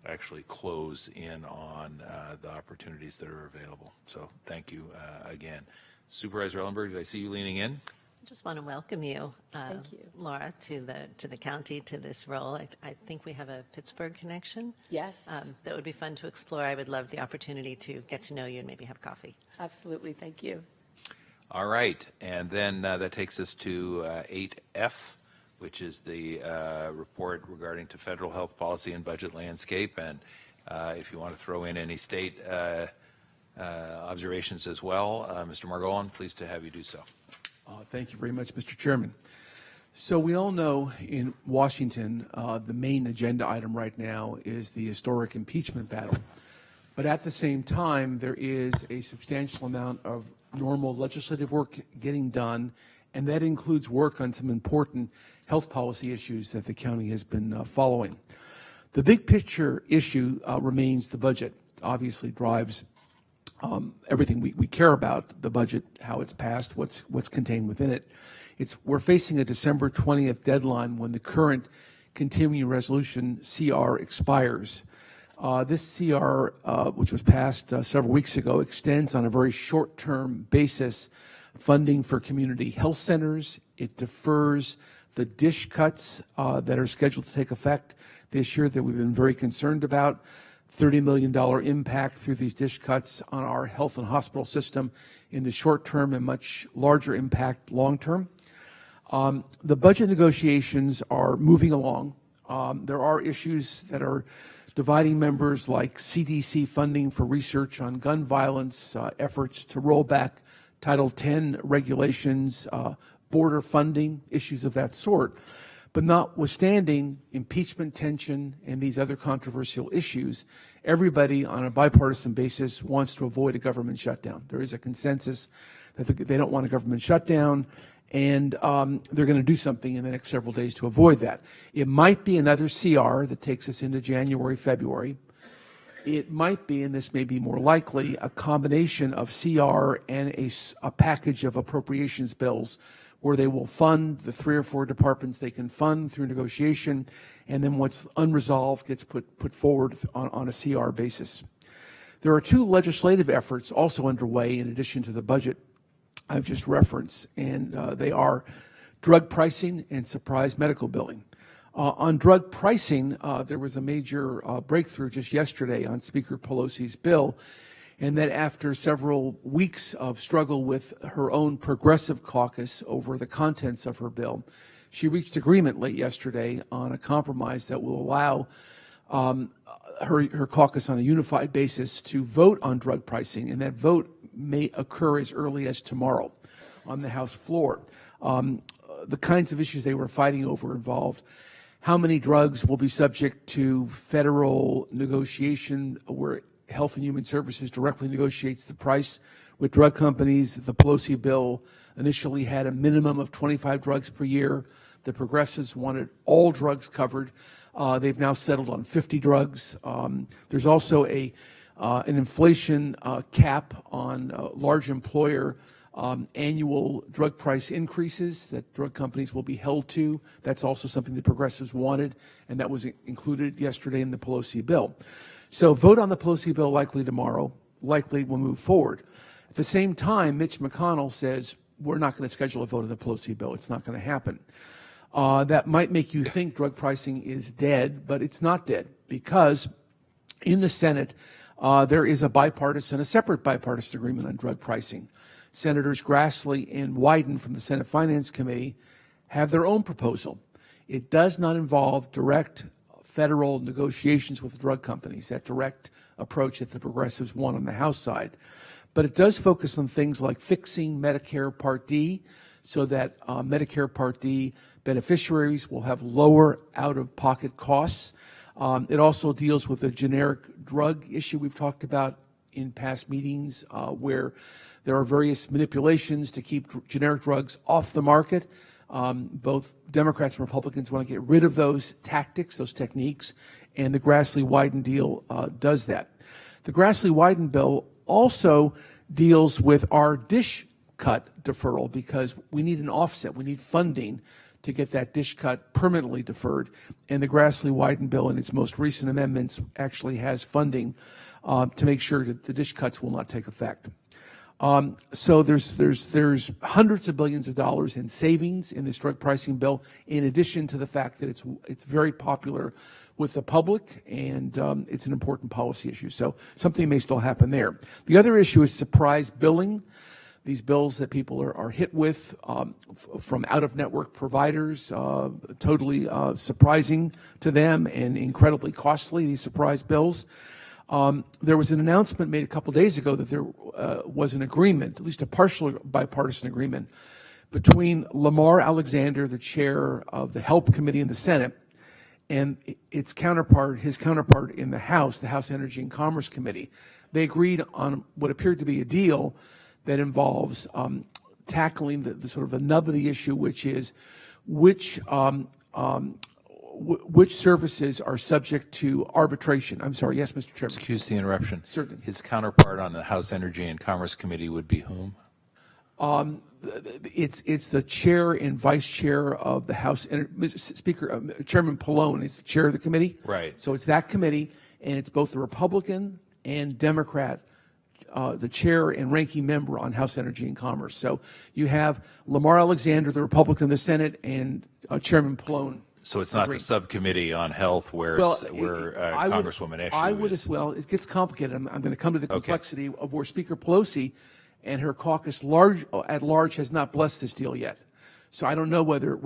actually close in on the opportunities that are available. So thank you again. Supervisor Ellenberg, did I see you leaning in? I just want to welcome you, Thank you, Laura, to the county, to this role. I think we have a Pittsburgh connection. Yes. That would be fun to explore. I would love the opportunity to get to know you and maybe have coffee. Absolutely. Thank you. All right, and then that takes us to 8F, which is the report regarding to federal health policy and budget landscape. And if you want to throw in any state observations as well, Mr. Margolin, pleased to have you do so. Thank you very much, Mr. Chairman. So we all know in Washington, the main agenda item right now is the historic impeachment battle. But at the same time, there is a substantial amount of normal legislative work getting done, and that includes work on some important health policy issues that the county has been following. The big picture issue remains the budget. Obviously drives everything we care about, the budget, how it's passed, what's contained within it. We're facing a December 20th deadline when the current continuing resolution CR expires. This CR, which was passed several weeks ago, extends on a very short-term basis funding for community health centers. It defers the dish cuts that are scheduled to take effect this year that we've been very concerned about. $30 million impact through these dish cuts on our health and hospital system in the short term, and much larger impact long term. The budget negotiations are moving along. There are issues that are dividing members, like CDC funding for research on gun violence, efforts to roll back Title X regulations, border funding, issues of that sort. But notwithstanding impeachment tension and these other controversial issues, everybody on a bipartisan basis wants to avoid a government shutdown. There is a consensus that they don't want a government shutdown, and they're going to do something in the next several days to avoid that. It might be another CR that takes us into January, February. It might be, and this may be more likely, a combination of CR and a package of appropriations bills where they will fund the 3 or 4 departments they can fund through negotiation, and then what's unresolved gets put forward on a CR basis. There are 2 legislative efforts also underway in addition to the budget I've just referenced, and they are drug pricing and surprise medical billing. On drug pricing, there was a major breakthrough just yesterday on Speaker Pelosi's bill, and that after several weeks of struggle with her own progressive caucus over the contents of her bill, she reached agreement late yesterday on a compromise that will allow her caucus on a unified basis to vote on drug pricing, and that vote may occur as early as tomorrow on the House floor. The kinds of issues they were fighting over involved how many drugs will be subject to federal negotiation where Health and Human Services directly negotiates the price with drug companies. The Pelosi bill initially had a minimum of 25 drugs per year. The progressives wanted all drugs covered. They've now settled on 50 drugs. There's also an inflation cap on large employer annual drug price increases that drug companies will be held to. That's also something the progressives wanted, and that was included yesterday in the Pelosi bill. So vote on the Pelosi bill likely tomorrow, likely will move forward. At the same time, Mitch McConnell says we're not going to schedule a vote on the Pelosi bill. It's not going to happen. that might make you think drug pricing is dead, but it's not dead, because in the Senate, there is a separate bipartisan agreement on drug pricing. Senators Grassley and Wyden from the Senate Finance Committee have their own proposal. It does not involve direct federal negotiations with drug companies, that direct approach that the progressives want on the House side. But it does focus on things like fixing Medicare Part D so that Medicare Part D beneficiaries will have lower out-of-pocket costs. It also deals with the generic drug issue we've talked about in past meetings, where there are various manipulations to keep generic drugs off the market. Both Democrats and Republicans want to get rid of those tactics, those techniques, and the Grassley-Wyden deal does that. The Grassley-Wyden bill also deals with our dish cut deferral, because we need an offset. We need funding to get that dish cut permanently deferred. And the Grassley-Wyden bill in its most recent amendments actually has funding to make sure that the dish cuts will not take effect. So there's hundreds of billions of dollars in savings in this drug pricing bill, in addition to the fact that it's very popular with the public, and it's an important policy issue. So something may still happen there. The other issue is surprise billing. These bills that people are hit with from out-of-network providers, totally surprising to them and incredibly costly, these surprise bills. There was an announcement made a couple days ago that there was an agreement, at least a partial bipartisan agreement, between Lamar Alexander, the chair of the Help Committee in the Senate, and his counterpart in the House Energy and Commerce Committee. They agreed on what appeared to be a deal that involves tackling the sort of the nub of the issue, which is which services are subject to arbitration. I'm sorry. Yes, Mr. Chairman. Excuse the interruption. Certainly. His counterpart on the House Energy and Commerce Committee would be whom? It's the chair and vice chair of the House. Chairman Pallone is the chair of the committee. Right. So it's that committee, and it's both the Republican and Democrat, the chair and ranking member on House Energy and Commerce. So you have Lamar Alexander, the Republican in the Senate, and Chairman Pallone. So it's not the subcommittee on health where Congresswoman Eshoo I would is. as well. It gets complicated. I'm going to come to the complexity of where Speaker Pelosi and her caucus at large has not blessed this deal yet. So I don't know whether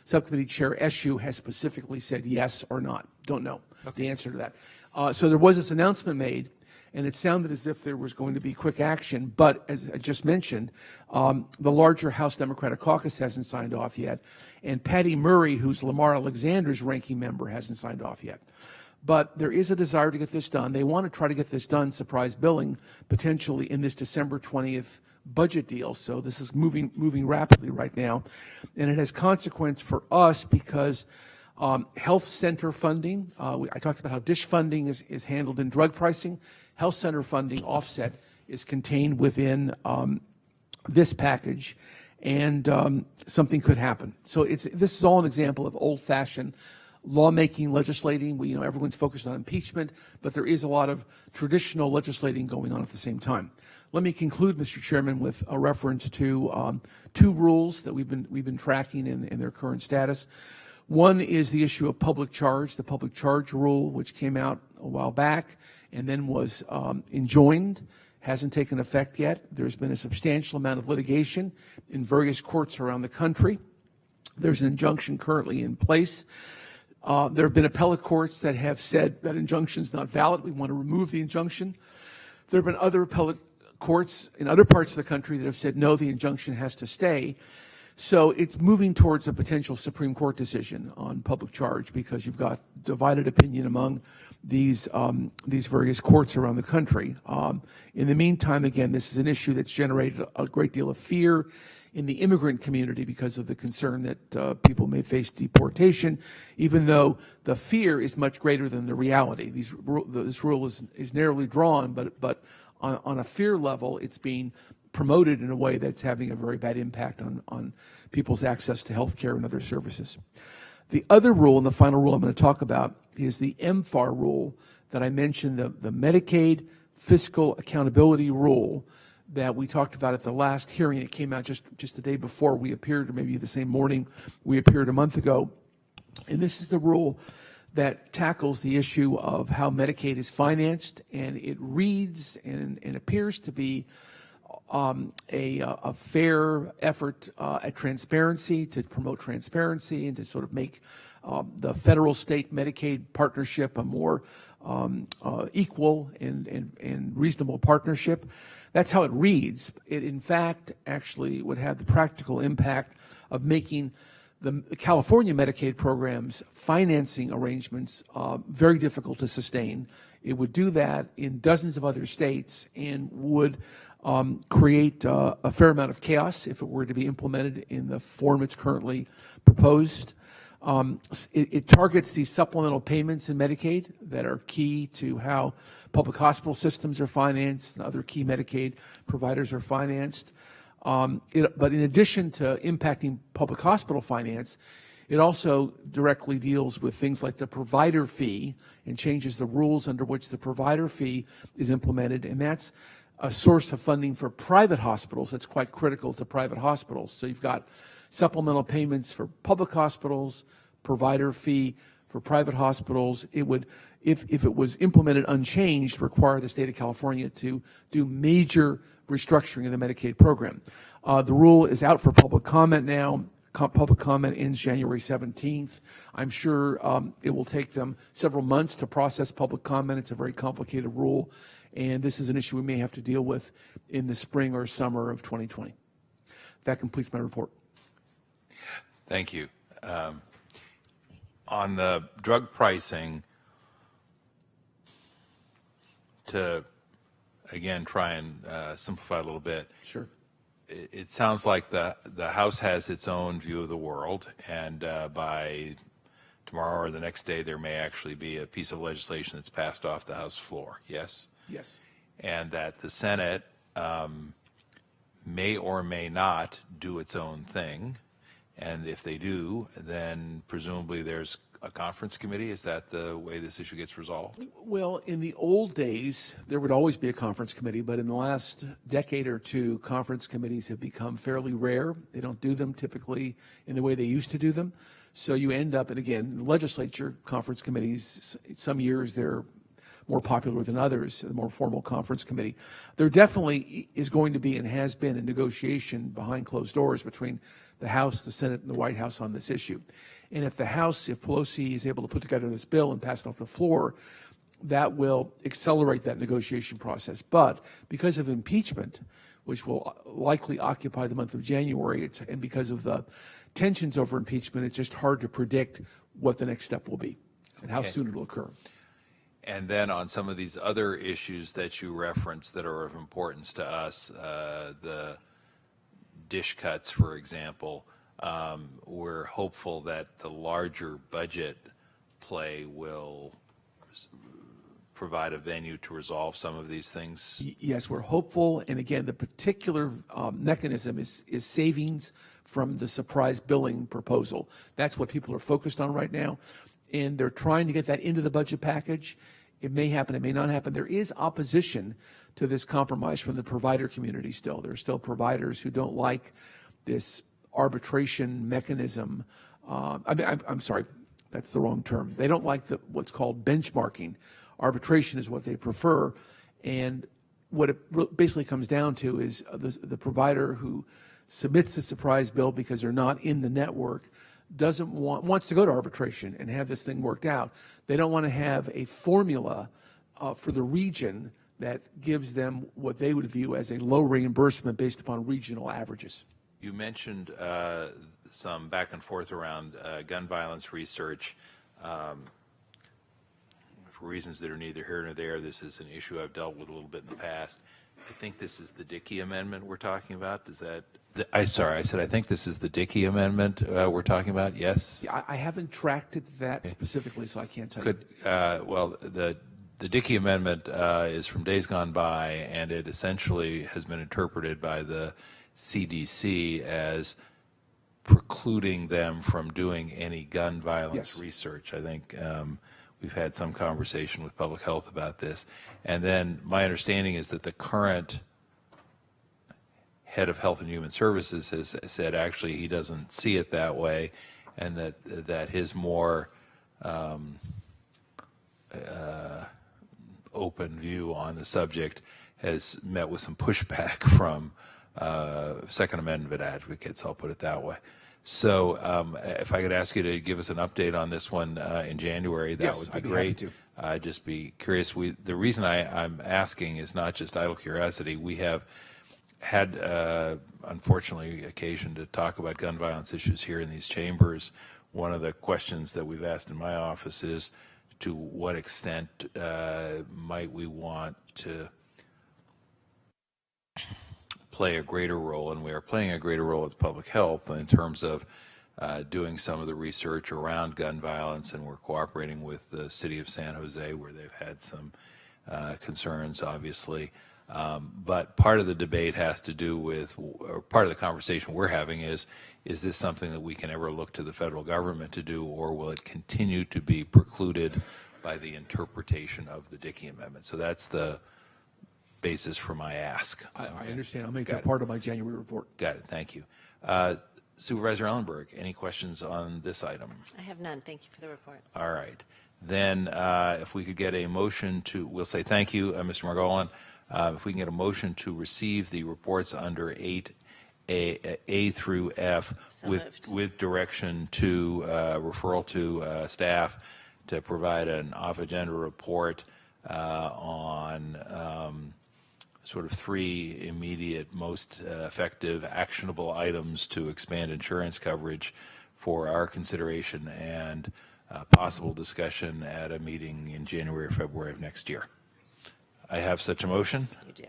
Subcommittee Chair Eshoo has specifically said yes or not. Don't know the answer to that. So there was this announcement made, and it sounded as if there was going to be quick action. But as I just mentioned, the larger House Democratic Caucus hasn't signed off yet. And Patty Murray, who's Lamar Alexander's ranking member, hasn't signed off yet. But there is a desire to get this done. They want to try to get this done, surprise billing, potentially in this December 20th budget deal. So this is moving rapidly right now. And it has consequence for us because health center funding, I talked about how dish funding is handled in drug pricing. Health center funding offset is contained within this package, and something could happen. So this is all an example of old-fashioned lawmaking, legislating. Everyone's focused on impeachment, but there is a lot of traditional legislating going on at the same time. Let me conclude, Mr. Chairman, with a reference to two rules that we've been tracking in their current status. One is the issue of public charge, the public charge rule, which came out a while back and then was enjoined, hasn't taken effect yet. There's been a substantial amount of litigation in various courts around the country. There's an injunction currently in place. There have been appellate courts that have said that injunction is not valid. We want to remove the injunction. There have been other appellate courts in other parts of the country that have said, no, the injunction has to stay. So it's moving towards a potential Supreme Court decision on public charge because you've got divided opinion among these various courts around the country. In the meantime, again, this is an issue that's generated a great deal of fear in the immigrant community because of the concern that people may face deportation, even though the fear is much greater than the reality. This rule is narrowly drawn, but on a fear level, it's being promoted in a way that's having a very bad impact on people's access to health care and other services. The other rule, and the final rule I'm going to talk about, is the MFAR rule that I mentioned, the Medicaid Fiscal Accountability Rule that we talked about at the last hearing. It came out just the day before we appeared, or maybe the same morning we appeared a month ago. And this is the rule that tackles the issue of how Medicaid is financed, and it reads and appears to be a fair effort at transparency, to promote transparency and to sort of make the federal-state Medicaid partnership a more equal and reasonable partnership. That's how it reads. It, in fact, actually would have the practical impact of making the California Medicaid program's financing arrangements very difficult to sustain. It would do that in dozens of other states and would create a fair amount of chaos if it were to be implemented in the form it's currently proposed. It targets these supplemental payments in Medicaid that are key to how public hospital systems are financed and other key Medicaid providers are financed. But in addition to impacting public hospital finance, it also directly deals with things like the provider fee and changes the rules under which the provider fee is implemented. And that's a source of funding for private hospitals that's quite critical to private hospitals. So you've got supplemental payments for public hospitals, provider fee for private hospitals. It would, if it was implemented unchanged, require the state of California to do major restructuring of the Medicaid program. The rule is out for public comment now. Public comment ends January 17th. I'm sure it will take them several months to process public comment. It's a very complicated rule, and this is an issue we may have to deal with in the spring or summer of 2020. That completes my report. Thank you. On the drug pricing, to again try and simplify a little bit. Sure. It sounds like the House has its own view of the world, and by tomorrow or the next day there may actually be a piece of legislation that's passed off the House floor. Yes? Yes. And that the Senate may or may not do its own thing. And if they do, then presumably there's a conference committee. Is that the way this issue gets resolved? Well, in the old days, there would always be a conference committee, but in the last decade or two, conference committees have become fairly rare. They don't do them typically in the way they used to do them. So you end up, and again, in the legislature, conference committees, some years they're more popular than others, the more formal conference committee. There definitely is going to be and has been a negotiation behind closed doors between the House, the Senate, and the White House on this issue. And if the House, if Pelosi is able to put together this bill and pass it off the floor, that will accelerate that negotiation process. But because of impeachment, which will likely occupy the month of January, and because of the tensions over impeachment, it's just hard to predict what the next step will be and how soon it will occur. And then on some of these other issues that you referenced that are of importance to us, the dish cuts, for example, we're hopeful that the larger budget play will provide a venue to resolve some of these things. Yes, we're hopeful. And again, the particular mechanism is savings from the surprise billing proposal. That's what people are focused on right now. And they're trying to get that into the budget package. It may happen, it may not happen. There is opposition to this compromise from the provider community still. There are still providers who don't like this arbitration mechanism. I'm sorry, that's the wrong term. They don't like what's called benchmarking. Arbitration is what they prefer. And what it basically comes down to is the provider who submits the surprise bill because they're not in the network wants to go to arbitration and have this thing worked out. They don't want to have a formula for the region that gives them what they would view as a low reimbursement based upon regional averages. You mentioned some back and forth around gun violence research. For reasons that are neither here nor there, this is an issue I've dealt with a little bit in the past. I think this is the Dickey Amendment we're talking about. Does that? I said I think this is the Dickey Amendment we're talking about. Yes. I haven't tracked it that specifically, so I can't tell you. Well, the Dickey Amendment is from days gone by, and it essentially has been interpreted by the CDC as precluding them from doing any gun violence research. I think we've had some conversation with public health about this. And then my understanding is that the current head of Health and Human Services has said actually he doesn't see it that way, and that his more open view on the subject has met with some pushback from Second Amendment advocates, I'll put it that way. So if I could ask you to give us an update on this one in January, that Yes, would be I'd be great. happy to. I'd just be curious. The reason I'm asking is not just idle curiosity. We have had, unfortunately, occasion to talk about gun violence issues here in these chambers. One of the questions that we've asked in my office is, to what extent might we want to play a greater role, and we are playing a greater role with public health in terms of doing some of the research around gun violence, and we're cooperating with the city of San Jose where they've had some concerns, obviously. But part of the debate has to do with, or part of the conversation we're having is this something that we can ever look to the federal government to do, or will it continue to be precluded by the interpretation of the Dickey Amendment? So that's the basis for my ask. I understand. I'll make that part of my January report. Got it. Thank you. Supervisor Ellenberg, any questions on this item? I have none. Thank you for the report. All right. Then if we could get a motion to, we'll say thank you, Mr. Margolin. If we can get a motion to receive the reports under 8A through F with direction to referral to staff to provide an off-agenda report on sort of 3 immediate, most effective, actionable items to expand insurance coverage for our consideration and possible discussion at a meeting in January or February of next year. I have such a motion. You do.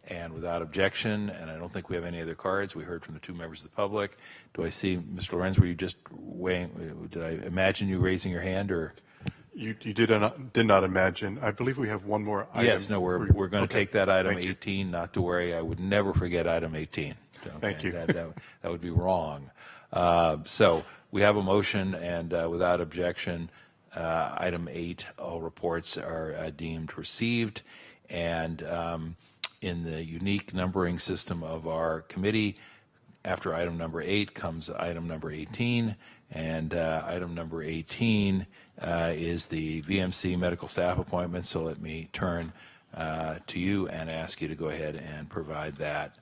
And without objection, and I don't think we have any other cards, we heard from the 2 members of the public. Do I see, Mr. Lorenz, were you just weighing, did I imagine you raising your hand, or? You did not imagine. I believe we have one more item. Yes, no, we're going to take that item 18, not to worry. I would never forget item 18. Okay, Thank you. That would be wrong. So we have a motion, and without objection, item 8, all reports are deemed received. And in the unique numbering system of our committee, after item number 8 comes item number 18, and item number 18 is the VMC medical staff appointment. So let me turn to you and ask you to go ahead and provide that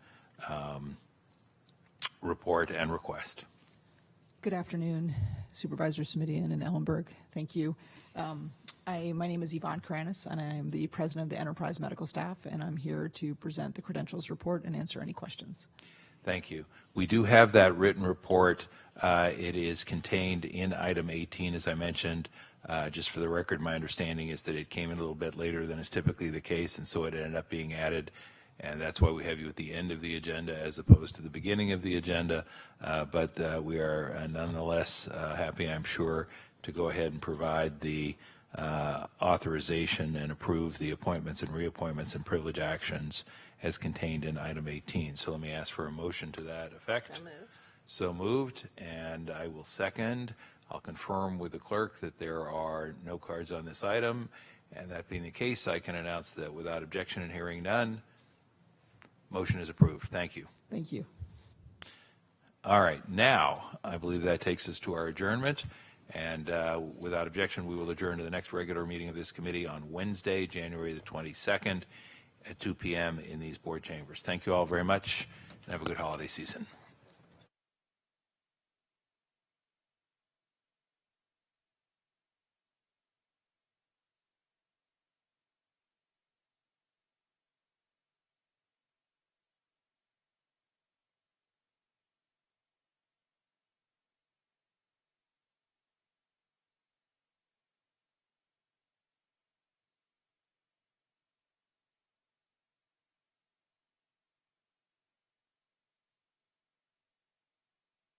report and request. Good afternoon, Supervisor Smidian and Ellenberg. Thank you. My name is Yvonne Karanis, and I'm the president of the Enterprise Medical Staff, and I'm here to present the credentials report and answer any questions. Thank you. We do have that written report. It is contained in item 18, as I mentioned. Just for the record, my understanding is that it came in a little bit later than is typically the case, and so it ended up being added, and that's why we have you at the end of the agenda as opposed to the beginning of the agenda. But we are nonetheless happy, I'm sure, to go ahead and provide the authorization and approve the appointments and reappointments and privilege actions as contained in item 18. So let me ask for a motion to that effect. So moved. So moved, and I will second. I'll confirm with the clerk that there are no cards on this item, and that being the case, I can announce that without objection and hearing none, motion is approved. Thank you. Thank you. All right, now I believe that takes us to our adjournment, and without objection, we will adjourn to the next regular meeting of this committee on Wednesday, January the 22nd at 2 p.m. in these board chambers. Thank you all very much, and have a good holiday season.